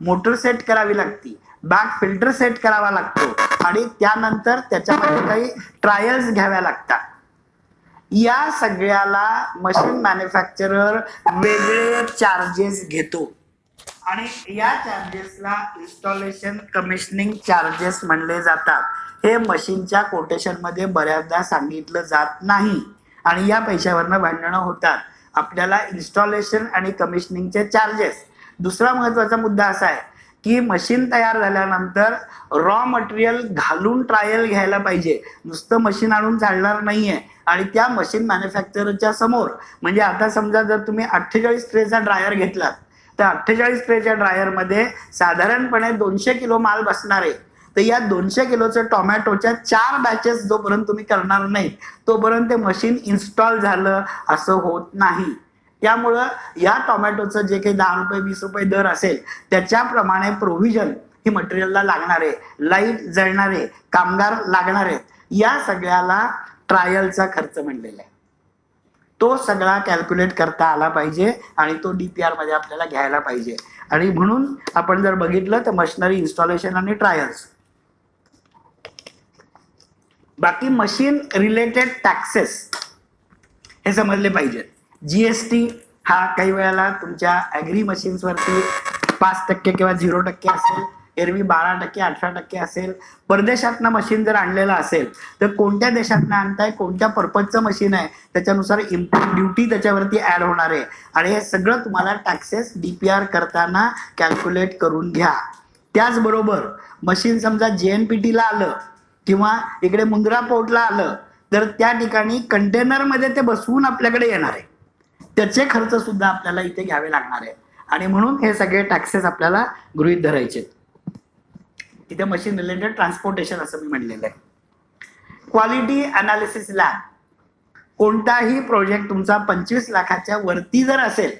मोटर सेट करावी लागती, बॅक फिल्टर सेट करावा लागतो आणि त्यानंतर त्याच्यामध्ये काही ट्रायल्स घ्याव्या लागतात. या सगळ्याला मशीन मॅन्युफॅक्चरर वेगळे चार्जेस घेतो. आणि या चार्जेसला इन्स्टॉलेशन कमिशनिंग चार्जेस म्हणले जातात. हे मशीनच्या कोटेशन मध्ये बऱ्याचदा सांगितलं जात नाही आणि या पैशावरनं भांडणं होतात. आपल्याला इन्स्टॉलेशन आणि कमिशनिंगचे चार्जेस. दुसरा महत्वाचा मुद्दा असा आहे की मशीन तयार झाल्यानंतर रॉ मटेरियल घालून ट्रायल घ्यायला पाहिजे. नुसतं मशीन आणून चालणार नाहीये. आणि त्या मशीन मॅन्युफॅक्चररच्या समोर म्हणजे आता समजा जर तुम्ही 48 ट्रेचा ड्रायर घेतलात तर 48 ट्रेच्या ड्रायरमध्ये साधारणपणे 200 किलो माल बसणार आहे. तर या 200 किलोचं टोमॅटोच्या 4 बॅचेस जोपर्यंत तुम्ही करणार नाही तोपर्यंत ते मशीन इन्स्टॉल झालं असं होत नाही. त्यामुळं या टोमॅटोचं जे काही 10 रुपये 20 रुपये दर असेल त्याच्याप्रमाणे प्रोव्हिजन ही मटेरियलला लागणार आहे, लाईट जळणारे, कामगार लागणार आहेत. या सगळ्याला ट्रायलचा खर्च म्हणलेला आहे. तो सगळा कॅल्क्युलेट करता आला पाहिजे आणि तो DPR मध्ये आपल्याला घ्यायला पाहिजे. आणि म्हणून आपण जर बघितलं तर मशिनरी इन्स्टॉलेशन आणि ट्रायल्स. बाकी मशीन रिलेटेड टॅक्सेस हे समजले पाहिजेत. GST हा काही वेळेला तुमच्या ॲग्री मशीन्सवरती 5% किंवा 0% असेल, एरवी 12%, 18% असेल. परदेशातनं मशीन जर आणलेलं असेल तर कोणत्या देशातनं आणताय, कोणत्या पर्पजचं मशीन आहे त्याच्यानुसार इम्पोर्ट ड्युटी त्याच्यावरती ऍड होणार आहे. आणि हे सगळं तुम्हाला टॅक्सेस DPR करताना कॅल्क्युलेट करून घ्या. त्याचबरोबर मशीन समजा JNPT ला आलं किंवा इकडे मुंद्रा पोर्टला आलं तर त्या ठिकाणी कंटेनरमध्ये ते बसवून आपल्याकडे येणार आहे. त्याचे खर्च सुद्धा आपल्याला इथे घ्यावे लागणार आहे. आणि म्हणून हे सगळे टॅक्सेस आपल्याला गृहीत धरायचे. तिथे मशीन रिलेटेड ट्रान्सपोर्टेशन असं मी म्हणलेलं आहे. Quality analysis lab. कोणताही प्रोजेक्ट तुमचा 25 लाखाच्या वरती जर असेल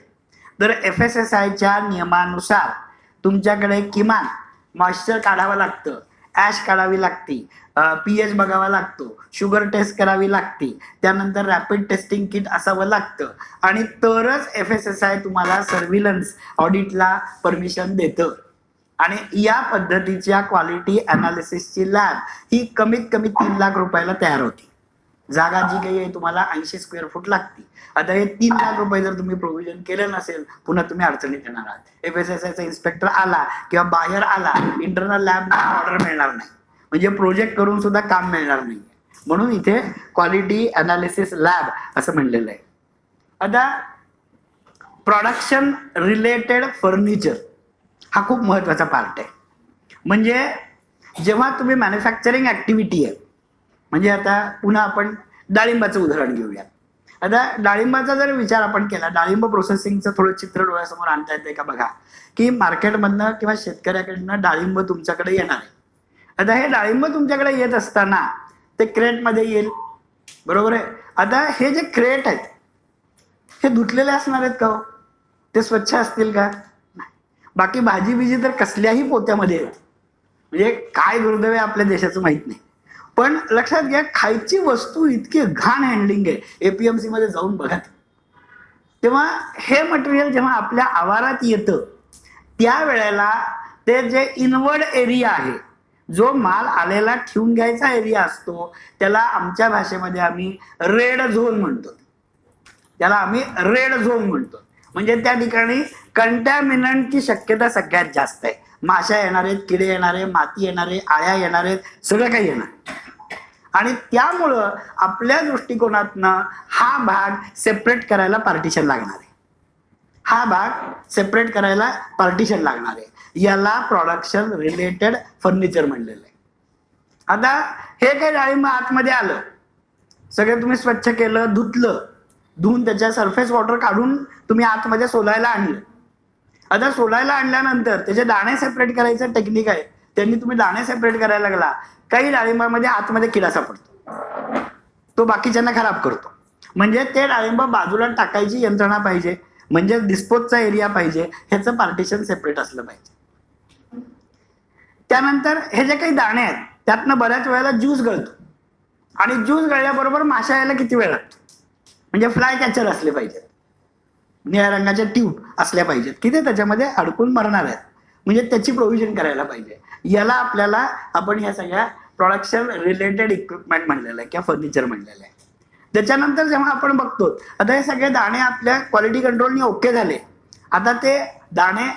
तर FSSAIच्या नियमानुसार तुमच्याकडे किमान मॉइश्चर काढावं लागतं, ॲश काढावी लागती, pH बघावा लागतो, शुगर टेस्ट करावी लागती, त्यानंतर रॅपिड टेस्टिंग किट असावं लागतं आणि तरच FSSAI तुम्हाला सर्व्हिलन्स ऑडिटला परमिशन देतं. आणि या पद्धतीच्या क्वालिटी अनालिसिसची लॅब ही कमीत कमी 3 लाख रुपयाला तयार होती. जागा जी काही आहे तुम्हाला 80 स्क्वेअर फूट लागते. आता हे 3 लाख रुपये जर तुम्ही प्रोव्हिजन केलं नसेल, पुन्हा तुम्ही अडचणीत येणार आहात. FSSAIचा इन्स्पेक्टर आला किंवा बाहेर आला, इंटरनल लॅबला ऑर्डर मिळणार नाही, म्हणजे प्रोजेक्ट करून सुद्धा काम मिळणार नाही. म्हणून इथे क्वालिटी अनालिसिस लॅब असं म्हणलेलं आहे. आता प्रोडक्शन रिलेटेड फर्निचर हा खूप महत्वाचा पार्ट आहे. म्हणजे जेव्हा तुम्ही मॅन्युफॅक्चरिंग ऍक्टिव्हिटी आहे, म्हणजे आता पुन्हा आपण डाळिंबाचं उदाहरण घेऊया. आता डाळिंबाचा जर विचार आपण केला, डाळिंब प्रोसेसिंगचं थोडं चित्र डोळ्यासमोर आणता येते का बघा, की मार्केटमधनं किंवा शेतकऱ्याकडनं डाळिंब तुमच्याकडे येणार आहे. आता हे डाळिंब तुमच्याकडे येत असताना ते क्रेटमध्ये येईल, बरोबर आहे. आता हे जे क्रेट आहेत हे धुतलेले असणार आहेत का हो? ते स्वच्छ असतील का? बाकी भाजी बिजी तर कसल्याही पोत्यामध्ये आहेत, म्हणजे काय दुर्दैव आहे आपल्या देशाचं माहित नाही. पण लक्षात घ्या, खायची वस्तू इतकी घाण हँडलिंग आहे, APMC मध्ये जाऊन बघा. तेव्हा हे मटेरियल जेव्हा आपल्या आवारात येतं त्यावेळेला ते जे इनवर्ड एरिया आहे, जो माल आलेला ठेवून घ्यायचा एरिया असतो, त्याला आमच्या भाषेमध्ये आम्ही रेड झोन म्हणतो. त्याला आम्ही रेड झोन म्हणतो. म्हणजे त्या ठिकाणी कंटॅमिनंटची शक्यता सगळ्यात जास्त आहे. माशा येणार आहेत, किडे येणार आहे, माती येणार आहे, आळ्या येणार आहेत, सगळं काही येणार. आणि त्यामुळं आपल्या दृष्टिकोनातनं हा भाग सेपरेट करायला पार्टिशन लागणार आहे. हा भाग सेपरेट करायला पार्टिशन लागणार आहे. याला प्रोडक्शन रिलेटेड फर्निचर म्हणलेलं आहे. आता हे काही डाळिंब आतमध्ये आलं, सगळं तुम्ही स्वच्छ केलं, धुतलं, धुवून त्याच्या सरफेस वॉटर काढून तुम्ही आतमध्ये सोलायला आणलं. आता सोलायला आणल्यानंतर त्याचे दाणे सेपरेट करायचं टेक्निक आहे. त्यांनी तुम्ही दाणे सेपरेट करायला लागला, काही डाळिंबामध्ये आतमध्ये किडा सापडतो, तो बाकीच्यांना खराब करतो. म्हणजे ते डाळिंब बाजूला टाकायची यंत्रणा पाहिजे, म्हणजे डिस्पोजचा एरिया पाहिजे, ह्याचं पार्टिशन सेपरेट असलं पाहिजे. त्यानंतर हे जे काही दाणे आहेत त्यातनं बऱ्याच वेळेला ज्यूस गळतो, आणि ज्यूस गळल्याबरोबर माशा यायला किती वेळ लागतो, म्हणजे फ्लाय कॅचर असले पाहिजेत, निळ्या रंगाच्या ट्यूब असल्या पाहिजेत की ते त्याच्यामध्ये अडकून मरणार आहेत, म्हणजे त्याची प्रोव्हिजन करायला पाहिजे. याला आपल्याला आपण ह्या सगळ्या प्रोडक्शन रिलेटेड इक्विपमेंट म्हणलेलं आहे किंवा फर्निचर म्हणलेलं आहे. त्याच्यानंतर जेव्हा आपण बघतो, आता हे सगळे दाणे आपल्या क्वालिटी कंट्रोलनी ओके झाले, आता ते दाणे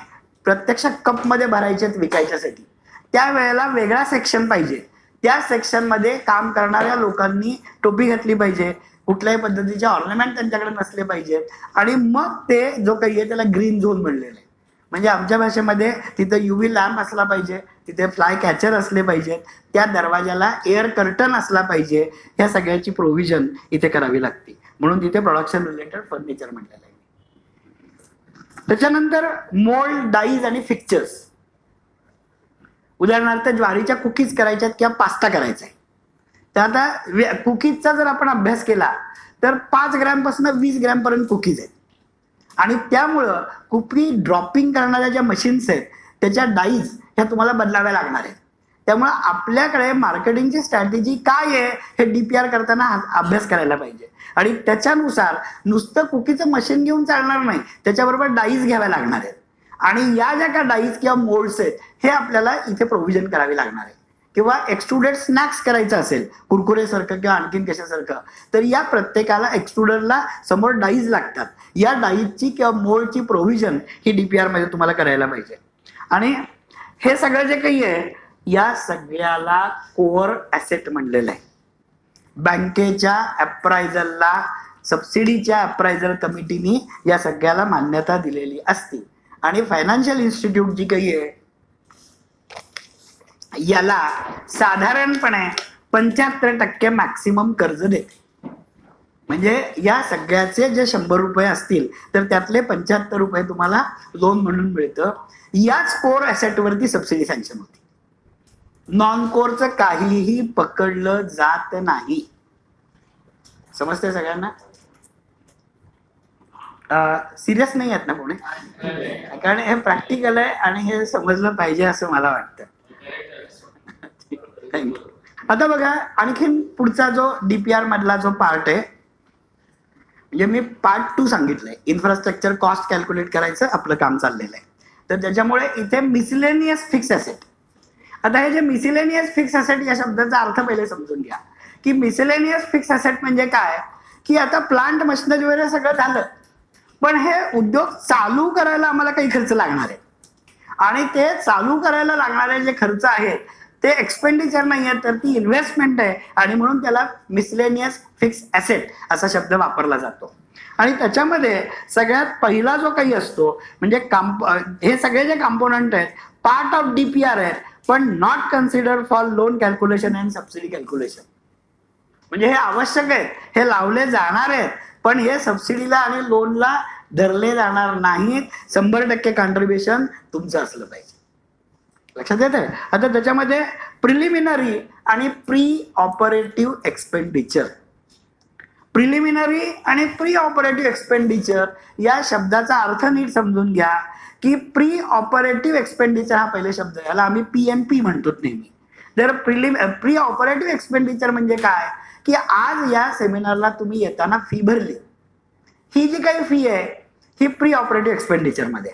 प्रत्यक्ष कपमध्ये भरायचे विकायच्यासाठी, त्यावेळेला वेगळा सेक्शन पाहिजे. त्या सेक्शनमध्ये काम करणाऱ्या लोकांनी टोपी घातली पाहिजे, कुठल्याही पद्धतीचे ऑर्नामेंट त्यांच्याकडे नसले पाहिजेत, आणि मग ते जो काही आहे त्याला ग्रीन झोन म्हणलेलं आहे. म्हणजे आमच्या भाषेमध्ये तिथे UV लॅम्प असला पाहिजे, तिथे फ्लाय कॅचर असले पाहिजेत, त्या दरवाजाला एअर कर्टन असला पाहिजे. ह्या सगळ्याची प्रोव्हिजन इथे करावी लागते, म्हणून तिथे प्रोडक्शन रिलेटेड फर्निचर म्हणलेलं आहे. त्याच्यानंतर मोल्ड, डाईज आणि फिक्चर्स. उदाहरणार्थ ज्वारीच्या कुकीज करायच्यात किंवा पास्ता करायचा आहे, तर आता कुकीजचा जर आपण अभ्यास केला तर 5 ग्रॅमपासून 20 ग्रॅमपर्यंत कुकीज आहेत. आणि त्यामुळं कुकी ड्रॉपिंग करणाऱ्या ज्या मशीन्स आहेत त्याच्या डाईज ह्या तुम्हाला बदलाव्या लागणार आहेत. त्यामुळं आपल्याकडे मार्केटिंगची स्ट्रॅटेजी काय आहे हे DPR करताना अभ्यास करायला पाहिजे, आणि त्याच्यानुसार नुसतं कुकीचं मशीन घेऊन चालणार नाही, त्याच्याबरोबर डाईज घ्याव्या लागणार आहेत. आणि या ज्या काही डाईज किंवा मोल्ड्स आहेत हे आपल्याला इथे प्रोव्हिजन करावी लागणार आहे. किंवा एक्सट्रुडेड स्नॅक्स करायचं असेल, कुरकुरेसारखं किंवा आणखीन कशासारखं, तर या प्रत्येकाला एक्सट्रुडरला समोर डाईज लागतात. या डाईजची किंवा मोल्डची प्रोव्हिजन ही DPR मध्ये तुम्हाला करायला पाहिजे. आणि हे सगळं जे काही आहे या सगळ्याला कोअर ॲसेट म्हणलेलं आहे. बँकेच्या अप्रायझलला, सबसिडीच्या अप्रायझल कमिटीने या सगळ्याला मान्यता दिलेली असते. आणि फायनान्शियल इन्स्टिट्यूट जी काही आहे याला साधारणपणे 75% मॅक्सिमम कर्ज देते. म्हणजे या सगळ्याचे जे 100 रुपये असतील तर त्यातले 75 रुपये तुम्हाला लोन म्हणून मिळतं. याच कोर ॲसेटवरती सबसिडी सँक्शन होती. नॉन कोरचं काहीही पकडलं जात नाही. समजते सगळ्यांना? सिरियस नाही आहेत ना कोणी? कारण हे प्रॅक्टिकल आहे आणि हे समजलं पाहिजे असं मला वाटतं. थँक्यू. आता बघा, आणखीन पुढचा जो DPR मधला जो पार्ट आहे, म्हणजे मी पार्ट 2 सांगितलंय, इन्फ्रास्ट्रक्चर कॉस्ट कॅल्क्युलेट करायचं आपलं काम चाललेलं आहे. तर त्याच्यामुळे इथे मिसलेनियस फिक्स ॲसेट. आता हे जे मिसलेनियस फिक्स ॲसेट या शब्दाचा अर्थ पहिले समजून घ्या की मिसलेनियस फिक्स ॲसेट म्हणजे काय, की आता प्लांट मशिनरी वगैरे सगळं झालं, पण हे उद्योग चालू करायला आम्हाला काही खर्च लागणार आहे आणि ते चालू करायला लागणारे जे खर्च आहेत ते एक्सपेंडिचर नाही आहे, तर ती इन्व्हेस्टमेंट आहे आणि म्हणून त्याला मिसलेनियस फिक्स ॲसेट असा शब्द वापरला जातो. आणि त्याच्यामध्ये सगळ्यात पहिला जो काही असतो म्हणजे हे सगळे जे कॉम्पोनंट आहेत पार्ट ऑफ डीपीआर आहेत, पण not considered for loan calculation and subsidy calculation. म्हणजे हे आवश्यक आहेत, हे लावले जाणार आहेत, पण हे सबसिडीला आणि लोनला धरले जाणार नाहीत. 100% कॉन्ट्रीब्युशन तुमचं असलं पाहिजे. लक्षात येत आहे. आता त्याच्यामध्ये प्रिलिमिनरी आणि प्री ऑपरेटिव्ह एक्सपेंडिचर. प्रिलिमिनरी आणि प्री ऑपरेटिव्ह एक्सपेंडिचर या शब्दाचा अर्थ नीट समजून घ्या की प्री ऑपरेटिव्ह एक्सपेंडिचर हा पहिले शब्द, याला आम्ही PNP म्हणतो नेहमी. तर प्री ऑपरेटिव्ह एक्सपेंडिचर म्हणजे काय, की आज या सेमिनारला तुम्ही येताना फी भरली, ही जी काही फी आहे ही प्री ऑपरेटिव्ह एक्सपेंडिचर मध्ये,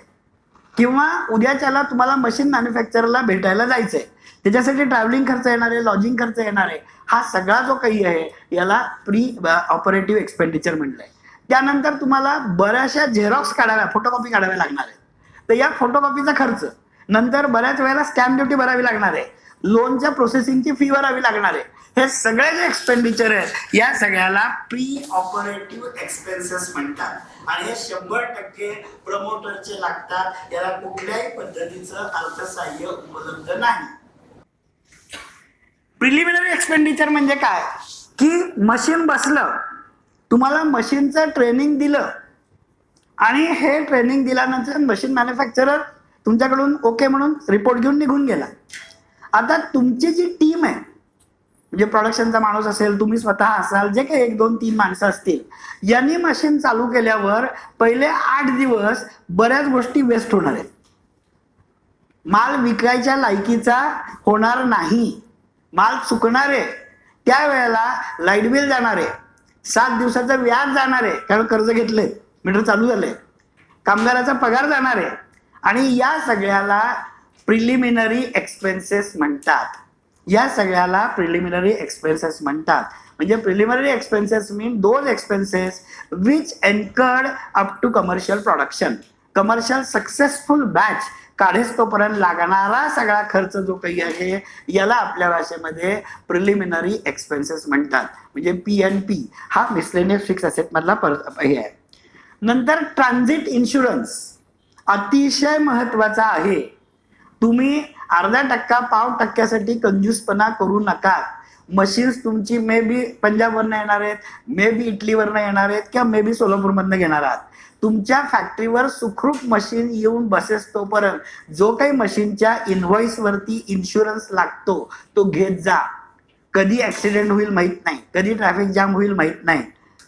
किंवा उद्याच्याला तुम्हाला मशीन मॅन्युफॅक्चररला भेटायला जायचंय, त्याच्यासाठी ट्रॅव्हलिंग खर्च येणार आहे, लॉजिंग खर्च येणार आहे, हा सगळा जो काही आहे याला प्री ऑपरेटिव्ह एक्सपेंडिचर म्हटलंय. त्यानंतर तुम्हाला बऱ्याचशा झेरॉक्स काढाव्या, फोटोकॉपी काढाव्या लागणार आहे, तर या फोटोकॉपीचा खर्च, नंतर बऱ्याच वेळेला स्टॅम्प ड्युटी भरावी लागणार आहे, लोनच्या प्रोसेसिंगची फी भरावी लागणार आहे. हे सगळे जे एक्सपेंडिचर आहेत या सगळ्याला प्री ऑपरेटिव्ह एक्सपेन्सेस म्हणतात आणि हे 100% प्रमोटरचे लागतात. याला कुठल्याही पद्धतीचं अर्थसहाय्य उपलब्ध नाही. प्रिलिमिनरी एक्सपेंडिचर म्हणजे काय, की मशीन बसलं, तुम्हाला मशीनचं ट्रेनिंग दिलं आणि हे ट्रेनिंग दिल्यानंतर मशीन मॅन्युफॅक्चरर तुमच्याकडून ओके म्हणून रिपोर्ट घेऊन निघून गेला. आता तुमची जी टीम आहे, म्हणजे प्रोडक्शनचा माणूस असेल, तुम्ही स्वतः असाल, जे काही 1 2 3 माणसं असतील, यांनी मशीन चालू केल्यावर पहिले 8 दिवस बऱ्याच गोष्टी वेस्ट होणार आहेत. माल विकायच्या लायकीचा होणार नाही, माल चुकणार आहे, त्यावेळेला लाईट बिल जाणार आहे, 7 दिवसाचं व्याज जाणार आहे कारण कर्ज घेतले, मीटर चालू झाले, कामगाराचा पगार जाणार आहे आणि या सगळ्याला प्रिलिमिनरी एक्सपेन्सेस म्हणतात. या सगळ्याला प्रिलिमिनरी एक्सपेन्सेस म्हणतात. म्हणजे preliminary expenses mean those expenses which incurred up to commercial production. Commercial successful batch काढेस तोपर्यंत लागणारा सगळा खर्च जो काही आहे याला आपल्या भाषेमध्ये प्रिलिमिनरी एक्सपेन्सेस म्हणतात. म्हणजे PNP हा मिसलेनियस फिक्स ॲसेट मधला हे आहे. नंतर ट्रान्झिट इन्शुरन्स अतिशय महत्वाचा आहे. तुम्ही 0.5% 0.5% कंजूसपणा करू नका. मशीन्स तुमची मे बी पंजाबवरनं येणार आहेत, मे बी इटलीवरनं येणार आहेत किंवा मे बी सोलापूरमधनं घेणार आहात. तुमच्या फॅक्टरीवर सुखरूप मशीन येऊन बसेस तोपर्यंत जो काही मशीनच्या इनव्हॉइस वरती इन्शुरन्स लागतो तो घेत जा. कधी ऍक्सिडेंट होईल माहित नाही, कधी ट्रॅफिक जाम होईल माहित नाही,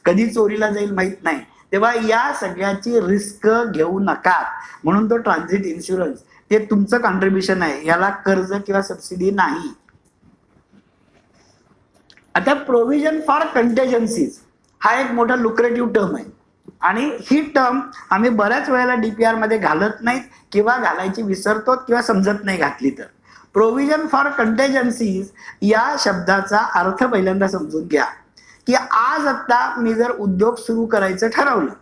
कधी चोरीला जाईल माहित नाही, तेव्हा या सगळ्याची रिस्क घेऊ नका. म्हणून तो ट्रान्झिट इन्शुरन्स ते तुमचं कॉन्ट्रीब्युशन आहे, याला कर्ज किंवा सबसिडी नाही. आता प्रोव्हिजन फॉर कंटेजन्सीज हा एक मोठा लुक्रेटिव्ह टर्म आहे आणि ही टर्म आम्ही बऱ्याच वेळेला DPR मध्ये घालत नाहीत किंवा घालायची विसरतो किंवा समजत नाही घातली तर. प्रोव्हिजन फॉर कंटेजन्सीज या शब्दाचा अर्थ पहिल्यांदा समजून घ्या की आज आता मी जर उद्योग सुरू करायचं ठरवलं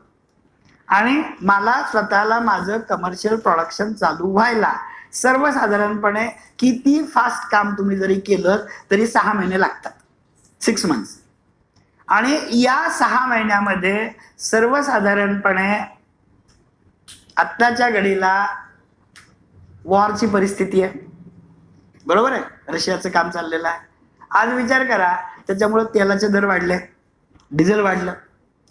आणि मला स्वतःला माझं कमर्शियल प्रोडक्शन चालू व्हायला सर्वसाधारणपणे किती फास्ट काम तुम्ही जरी केलं तरी 6 महिने लागतात, 6 months. आणि या 6 महिन्यामध्ये सर्वसाधारणपणे आत्ताच्या घडीला वॉरची परिस्थिती आहे, बरोबर आहे, रशियाचं काम चाललेलं आहे. आज विचार करा, त्याच्यामुळे तेलाचे दर वाढले, डिझेल वाढलं,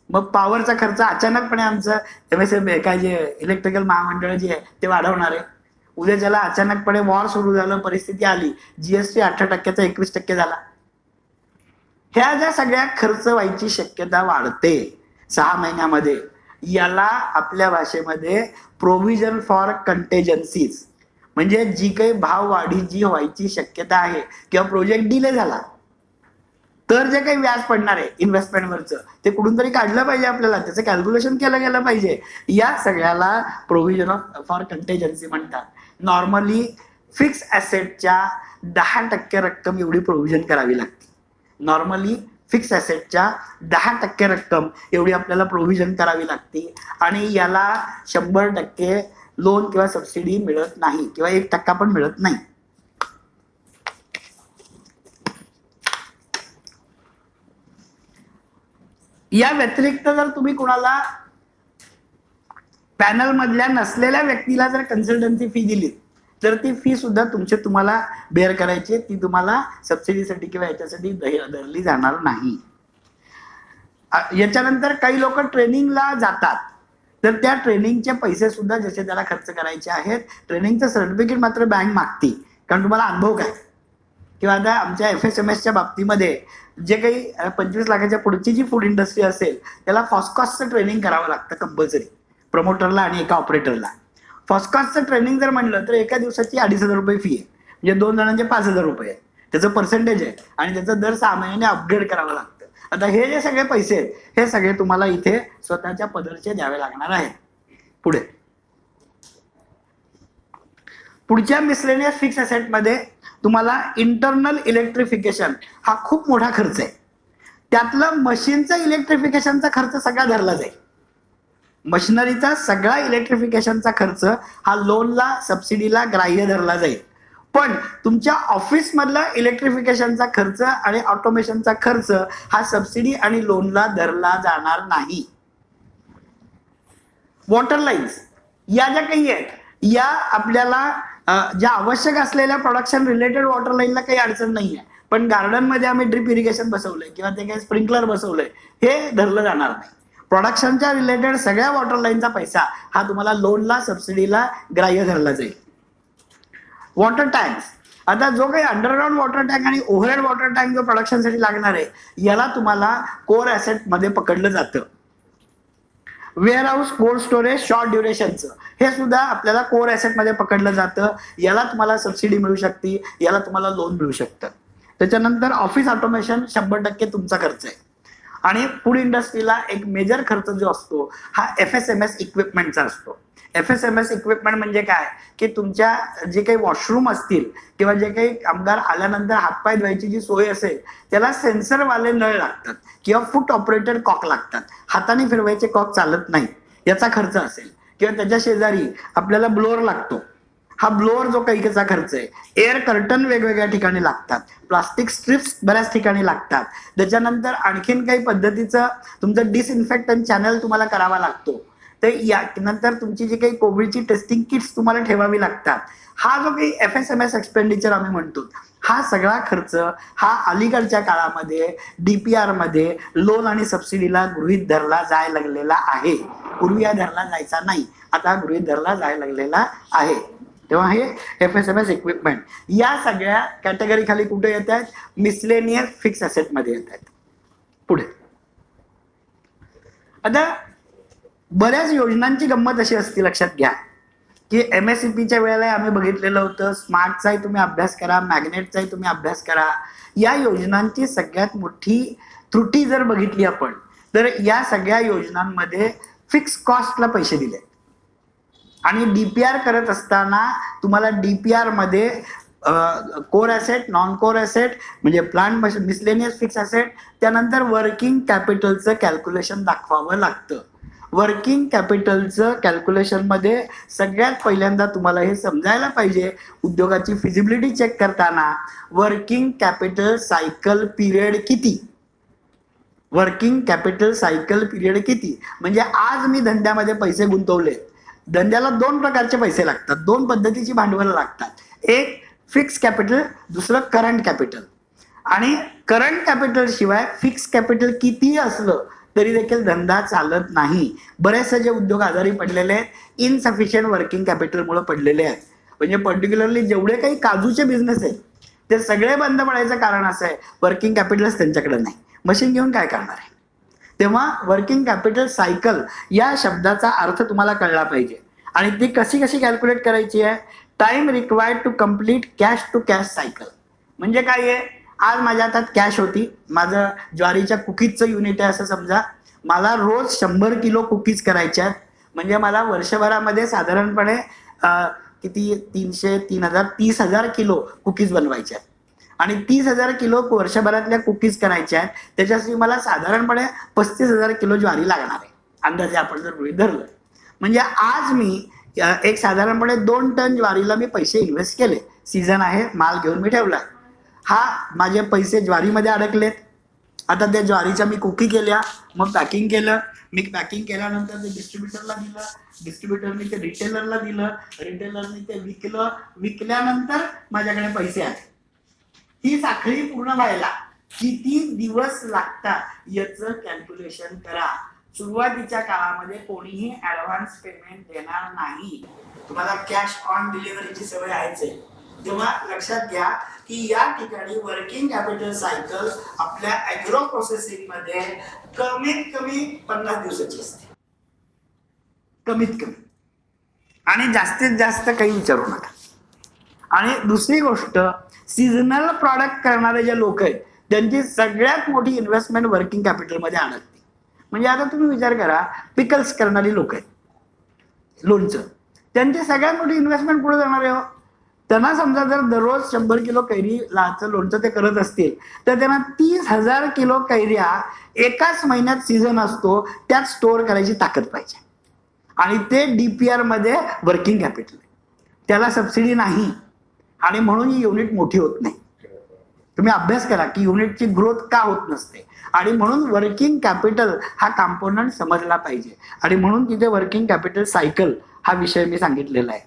मग पॉवरचा खर्च अचानकपणे आमचं MSM काय जे इलेक्ट्रिकल महामंडळ जे आहे ते वाढवणार आहे. उद्या ज्याला अचानकपणे वॉर सुरू झालं, परिस्थिती आली, GST 18%चा 21% झाला. ह्या ज्या सगळ्या खर्च व्हायची शक्यता वाढते 6 महिन्यामध्ये, याला आपल्या भाषेमध्ये प्रोव्हिजन फॉर कंटेजन्सीज म्हणजे जी काही भाव वाढी जी व्हायची शक्यता आहे किंवा प्रोजेक्ट डिले झाला तर जे काही व्याज पडणार आहे इन्व्हेस्टमेंटवरचं ते कुठून तरी काढलं पाहिजे आपल्याला, त्याचं कॅल्क्युलेशन केलं गेलं पाहिजे. या सगळ्याला प्रोव्हिजन फॉर कंटेजन्सी म्हणतात. नॉर्मली फिक्स ॲसेटच्या 10% रक्कम एवढी प्रोव्हिजन करावी लागते. नॉर्मली फिक्स ॲसेटच्या 10% रक्कम एवढी आपल्याला प्रोव्हिजन करावी लागते आणि याला 100% लोन किंवा सबसिडी मिळत नाही किंवा 1% पण मिळत नाही. या व्यतिरिक्त जर तुम्ही कुणाला पॅनल मधल्या नसलेल्या व्यक्तीला जर कन्सल्टन्सी फी दिली तर ती फी सुद्धा तुम्हाला बेअर करायची, ती तुम्हाला सबसिडीसाठी किंवा याच्यासाठी धरली जाणार नाही. याच्यानंतर काही लोक ट्रेनिंगला जातात तर त्या ट्रेनिंगचे पैसे सुद्धा जसे त्याला खर्च करायचे आहेत. ट्रेनिंगचं सर्टिफिकेट मात्र बँक मागते, कारण तुम्हाला अनुभव काय. किंवा आता आमच्या FSMSच्या बाबतीमध्ये जे काही 25 लाखाच्या पुढची जी फूड इंडस्ट्री असेल त्याला फॉस्कॉसचं ट्रेनिंग करावं लागतं कंपल्सरी, प्रमोटरला आणि एका ऑपरेटरला. फॉस्कॉसचं ट्रेनिंग जर म्हणलं तर एका दिवसाची 2,500 रुपये फी आहे, म्हणजे 2 जणांचे 5,000 रुपये आहे. त्याचं पर्सेंटेज आहे आणि त्याचं दर 6 महिन्याने अपग्रेड करावं लागतं. आता हे जे सगळे पैसे आहेत हे सगळे तुम्हाला इथे स्वतःच्या पदरचे द्यावे लागणार आहेत. पुढच्या मिसलेनियस फिक्स ॲसेटमध्ये तुम्हाला इंटरनल इलेक्ट्रिफिकेशन हा खूप मोठा खर्च आहे. त्यातलं मशीनचा इलेक्ट्रिफिकेशनचा खर्च सगळा धरला जाईल. मशिनरीचा सगळा इलेक्ट्रिफिकेशनचा खर्च हा लोनला सबसिडीला ग्राह्य धरला जाईल. पण तुमच्या ऑफिस मधला इलेक्ट्रिफिकेशनचा खर्च आणि ऑटोमेशनचा खर्च हा सबसिडी आणि लोनला धरला जाणार नाही. वॉटर लाईन्स या ज्या काही आहेत या आपल्याला ज्या आवश्यक असलेल्या प्रोडक्शन रिलेटेड वॉटर लाईनला काही अडचण नाही आहे, पण गार्डन मध्ये आम्ही ड्रिप इरिगेशन बसवलंय किंवा ते काही स्प्रिंकलर बसवलंय हे धरलं जाणार नाही. प्रोडक्शनच्या रिलेटेड सगळ्या वॉटर लाईनचा पैसा हा तुम्हाला लोनला सबसिडीला ग्राह्य धरला जाईल. वॉटर टँक्स, आता जो काही अंडरग्राऊंड वॉटर टँक आणि ओव्हरहेड वॉटर टँक जो प्रोडक्शनसाठी लागणार आहे याला तुम्हाला कोर ॲसेट मध्ये पकडलं जातं. Warehouse, cold storage, short ड्युरेशनचं हे सुद्धा आपल्याला कोर ॲसेट मध्ये पकडलं जातं. याला तुम्हाला सबसिडी मिळू शकते, याला तुम्हाला लोन मिळू शकतं. त्याच्यानंतर ऑफिस ऑटोमेशन 100% तुमचा खर्च आहे. आणि फूड इंडस्ट्रीला एक मेजर खर्च जो असतो हा FSMS इक्विपमेंटचा असतो. FSMS इक्विपमेंट म्हणजे काय की तुमच्या जे काही वॉशरूम असतील किंवा जे काही कामगार आल्यानंतर हातपाय धुवायची जी सोय असेल त्याला सेन्सरवाले नळ लागतात किंवा फूट ऑपरेटेड कॉक लागतात. हाताने फिरवायचे कॉक चालत नाही, याचा खर्च असेल. किंवा त्याच्या शेजारी आपल्याला ब्लोअर लागतो, हा ब्लोअर जो काही त्याचा खर्च आहे. एअर कर्टन वेगवेगळ्या ठिकाणी लागतात, प्लास्टिक स्ट्रिप्स बऱ्याच ठिकाणी लागतात. त्याच्यानंतर आणखीन काही पद्धतीचं तुमचं डिसइन्फेक्टंट चॅनल तुम्हाला करावा लागतो. तर या नंतर तुमची जी काही कोविडची टेस्टिंग किट्स तुम्हाला ठेवावी लागतात. हा जो काही FSMS एक्सपेंडिचर आम्ही म्हणतो हा सगळा खर्च हा अलीकडच्या काळामध्ये DPR मध्ये लोन आणि सबसिडीला गृहीत धरला जायला लागलेला आहे. पूर्वी हा धरला जायचा नाही, आता गृहीत धरला जायला लागलेला आहे. तेव्हा हे FSMS इक्विपमेंट या सगळ्या कॅटेगरी खाली कुठे येत आहेत, मिसलेनियस फिक्स ॲसेट मध्ये येत आहेत. पुढे आता बऱ्याच योजनांची गंमत अशी असते, लक्षात घ्या की MSCPच्या वेळेला आम्ही बघितलेलं होतं. स्मार्टचाही तुम्ही अभ्यास करा, मॅग्नेटचाही तुम्ही अभ्यास करा. या योजनांची सगळ्यात मोठी त्रुटी जर बघितली आपण तर या सगळ्या योजनांमध्ये फिक्स कॉस्टला पैसे दिले आणि DPR करत असताना तुम्हाला DPR मध्ये core asset, non core asset म्हणजे प्लांट मिसलेनियस फिक्स ॲसेट, त्यानंतर वर्किंग कॅपिटलचं कॅल्क्युलेशन दाखवावं लागतं. वर्किंग कॅपिटलचं कॅल्क्युलेशन मध्ये सगळ्यात पहिल्यांदा तुम्हाला हे समजायला पाहिजे, उद्योगाची फिजिबिलिटी चेक करताना वर्किंग कॅपिटल सायकल पिरियड किती, वर्किंग कॅपिटल सायकल पिरियड किती. म्हणजे आज मी धंद्यामध्ये पैसे गुंतवले, धंद्याला 2 प्रकारचे पैसे लागतात, 2 पद्धतीची भांडवल लागतात. एक फिक्स कॅपिटल, दुसरं करंट कॅपिटल. आणि करंट कॅपिटल शिवाय फिक्स कॅपिटल किती असलं तरी देखील धंदा चालत नाही. बरेचसे जे उद्योग आजारी पडलेले आहेत इनसफिशियंट वर्किंग कॅपिटलमुळे पडलेले आहेत. म्हणजे पर्टिक्युलरली जेवढे काही काजूचे बिझनेस आहेत ते सगळे बंद पडायचं कारण असं आहे वर्किंग कॅपिटलच त्यांच्याकडे नाही, मशीन घेऊन काय करणार आहे. तेव्हा वर्किंग कॅपिटल सायकल या शब्दाचा अर्थ तुम्हाला कळला पाहिजे आणि ती कशी कशी कॅल्क्युलेट करायची आहे. Time required to complete cash to cash cycle म्हणजे काय आहे, आज माझ्या हातात कॅश होती, माझं ज्वारीच्या कुकीजचं युनिट आहे असं समजा, मला रोज 100 किलो कुकीज करायच्या आहेत, म्हणजे मला वर्षभरामध्ये साधारणपणे किती 300 3000 30,000 किलो कुकीज बनवायच्या आहेत. आणि 30,000 किलो वर्षभरातल्या कुकीज करायच्या आहेत, त्याच्यासाठी मला साधारणपणे 35,000 किलो ज्वारी लागणार आहे, अंदाजे आपण जर गृहीत धरलं. म्हणजे आज मी एक साधारणपणे 2 टन ज्वारीला मी पैसे इन्व्हेस्ट केले. सीझन आहे, माल घेऊन मी ठेवला, हा माझे पैसे ज्वारीमध्ये अडकलेत. आता त्या ज्वारीच्या मी कुकी केल्या, मग पॅकिंग केलं, मी पॅकिंग केल्यानंतर ते डिस्ट्रीब्युटरला दिलं, डिस्ट्रीब्युटरने ते रिटेलरला दिलं, रिटेलरने ते विकलं, विकल्यानंतर माझ्याकडे पैसे आले. ही साखळी पूर्ण व्हायला किती दिवस लागतात याचं कॅल्क्युलेशन करा. सुरुवातीच्या काळामध्ये कोणीही ऍडव्हान्स पेमेंट देणार नाही. तुम्हाला कॅश ऑन डिलिव्हरीची सवय आहेच आहे, तेव्हा लक्षात घ्या की या ठिकाणी वर्किंग कॅपिटल सायकल आपल्या ऍग्रो प्रोसेसिंग मध्ये कमीत कमी 50 दिवसाची असते, कमीत कमी. आणि जास्तीत जास्त काही विचारू नका. आणि दुसरी गोष्ट, सीझनल प्रॉडक्ट करणारे जे लोक आहेत त्यांची सगळ्यात मोठी इन्व्हेस्टमेंट वर्किंग कॅपिटल मध्ये अडकते. म्हणजे आता तुम्ही विचार करा, पिकल्स करणारी लोक आहेत, लोणचं, त्यांची सगळ्यात मोठी इन्व्हेस्टमेंट कुठे जाणार आहे? त्यांना समजा जर दररोज 100 किलो कैरीचं लोणचं ते करत असतील तर त्यांना 30,000 किलो कैऱ्या एकाच महिन्यात सीझन असतो त्यात स्टोअर करायची ताकद पाहिजे. आणि ते डीपीआर मध्ये वर्किंग कॅपिटल, त्याला सबसिडी नाही, आणि म्हणून ही युनिट मोठी होत नाही. तुम्ही अभ्यास करा की युनिटची ग्रोथ का होत नसते, आणि म्हणून वर्किंग कॅपिटल हा कॉम्पोनंट समजला पाहिजे. आणि म्हणून तिथे वर्किंग कॅपिटल सायकल हा विषय मी सांगितलेला आहे.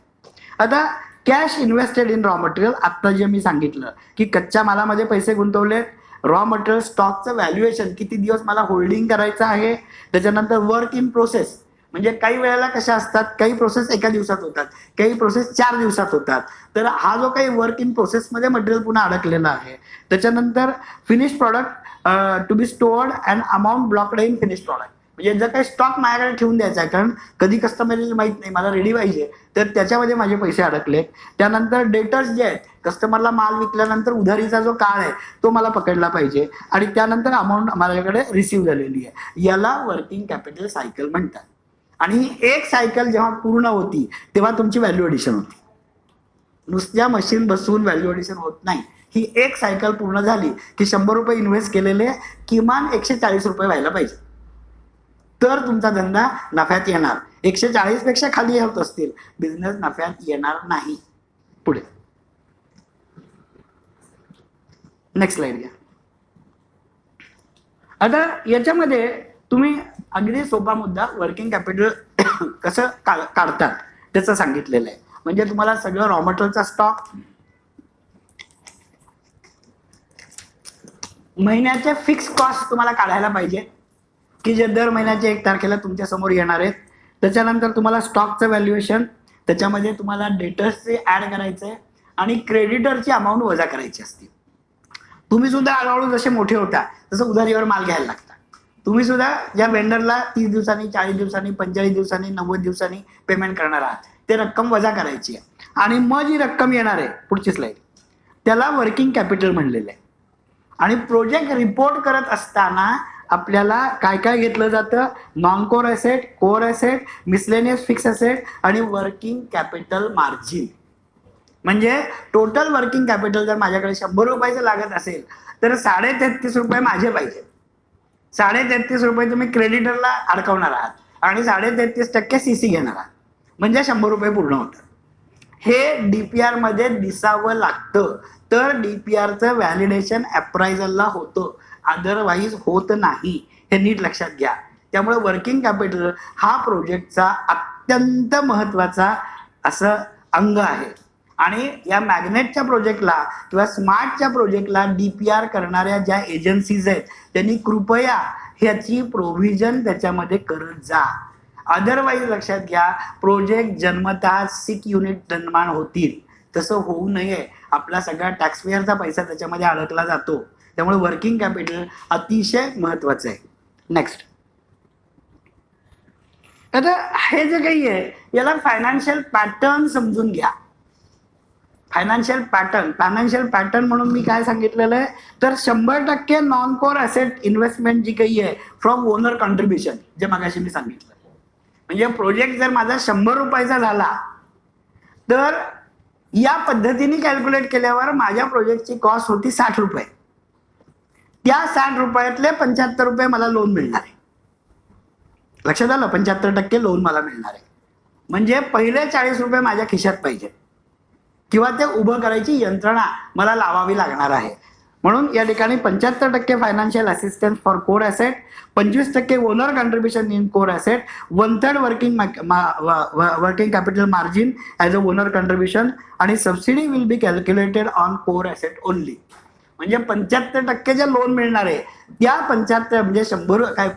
आता cash invested in raw material, आता जे मी सांगितलं की कच्च्या मालामध्ये पैसे गुंतवले, रॉ मटेरियल स्टॉकचं व्हॅल्युएशन किती दिवस मला होल्डिंग करायचं आहे, त्याच्यानंतर वर्क इन प्रोसेस, म्हणजे काही वेळेला कशा असतात, काही प्रोसेस एका दिवसात होतात, काही प्रोसेस 4 दिवसात होतात, तर हा जो काही वर्क इन प्रोसेसमध्ये मटेरियल पुन्हा अडकलेला आहे. त्याच्यानंतर finish product to be stored and amount blocked in finish product, म्हणजे जर काही स्टॉक माझ्याकडे ठेवून द्यायचा आहे, कारण कधी कस्टमरला माहित नाही मला रेडी पाहिजे, तर त्याच्यामध्ये माझे पैसे अडकले. त्यानंतर डेटर्स जे आहेत, कस्टमरला माल विकल्यानंतर उधारीचा जो काळ आहे तो मला पकडला पाहिजे, आणि त्यानंतर अमाऊंट माझ्याकडे रिसिव्ह झालेली आहे, याला वर्किंग कॅपिटल सायकल म्हणतात. आणि एक सायकल जेव्हा पूर्ण होती तेव्हा तुमची व्हॅल्यू एडिशन होती. नुसत्या मशीन बसून व्हॅल्यू एडिशन होत नाही. ही एक सायकल पूर्ण झाली की 100 रुपये इन्व्हेस्ट केलेले किमान 140 रुपये व्हायला पाहिजे, तर तुमचा धंदा नफ्यात येणार. 140 पेक्षा खाली होत असतील बिझनेस नफ्यात येणार नाही. पुढे नेक्स्ट स्लाइड घ्या. आता याच्यामध्ये तुम्ही अगदी सोपा मुद्दा, वर्किंग कॅपिटल कसं काढतात त्याचं सांगितलेलं आहे. म्हणजे तुम्हाला सगळं रॉ मटेरियलचा स्टॉक, महिन्याचे फिक्स कॉस्ट तुम्हाला काढायला पाहिजे की जे दर महिन्याच्या 1 तारखेला तुमच्या समोर येणार आहेत. त्याच्यानंतर तुम्हाला स्टॉकचं व्हॅल्युएशन, त्याच्यामध्ये तुम्हाला डेटर्सचे ऍड करायचे आणि क्रेडिटरची अमाऊंट वजा करायची असते. तुम्ही सुद्धा हळूहळू जसे मोठे होता तसं उधारीवर माल घ्यायला लागता. तुम्ही सुद्धा ज्या वेंडरला 30 दिवसांनी, 40 दिवसांनी, 45 दिवसांनी, 90 दिवसांनी पेमेंट करणार आहात, ते रक्कम वजा करायची आहे. आणि मग जी रक्कम येणार आहे, पुढची स्लाइड, त्याला वर्किंग कॅपिटल म्हणलेलं आहे. आणि प्रोजेक्ट रिपोर्ट करत असताना आपल्याला काय काय घेतलं जातं, non core asset, core asset, miscellaneous fix asset आणि वर्किंग कॅपिटल मार्जिन. म्हणजे टोटल वर्किंग कॅपिटल जर माझ्याकडे 100 रुपयाचं लागत असेल तर 33.5 रुपये माझे पाहिजे. 33.5 रुपये तुम्ही क्रेडिटरला अडकवणार आहात आणि 33.5% सीसी घेणार आहात, म्हणजे 100 रुपये पूर्ण होतं. हे डीपीआर मध्ये दिसावं लागतं, तर डीपीआरचं व्हॅलिडेशन अप्रायझलला होतं, अदरवाईज होत नाही. हे नीट लक्षात घ्या. त्यामुळे वर्किंग कॅपिटल हा प्रोजेक्टचा अत्यंत महत्वाचा असं अंग आहे. आणि या मॅग्नेटच्या प्रोजेक्टला किंवा स्मार्टच्या प्रोजेक्टला डीपीआर करणाऱ्या ज्या एजन्सीज आहेत त्यांनी कृपया ह्याची प्रोव्हिजन त्याच्यामध्ये करत जा. अदरवाईज लक्षात घ्या, प्रोजेक्ट जन्मतः सिक युनिट निर्माण होतील, तसं होऊ नये. आपला सगळा टॅक्सपेअरचा पैसा त्याच्यामध्ये अडकला जातो. त्यामुळे वर्किंग कॅपिटल अतिशय महत्वाचं आहे. नेक्स्ट, आता हे जे काही आहे याला फायनान्शियल पॅटर्न समजून घ्या. फायनान्शियल पॅटर्न म्हणून मी काय सांगितलेलं आहे, तर 100% नॉन कोर ॲसेट इन्व्हेस्टमेंट जी काही आहे फ्रॉम ओनर कॉन्ट्रीब्युशन, जे मगाशी मी सांगितलं. म्हणजे प्रोजेक्ट जर माझा 100 रुपयाचा झाला तर या पद्धतीने कॅल्क्युलेट केल्यावर माझ्या प्रोजेक्टची कॉस्ट होती 60 रुपये. त्या 60 रुपयातले 75 रुपये मला लोन मिळणार आहे. लक्षात आलं? 75% लोन मला मिळणार आहे. म्हणजे पहिले 40 रुपये माझ्या खिशात पाहिजे किंवा ते उभं करायची यंत्रणा मला लावावी लागणार आहे. म्हणून या ठिकाणी 75% financial assistance for core asset, 25% owner contribution in core asset, 1/3 working capital margin as a owner contribution, आणि subsidy will be calculated on core asset only. म्हणजे 75% जे लोन मिळणार आहे त्या 75 म्हणजे 100 काय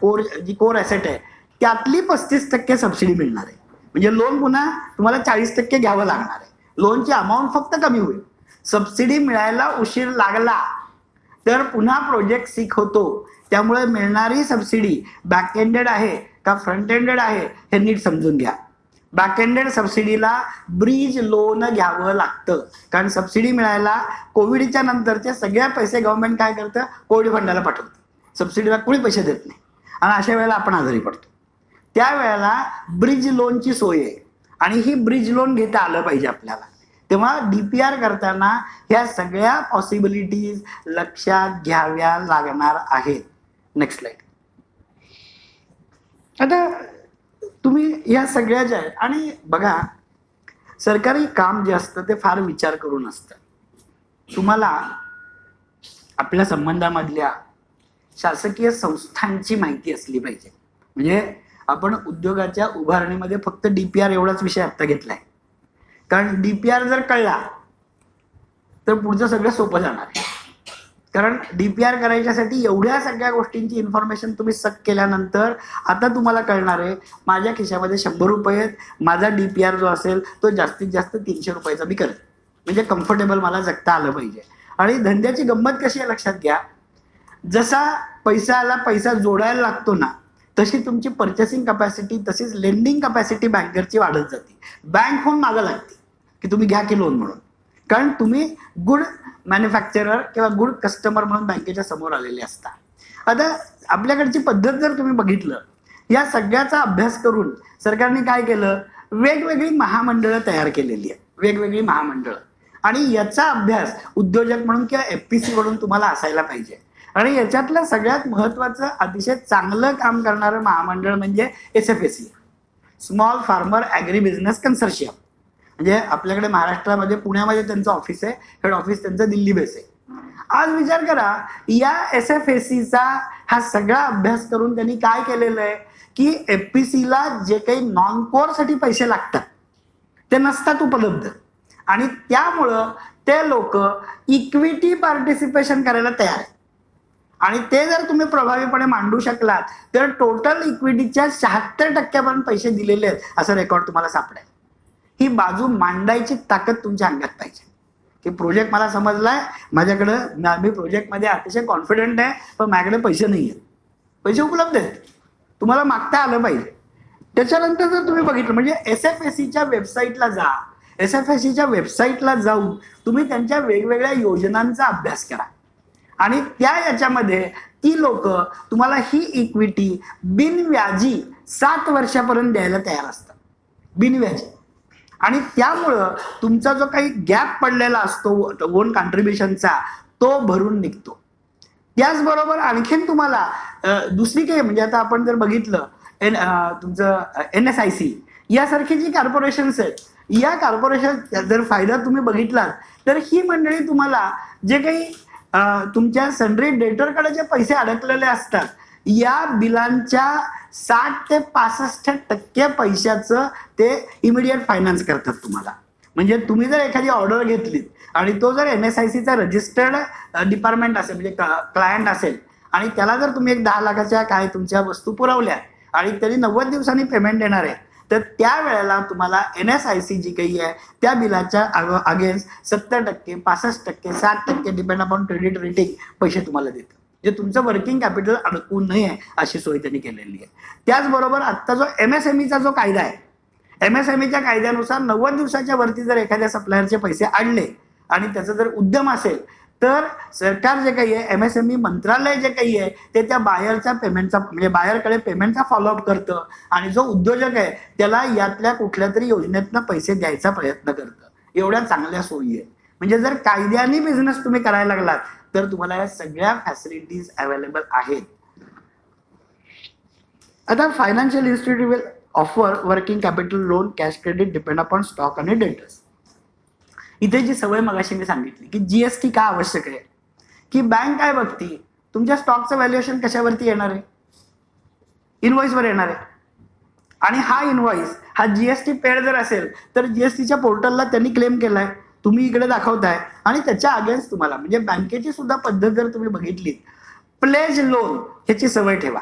जी कोर ॲसेट आहे त्यातली 35% सबसिडी मिळणार आहे. म्हणजे लोन पुन्हा तुम्हाला 40% घ्यावं लागणार आहे. लोनची अमाऊंट फक्त कमी होईल. सबसिडी मिळायला उशीर लागला तर पुन्हा प्रोजेक्ट सीक होतो. त्यामुळे मिळणारी सबसिडी बॅक एंडेड आहे का फ्रंट एंडेड आहे हे नीट समजून घ्या. बॅक एंडेड सबसिडीला ब्रिज लोन घ्यावं लागतं, कारण सबसिडी मिळायला कोविडच्या नंतरचे सगळे पैसे गव्हर्नमेंट काय करतं, कोविड फंडाला पाठवतं. सबसिडीला कोणी पैसे देत नाही आणि अशा वेळेला आपण आजारी पडतो. त्यावेळेला ब्रिज लोनची सोय आहे आणि ही ब्रिज लोन घेता आलं पाहिजे आपल्याला. तेव्हा डीपीआर करताना ह्या सगळ्या पॉसिबिलिटीज लक्षात घ्याव्या लागणार आहेत. Next slide. आता तुम्ही या सगळ्या ज्या आहेत, आणि बघा सरकारी काम जे असतं ते फार विचार करून असतं. तुम्हाला आपल्या संबंधामधल्या शासकीय संस्थांची माहिती असली पाहिजे. म्हणजे आपण उद्योगाच्या उभारणीमध्ये फक्त डीपीआर एवढाच विषय आता घेतलाय, कारण डीपीआर जर कळला तर पुढचं सगळं सोपं जाणार आहे. कारण डीपीआर करायच्यासाठी एवढ्या सगळ्या गोष्टींची इन्फॉर्मेशन तुम्ही सक केल्यानंतर आता तुम्हाला कळणार आहे माझ्या खिशामध्ये 100 रुपये आहेत, माझा डीपीआर जो असेल तो जास्तीत जास्त 300 रुपयाचा मी करेन. म्हणजे कम्फर्टेबल मला जगता आलं पाहिजे. आणि धंद्याची गंमत कशी आहे लक्षात घ्या, जसा पैसा जोडायला लागतो ना तशी तुमची पर्चेसिंग कपॅसिटी तशीच लेंडिंग कपॅसिटी बँकरची वाढत जाते. बँक होऊन मागं लागते की तुम्ही घ्या की लोन म्हणून, कारण तुम्ही गुड मॅन्युफॅक्चरर किंवा गुड कस्टमर म्हणून बँकेच्या समोर आलेले असता. आता आपल्याकडची पद्धत जर तुम्ही बघितलं, या सगळ्याचा अभ्यास करून सरकारने काय केलं, वेगवेगळी महामंडळं तयार केलेली आहेत, वेगवेगळी महामंडळं. आणि याचा अभ्यास उद्योजक म्हणून किंवा एफपीसी म्हणून तुम्हाला असायला पाहिजे. आणि याच्यातलं सगळ्यात महत्वाचं अतिशय चांगलं काम करणारं महामंडळ म्हणजे SFAC, small farmer agri business consortium. म्हणजे आपल्याकडे महाराष्ट्रामध्ये पुण्यामध्ये त्यांचं ऑफिस आहे, हेड ऑफिस त्यांचं दिल्ली बेस आहे. आज विचार करा, या SFACचा हा सगळा अभ्यास करून त्यांनी काय केलेलं आहे की एफपीसीला जे काही नॉन कोरसाठी पैसे लागतात ते नसतात उपलब्ध, आणि त्यामुळं ते लोक इक्विटी पार्टिसिपेशन करायला तयार आहेत. आणि ते जर तुम्ही प्रभावीपणे मांडू शकलात तर टोटल इक्विटीच्या 76% पैसे दिलेले आहेत असं रेकॉर्ड तुम्हाला सापडेल. ही बाजू मांडायची ताकद तुमच्या अंगात पाहिजे की प्रोजेक्ट मला समजलाय, माझ्याकडं मी प्रोजेक्टमध्ये अतिशय कॉन्फिडंट आहे, पण माझ्याकडे पैसे नाही आहेत. पैसे उपलब्ध आहेत, तुम्हाला मागता आलं पाहिजे. त्याच्यानंतर जर तुम्ही बघितलं म्हणजे SFACच्या वेबसाईटला जा, SFACच्या वेबसाईटला जाऊन तुम्ही त्यांच्या वेगवेगळ्या योजनांचा अभ्यास करा आणि त्या याच्यामध्ये ती लोक तुम्हाला ही इक्विटी बिनव्याजी 7 वर्षापर्यंत द्यायला तयार असतात, बिनव्याजी. आणि त्यामुळं तुमचा जो काही गॅप पडलेला असतो ओन कॉन्ट्रीब्युशनचा तो भरून निघतो. त्याचबरोबर आणखीन तुम्हाला दुसरी काही म्हणजे आता आपण जर बघितलं तुमचं NSIC यासारखी जी कॉर्पोरेशन्स आहेत, या कॉर्पोरेशन जर फायदा तुम्ही बघितलात तर ही मंडळी तुम्हाला जे काही तुमच्या सन्ड्री डेटरकडे जे पैसे अडकलेले असतात या बिलांच्या 60 ते 65% पैशाचं ते इमिडिएट फायनान्स करतात तुम्हाला. म्हणजे तुम्ही जर एखादी ऑर्डर घेतलीत आणि तो जर NSICचा रजिस्टर्ड डिपार्टमेंट असेल म्हणजे क्लायंट असेल आणि त्याला जर तुम्ही एक 10 लाखाच्या काय तुमच्या वस्तू पुरवल्या आणि त्यांनी 90 दिवसांनी पेमेंट देणार आहे तर त्यावेळेला तुम्हाला NSIC जी काही आहे त्या बिलाच्या against 70%, 65%, 60% depend upon credit rating पैसे तुम्हाला देतं. जे तुमचं वर्किंग कॅपिटल अडकू नये अशी सोय त्यांनी केलेली आहे. त्याचबरोबर आत्ता जो MSMEचा जो कायदा आहे, MSMEच्या कायद्यानुसार 90 दिवसाच्या वरती जर एखाद्या सप्लायरचे पैसे अडले आणि त्याचा जर उद्यम असेल तर सरकार जे काही आहे, MSME मंत्रालय जे काही आहे ते त्या बायरच्या पेमेंटचा म्हणजे बायरकडे पेमेंटचा फॉलोअप करतं आणि जो उद्योजक आहे त्याला यातल्या कुठल्या तरी योजनेतनं पैसे द्यायचा प्रयत्न करतं. एवढ्या चांगल्या सोयी आहेत. म्हणजे जर कायद्याने बिझनेस तुम्ही करायला लागलात तर तुम्हाला या सगळ्या फॅसिलिटीज अवेलेबल आहेत. आता financial institute will offer working capital loan, cash credit, depend upon stock आणि डेटर्स. इथे जी सवय मगाशी मी सांगितली की GST का आवश्यक आहे, की बँक काय बघती, तुमच्या स्टॉकचं व्हॅल्युएशन कशावरती येणार आहे, इनव्हॉइसवर येणार आहे. आणि हा इनव्हॉइस हा GST पेड जर असेल तर GSTच्या पोर्टलला त्यांनी क्लेम केलाय, तुम्ही इकडे दाखवताय आणि त्याच्या अगेन्स्ट तुम्हाला म्हणजे बँकेची सुद्धा पद्धत जर तुम्ही बघितली, प्लेज लोन ह्याची सवय ठेवा.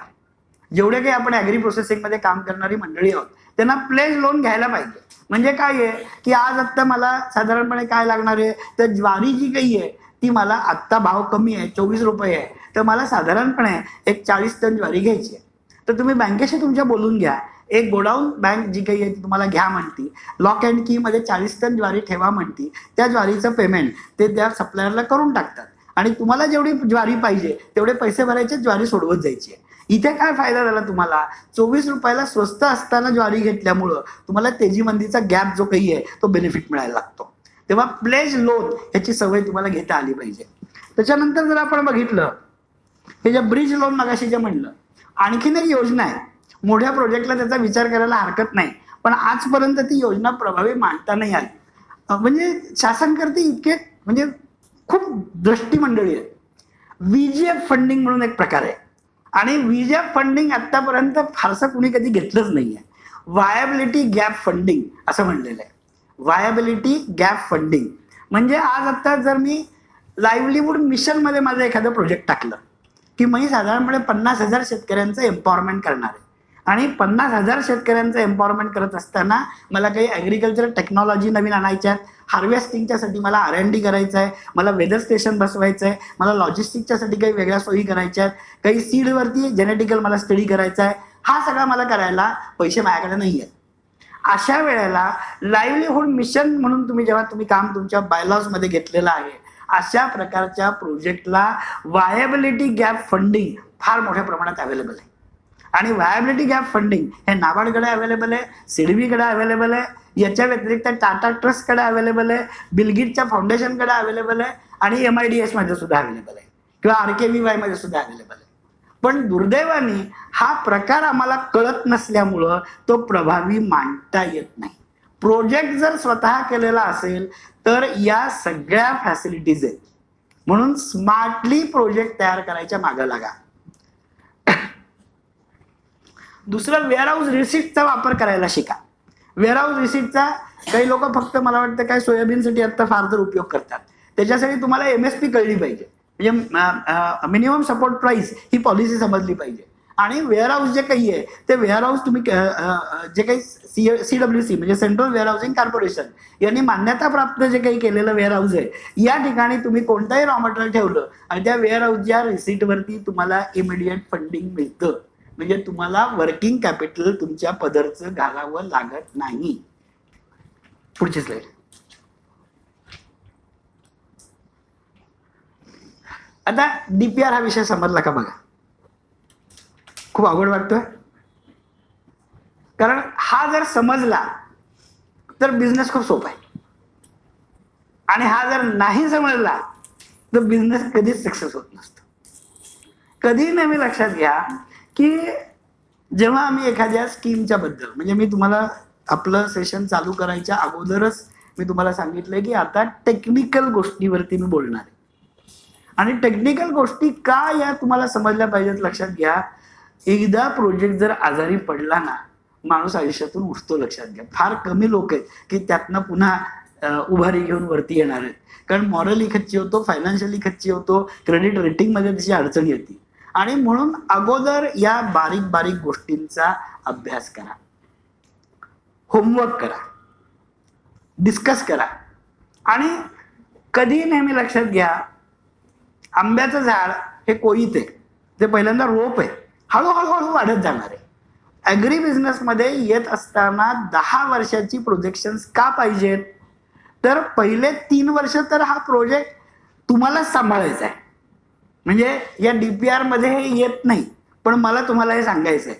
जेवढे काही आपण ॲग्री प्रोसेसिंगमध्ये काम करणारी मंडळी आहोत त्यांना प्लेज लोन घ्यायला पाहिजे. म्हणजे काय आहे की आज आत्ता मला साधारणपणे काय लागणार आहे, तर ज्वारी जी काही आहे ती मला आत्ता भाव कमी आहे, 24 रुपये आहे, तर मला साधारणपणे एक 40 टन ज्वारी घ्यायची आहे. तर तुम्ही बँकेशी तुमच्या बोलून घ्या, एक गोडाऊन बँक जी काही आहे ती तुम्हाला घ्या म्हणती, लॉक अँड की मध्ये 40 टन ज्वारी ठेवा म्हणती, त्या ज्वारीचं पेमेंट ते त्या सप्लायरला करून टाकतात आणि तुम्हाला जेवढी ज्वारी पाहिजे तेवढे पैसे भरायचे, ज्वारी सोडवत जायची आहे. इथे काय फायदा झाला तुम्हाला, 24 रुपयाला स्वस्त असताना ज्वारी घेतल्यामुळं तुम्हाला तेजीमंदीचा गॅप जो काही आहे तो बेनिफिट मिळायला लागतो. तेव्हा प्लेज लोन ह्याची सवय तुम्हाला घेता आली पाहिजे. त्याच्यानंतर जर आपण बघितलं हे जे ब्रिज लोन मगाशी जे म्हणलं, आणखीन एक योजना आहे, मोठ्या प्रोजेक्टला त्याचा विचार करायला हरकत नाही, पण आजपर्यंत ती योजना प्रभावी मांडता नाही आली. म्हणजे शासनकर्ते इतके म्हणजे खूप दृष्टी मंडळी आहे. VGF फंडिंग म्हणून एक प्रकार आहे आणि VGF फंडिंग आतापर्यंत फारसं कुणी कधी घेतलंच नाहीये. व्हायबिलिटी गॅप फंडिंग असं म्हणलेलं आहे. व्हायबिलिटी गॅप फंडिंग म्हणजे आज आता जर मी लाईव्हलीहूड मिशनमध्ये माझं एखादं प्रोजेक्ट टाकलं की मी साधारणपणे 50,000 शेतकऱ्यांचं एम्पॉवरमेंट करणार आहे आणि 50,000 शेतकऱ्यांचं एम्पॉवरमेंट करत असताना मला काही ॲग्रिकल्चर टेक्नॉलॉजी नवीन आणायच्या आहेत, हार्वेस्टिंगच्यासाठी मला R&D करायचं आहे, मला वेदर स्टेशन बसवायचं आहे, मला लॉजिस्टिकच्यासाठी काही वेगळ्या सोयी करायच्या आहेत, काही सीडवरती जेनेटिकल मला स्टडी करायचा आहे, हा सगळा मला करायला पैसे माझ्याकडे नाही आहेत. अशा वेळेला लाईव्हलीहूड मिशन म्हणून जेव्हा तुम्ही काम तुमच्या बायलॉजमध्ये घेतलेलं आहे, अशा प्रकारच्या प्रोजेक्टला व्हायबिलिटी गॅप फंडिंग फार मोठ्या प्रमाणात अवेलेबल आहे. आणि व्हायबिलिटी गॅप फंडिंग हे नाबार्डकडे अवेलेबल आहे, सिडबीकडे अवेलेबल आहे, याच्या व्यतिरिक्त टाटा ट्रस्टकडे अवेलेबल आहे, बिलगेटच्या फाउंडेशनकडे अवेलेबल आहे आणि MIDS मध्ये सुद्धा अवेलेबल आहे किंवा RKVY मध्ये सुद्धा अवेलेबल आहे. पण दुर्दैवाने हा प्रकार आम्हाला कळत नसल्यामुळं तो प्रभावी मांडता येत नाही. प्रोजेक्ट जर स्वतः केलेला असेल तर या सगळ्या फॅसिलिटीज आहेत. म्हणून स्मार्टली प्रोजेक्ट तयार करायच्या मागं लागा. दुसरं, वेअरहाऊस रिसिप्टचा वापर करायला शिका. वेअरहाऊस रिसिप्टचा काही लोक फक्त मला वाटतं काय सोयाबीनसाठी आता फार तर उपयोग करतात. त्याच्यासाठी तुम्हाला MSP कळली पाहिजे, म्हणजे मिनिमम सपोर्ट प्राइस ही पॉलिसी समजली पाहिजे. आणि वेअरहाऊस जे काही आहे ते वेअरहाऊस तुम्ही जे काही CWC म्हणजे सेंट्रल वेअरहाऊसिंग कॉर्पोरेशन यांनी मान्यता प्राप्त जे काही केलेलं वेअरहाऊस आहे, या ठिकाणी तुम्ही कोणताही रॉ मटेरियल ठेवलं आणि त्या वेअरहाऊसच्या रिसिटवरती तुम्हाला इमिडिएट फंडिंग मिळतं. म्हणजे तुम्हाला वर्किंग कॅपिटल तुमच्या पदरचं घालावं लागत नाही. पुढची स्लाइड. आता DPR हा विषय समजला का बघा. खूप अवघड वाटतोय, कारण हा जर समजला तर बिझनेस खूप सोपा आहे आणि हा जर नाही समजला तर बिझनेस कधीच सक्सेस होत नसतो. कधी नेहमी लक्षात घ्या की जेव्हा आम्ही एखाद्या स्कीमच्या बद्दल, म्हणजे मी तुम्हाला आपलं सेशन चालू करायच्या अगोदरच मी तुम्हाला सांगितलंय की आता टेक्निकल गोष्टीवरती मी बोलणार आहे. आणि टेक्निकल गोष्टी का या तुम्हाला समजल्या पाहिजेत लक्षात घ्या. एकदा प्रोजेक्ट जर आजारी पडला ना, माणूस आयुष्यातून उठतो. लक्षात घ्या, फार कमी लोक आहेत की त्यातनं पुन्हा उभारी घेऊन वरती येणार आहेत. कारण मॉरली खच्ची होतो, फायनान्शियली खच्ची होतो, क्रेडिट रेटिंगमध्ये त्याची अडचण येते. आणि म्हणून अगोदर या बारीक बारीक गोष्टींचा अभ्यास करा, होमवर्क करा, डिस्कस करा. आणि कधी नेहमी लक्षात घ्या, आंब्याचं झाड हे कोळीत आहे, ते पहिल्यांदा रोप आहे, हळूहळू हळू वाढत जाणार आहे. ॲग्री बिझनेसमध्ये येत असताना 10 वर्षाची प्रोजेक्शन्स का पाहिजेत, तर पहिले 3 वर्ष तर हा प्रोजेक्ट तुम्हाला सांभाळायचा आहे. म्हणजे या डीपीआर मध्ये हे येत नाही, पण मला तुम्हाला हे सांगायचं आहे.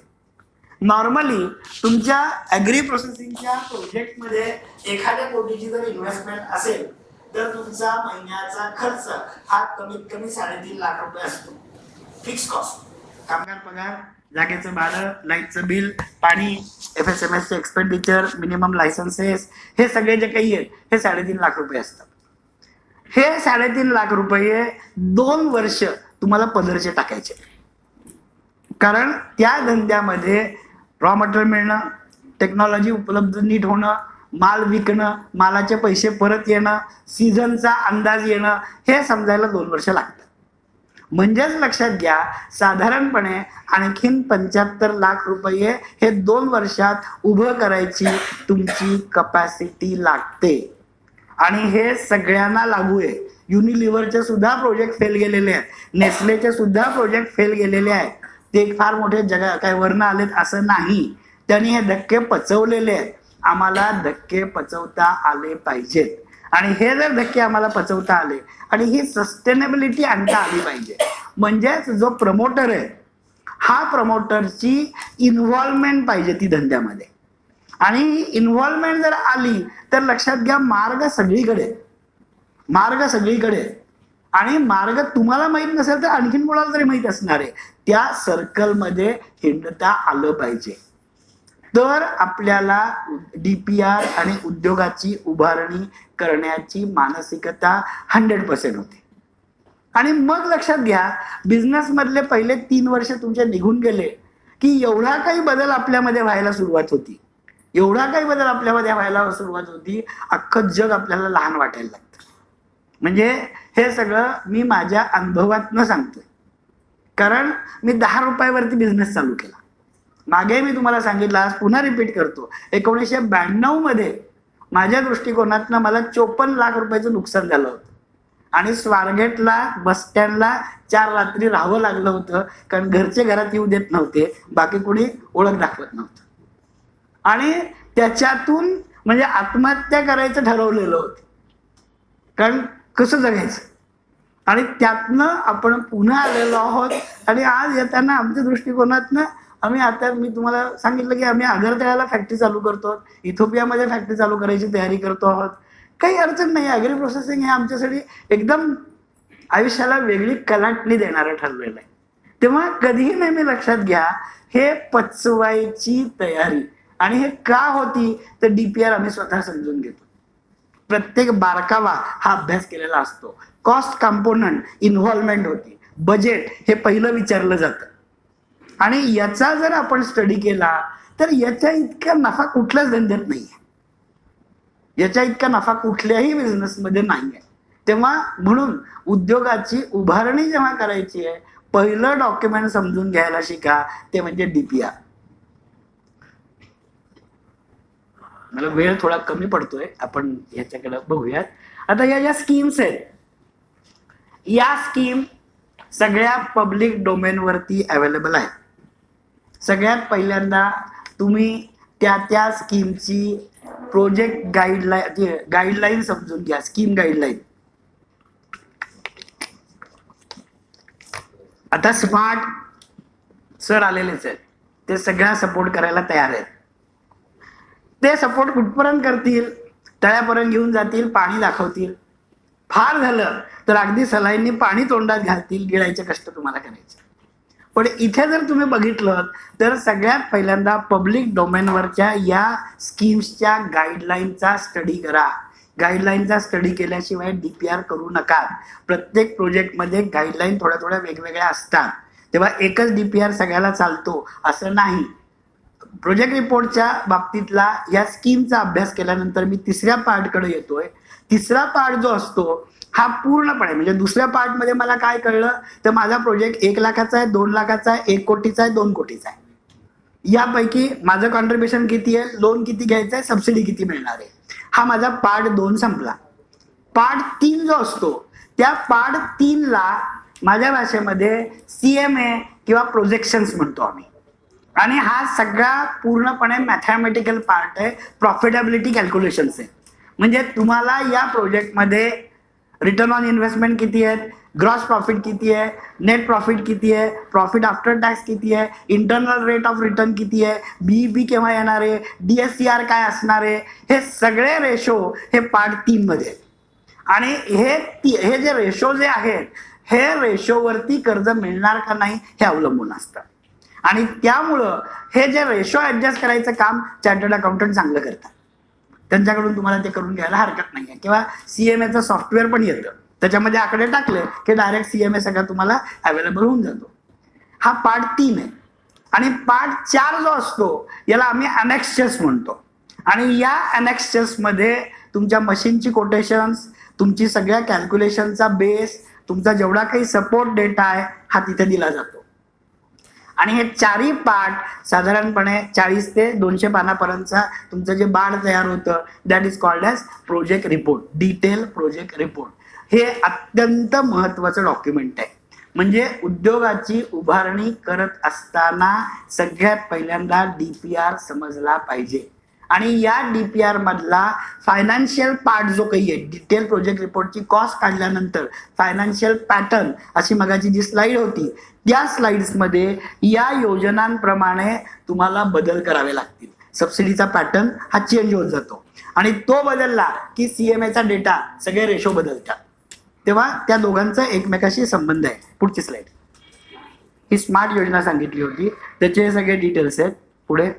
नॉर्मली तुमच्या ऍग्री प्रोसेसिंगच्या प्रोजेक्टमध्ये एखाद्या कोटीची जर इन्व्हेस्टमेंट असेल तर तुमचा महिन्याचा खर्च हा कमीत कमी 3.5 लाख रुपये असतो. फिक्स कॉस्ट, कामगार पगार, जागेचं भाडं, लाईटचं बिल, पाणी, FSMS चे एक्सपेंडिचर, मिनिमम लायसन्सेस, हे सगळे जे काही आहेत हे 3.5 लाख रुपये असतात. हे 3.5 लाख रुपये 2 वर्ष तुम्हाला पदरचे टाकायचे. कारण त्या धंद्यामध्ये रॉ मटेरियल मिळणं, टेक्नॉलॉजी उपलब्ध नीट होणं, माल विकणं, मालाचे पैसे परत येणं, सीझनचा अंदाज येणं, हे समजायला 2 वर्ष लागतात. म्हणजेच लक्षात घ्या, साधारणपणे आणखीन 75 लाख रुपये हे 2 वर्षात उभं करायची तुमची कपॅसिटी लागते. आणि हे सगळ्यांना लागू आहे. युनिलिव्हरचे सुद्धा प्रोजेक्ट फेल गेलेले आहेत, नेस्लेचे सुद्धा प्रोजेक्ट फेल गेलेले आहेत. ते फार मोठे जगा काय वर्ण आलेत असं नाही, त्यांनी हे धक्के पचवलेले आहेत. आम्हाला धक्के पचवता आले पाहिजेत, आणि हे जर धक्के आम्हाला पचवता आले आणि ही सस्टेनेबिलिटी आणता आली पाहिजे. म्हणजेच जो प्रमोटर आहे हा प्रमोटरची इन्व्हॉल्वमेंट पाहिजे ती धंद्यामध्ये. आणि इन्व्हॉल्वमेंट जर आली तर लक्षात घ्या, मार्ग सगळीकडे, मार्ग सगळीकडे. आणि मार्ग तुम्हाला माहित नसेल तर आणखीन कोणाला तरी माहित असणार आहे. त्या सर्कलमध्ये हिंडता आलं पाहिजे, तर आपल्याला डीपीआर आणि उद्योगाची उभारणी करण्याची मानसिकता 100% होते. आणि मग लक्षात घ्या, बिझनेस मधले पहिले 3 वर्ष तुमचे निघून गेले की एवढा काही बदल आपल्यामध्ये व्हायला सुरुवात होती, एवढा काही बदल आपल्यामध्ये व्हायला सुरुवात होती, अख्खं जग आपल्याला लहान वाटायला लागतं. म्हणजे हे सगळं मी माझ्या अनुभवातनं सांगतोय, कारण मी 10 रुपयावरती बिझनेस चालू केला. मागे मी तुम्हाला सांगितलं, आज पुन्हा रिपीट करतो, 1992 मध्ये माझ्या दृष्टिकोनातनं मला 54 लाख रुपयाचं नुकसान झालं होतं. आणि स्वारगेटला बस स्टँडला 4 रात्री राहावं लागलं होतं, कारण घरचे घरात येऊ देत नव्हते, बाकी कोणी ओळख दाखवत नव्हतं. आणि त्याच्यातून म्हणजे आत्महत्या करायचं ठरवलेलं होतं, कारण कसं जगायचं. आणि त्यातनं आपण पुन्हा आलेलो आहोत. आणि आज येताना आमच्या दृष्टिकोनातनं आम्ही, आता मी तुम्हाला सांगितलं की आम्ही आगरतळ्याला फॅक्टरी चालू करतो, इथिओपियामध्ये फॅक्टरी चालू करायची तयारी करतो आहोत. काही अडचण नाही. ॲग्री प्रोसेसिंग हे आमच्यासाठी एकदम आयुष्याला वेगळी कलाटणी देणारं ठरलेलं आहे. तेव्हा कधीही नेहमी लक्षात घ्या, हे पचवायची तयारी. आणि हे का होती तर डीपीआर आम्ही स्वतः समजून घेतो. प्रत्येक बारकावा हा अभ्यास केलेला असतो. कॉस्ट कंपोनंट इन्व्हॉल्वमेंट होती, बजेट हे पहिलं विचारलं जातं. आणि याचा जर आपण स्टडी केला तर याच्या इतका नफा कुठल्याच धंद्यात नाही आहे, याच्या इतका नफा कुठल्याही बिझनेसमध्ये नाही आहे. तेव्हा म्हणून उद्योगाची उभारणी जेव्हा करायची आहे, पहिलं डॉक्युमेंट समजून घ्यायला शिका, ते म्हणजे डीपीआर. मला वेळ थोडा कमी पडतोय, आपण याच्याकडे बघूयात. आता या ज्या स्कीम्स आहेत, या स्कीम सगळ्या पब्लिक डोमेनवरती अवेलेबल आहेत. सगळ्यात पहिल्यांदा तुम्ही त्या स्कीमची प्रोजेक्ट गाईडलाईन समजून घ्या. Scheme guideline. आता स्मार्ट सर आलेलेच आहेत, ते सगळ्या सपोर्ट करायला तयार आहेत. ते सपोर्ट कुठपर्यंत करतील, तळ्यापर्यंत घेऊन जातील, पाणी दाखवतील, फार झालं तर अगदी सलाईंनी पाणी तोंडात घालतील, गिळायचे कष्ट तुम्हाला करायचे. पण इथे जर तुम्ही बघितलं तर सगळ्यात पहिल्यांदा पब्लिक डोमेनवरच्या या स्कीम्सच्या गाईडलाईनचा स्टडी करा. गाईडलाईनचा स्टडी केल्याशिवाय डीपीआर करू नका. प्रत्येक प्रोजेक्टमध्ये गाईडलाईन थोड्या थोड्या वेगवेगळ्या असतात, तेव्हा एकच डीपीआर सगळ्याला चालतो असं नाही. प्रोजेक्ट रिपोर्टच्या बाबतीतला या स्कीमचा अभ्यास केल्यानंतर मी तिसऱ्या पार्टकडे येतोय. तिसरा पार्ट जो असतो हा पूर्णपणे, म्हणजे दुसऱ्या पार्टमध्ये मला काय कळलं तर माझा प्रोजेक्ट 1 लाखाचा आहे, 2 लाखाचा आहे, 1 कोटीचा आहे, 2 कोटीचा आहे. यापैकी माझं कॉन्ट्रीब्युशन किती आहे, लोन किती घ्यायचं आहे, सबसिडी किती मिळणार आहे, हा माझा पार्ट 2 संपला. पार्ट 3 जो असतो त्या पार्ट 3ला माझ्या भाषेमध्ये CMA किंवा प्रोजेक्शन्स म्हणतो आम्ही. आणि हा सगळा पूर्णपणे मॅथमॅटिकल पार्ट आहे, प्रॉफिटेबिलिटी कॅल्क्युलेशन्स आहे. म्हणजे तुम्हाला या प्रोजेक्टमध्ये रिटर्न ऑन इन्व्हेस्टमेंट किती आहे, ग्रॉस प्रॉफिट किती आहे, नेट प्रॉफिट किती आहे, प्रॉफिट आफ्टर टॅक्स किती आहे, इंटरनल रेट ऑफ रिटर्न किती आहे, बीईपी केव्हा येणार आहे, DSCR काय असणार आहे, हे सगळे रेशो हे पार्ट 3 मध्ये. आणि हे जे रेशो जे आहेत हे रेशोवरती कर्ज मिळणार का नाही हे अवलंबून असतं. आणि त्यामुळं हे जे रेशो ऍडजस्ट करायचं काम चार्टर्ड अकाउंटंट चांगलं करतात. त्यांच्याकडून तुम्हाला ते करून घ्यायला हरकत नाही आहे. किंवा CMAचं सॉफ्टवेअर पण येतं, त्याच्यामध्ये आकडे टाकले की डायरेक्ट CMA सगळं तुम्हाला अवेलेबल होऊन जातो. हा पार्ट 3 आहे. आणि पार्ट 4 जो असतो याला आम्ही अनेक्सेस म्हणतो. आणि या अनेक्सेस मध्ये तुमच्या मशीनची कोटेशन्स, तुमची सगळ्या कॅल्क्युलेशनचा बेस, तुमचा जेवढा काही सपोर्ट डेटा आहे हा तिथे दिला जातो. आणि हे 4ही पार्ट साधारणपणे 40 ते 200 पानापर्यंतचा तुमचं जे बाड तयार होतं that is called as project report, detail project report. हे अत्यंत महत्वाचं डॉक्युमेंट आहे. म्हणजे उद्योगाची उभारणी करत असताना सगळ्यात पहिल्यांदा DPR समजला पाहिजे. आणि या DPR मधला फायनान्शियल पार्ट जो काही आहे, डिटेल प्रोजेक्ट रिपोर्टची कॉस्ट काढल्यानंतर फायनान्शियल पॅटर्न अशी मगाची जी स्लाइड होती त्या स्लाइड्समध्ये या योजनांप्रमाणे तुम्हाला बदल करावे लागतील. सबसिडीचा पॅटर्न हा चेंज होत जातो आणि तो बदलला की CMAचा डेटा सगळे रेशो बदलतात. तेव्हा त्या दोघांचा एकमेकाशी संबंध आहे. पुढची स्लाइड. ही स्मार्ट योजना सांगितली होती, त्याचे सगळे डिटेल्स आहेत. पुढे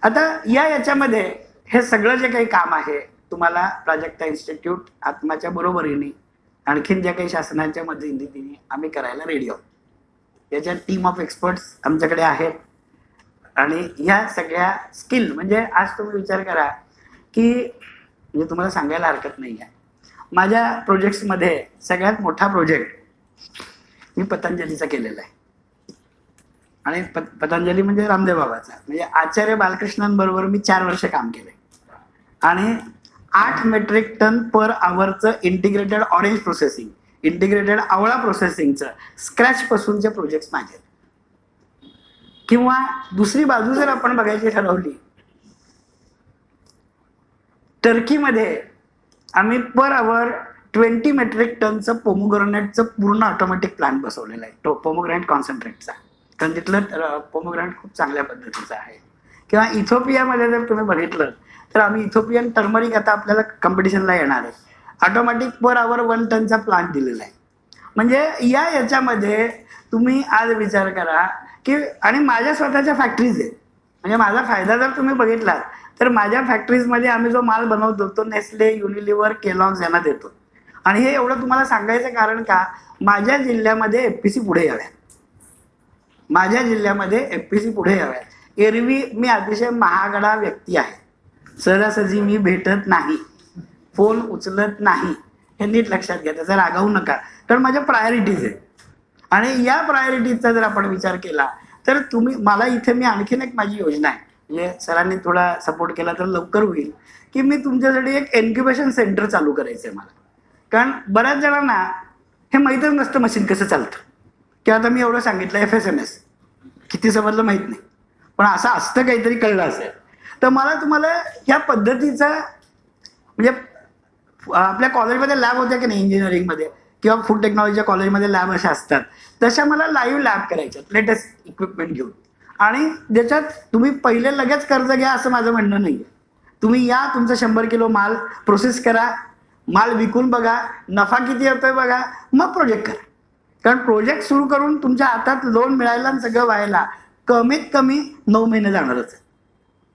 आता याच्यामध्ये हे सगळं जे काही काम आहे तुम्हाला प्राजक्ता इन्स्टिट्यूट आत्माच्या बरोबरीने आणखीन ज्या काही शासनाच्या मदतीने आम्ही करायला रेडी आहोत. याच्या टीम ऑफ एक्सपर्ट्स आमच्याकडे आहेत. आणि ह्या सगळ्या स्किल म्हणजे आज तुम्ही विचार करा की म्हणजे तुम्हाला सांगायला हरकत नाही आहे, माझ्या प्रोजेक्ट्समध्ये सगळ्यात मोठा प्रोजेक्ट मी पतंजलीचा केलेला आहे. आणि पतंजली म्हणजे रामदेव बाबाचा, म्हणजे आचार्य बालकृष्णांबरोबर मी 4 वर्ष काम केलंय. आणि 8 मेट्रिक टन पर आवरचं इंटिग्रेटेड ऑरेंज प्रोसेसिंग, इंटिग्रेटेड आवळा प्रोसेसिंगचं स्क्रॅच पासूनचे प्रोजेक्ट माझे. किंवा दुसरी बाजू जर आपण बघायची ठरवली, टर्कीमध्ये आम्ही पर आवर 20 मेट्रिक टनचं पोमोग्रॅनेटचं पूर्ण ऑटोमॅटिक प्लांट बसवलेलं आहे, तो पोमोग्रॅनेट कॉन्सन्ट्रेटचा. कारण तिथलं पोमोग्रॅनेट खूप चांगल्या पद्धतीचं आहे. किंवा इथोपियामध्ये जर तुम्ही बघितलं तर आम्ही इथोपियन टर्मरिक आता आपल्याला कॉम्पिटिशनला येणार आहे, ऑटोमॅटिक पर आवर 1 टनचा प्लांट दिलेला आहे. म्हणजे याच्यामध्ये तुम्ही आज विचार करा की आणि माझ्या स्वतःच्या फॅक्टरीज आहेत. म्हणजे माझा फायदा जर तुम्ही बघितला तर माझ्या फॅक्टरीजमध्ये आम्ही जो माल बनवतो तो नेस्ले, युनिलिव्हर, केलॉग्स यांना देतो. आणि हे एवढं तुम्हाला सांगायचं कारण का, माझ्या जिल्ह्यामध्ये FPC पुढे याव्यात, माझ्या जिल्ह्यामध्ये FPC पुढे याव्यात. एरवी मी अतिशय महागडा व्यक्ती आहे, सहजासहजी मी भेटत नाही, फोन उचलत नाही, हे नीट लक्षात घ्या, त्याचा रागावू नका, कारण माझ्या प्रायोरिटीज आहे. आणि या प्रायोरिटीजचा जर आपण विचार केला तर तुम्ही मला इथे मी आणखीन एक माझी योजना आहे, म्हणजे सरांनी थोडा सपोर्ट केला तर लवकर होईल, की मी तुमच्यासाठी एक इन्क्युबेशन सेंटर चालू करायचं आहे मला. कारण बऱ्याच जणांना हे माहीतच नसतं मशीन कसं चालतं, की आता मी एवढं सांगितलं FSMS किती समजलं माहीत नाही, पण असं असतं काहीतरी कळलं असेल. तर मला तुम्हाला ह्या पद्धतीचा म्हणजे आपल्या कॉलेजमध्ये लॅब होत्या की नाही इंजिनिअरिंगमध्ये किंवा फूड टेक्नॉलॉजीच्या कॉलेजमध्ये लॅब अशा असतात, तशा मला लाईव्ह लॅब करायच्यात लेटेस्ट इक्विपमेंट घेऊन. आणि ज्याच्यात तुम्ही पहिले लगेच कर्ज घ्या असं माझं म्हणणं नाही आहे. तुम्ही या, तुमचं 100 किलो माल प्रोसेस करा, माल विकून बघा, नफा किती येतोय बघा, मग प्रोजेक्ट करा. कारण प्रोजेक्ट सुरू करून तुमच्या हातात लोन मिळायला आणि सगळं व्हायला कमीत कमी 9 महिने जाणारच आहे.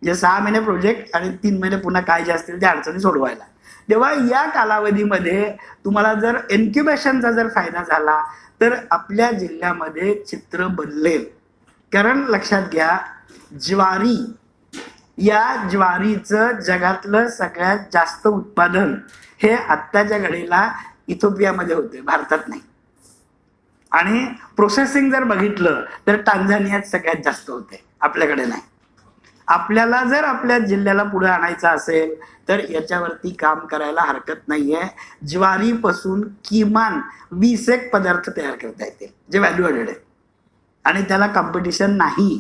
जे 6 महिने प्रोजेक्ट आणि 3 महिने पुन्हा काय जे असतील त्या अडचणी सोडवायला. तेव्हा या कालावधीमध्ये तुम्हाला जर इन्क्युबेशनचा जर फायदा झाला तर आपल्या जिल्ह्यामध्ये चित्र बदलेल. कारण लक्षात घ्या, ज्वारी, या ज्वारीचं जगातलं सगळ्यात जास्त उत्पादन हे आत्ताच्या घडीला इथोपियामध्ये होते, भारतात नाही. आणि प्रोसेसिंग जर बघितलं तर टांझानियात सगळ्यात जास्त होते, आपल्याकडे नाही. आपल्याला जर आपल्या जिल्ह्याला पुढे आणायचं असेल तर याच्यावरती काम करायला हरकत नाहीये. ज्वारीपासून किमान 20 एक पदार्थ तयार करता येतील जे व्हॅल्यू ॲडेड आहे आणि त्याला कॉम्पिटिशन नाही,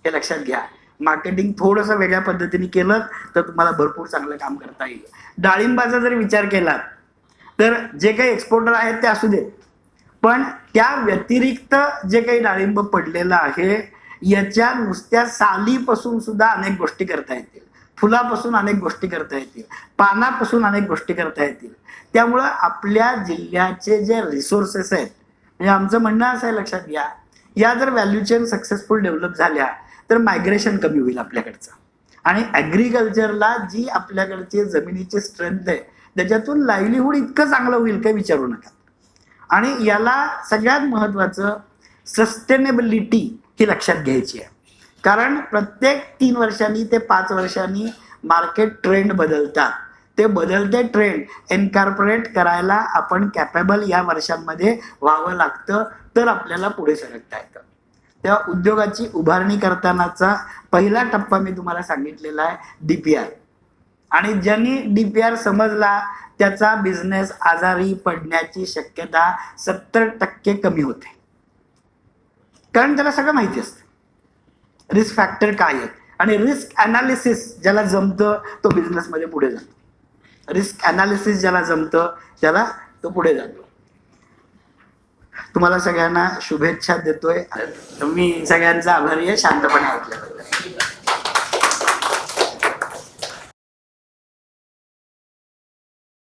हे लक्षात घ्या. मार्केटिंग थोडंसं वेगळ्या पद्धतीने केलं तर तुम्हाला भरपूर चांगलं काम करता येईल. डाळिंबाचा जर विचार केला तर जे काही एक्सपोर्टर आहेत ते असू देत, पण त्या व्यतिरिक्त जे काही डाळिंब पडलेलं आहे याच्या नुसत्या सालीपासून सुद्धा अनेक गोष्टी करता येतील, फुलापासून अनेक गोष्टी करता येतील, पानापासून अनेक गोष्टी करता येतील. त्यामुळं आपल्या जिल्ह्याचे जे रिसोर्सेस आहेत, म्हणजे आमचं म्हणणं असं आहे, लक्षात घ्या, या जर व्हॅल्यू चेन सक्सेसफुल डेव्हलप झाल्या तर मायग्रेशन कमी होईल आपल्याकडचं, आणि ॲग्रिकल्चरला जी आपल्याकडची जमिनीची स्ट्रेंथ आहे त्याच्यातून लाईव्हलीहूड इतकं चांगलं होईल काही विचारू नका. आणि याला सगळ्यात महत्वाचं सस्टेनेबिलिटी ही लक्षात घ्यायची आहे, कारण प्रत्येक 3 वर्षांनी ते 5 वर्षांनी मार्केट ट्रेंड बदलतात. ते बदलते ट्रेंड एन्कॉर्पोरेट करायला आपण कॅपेबल या वर्षांमध्ये व्हावं लागतं, तर आपल्याला पुढे सरकता येतं. तेव्हा उद्योगाची उभारणी करतानाचा पहिला टप्पा मी तुम्हाला सांगितलेला आहे DPR, आणि ज्यांनी DPR समजला त्याचा बिझनेस आजारी पडण्याची शक्यता 70% कमी होते, कारण त्याला सगळं माहिती असतं रिस्क फॅक्टर काय आहेत, आणि रिस्क अनालिसिस ज्याला जमतं तो बिझनेसमध्ये पुढे जातो. रिस्क अनालिसिस ज्याला जमतं त्याला तो पुढे जातो. तुम्हाला सगळ्यांना शुभेच्छा देतोय. मी सगळ्यांचा आभारी आहे शांतपणे ऐकल्याबद्दल.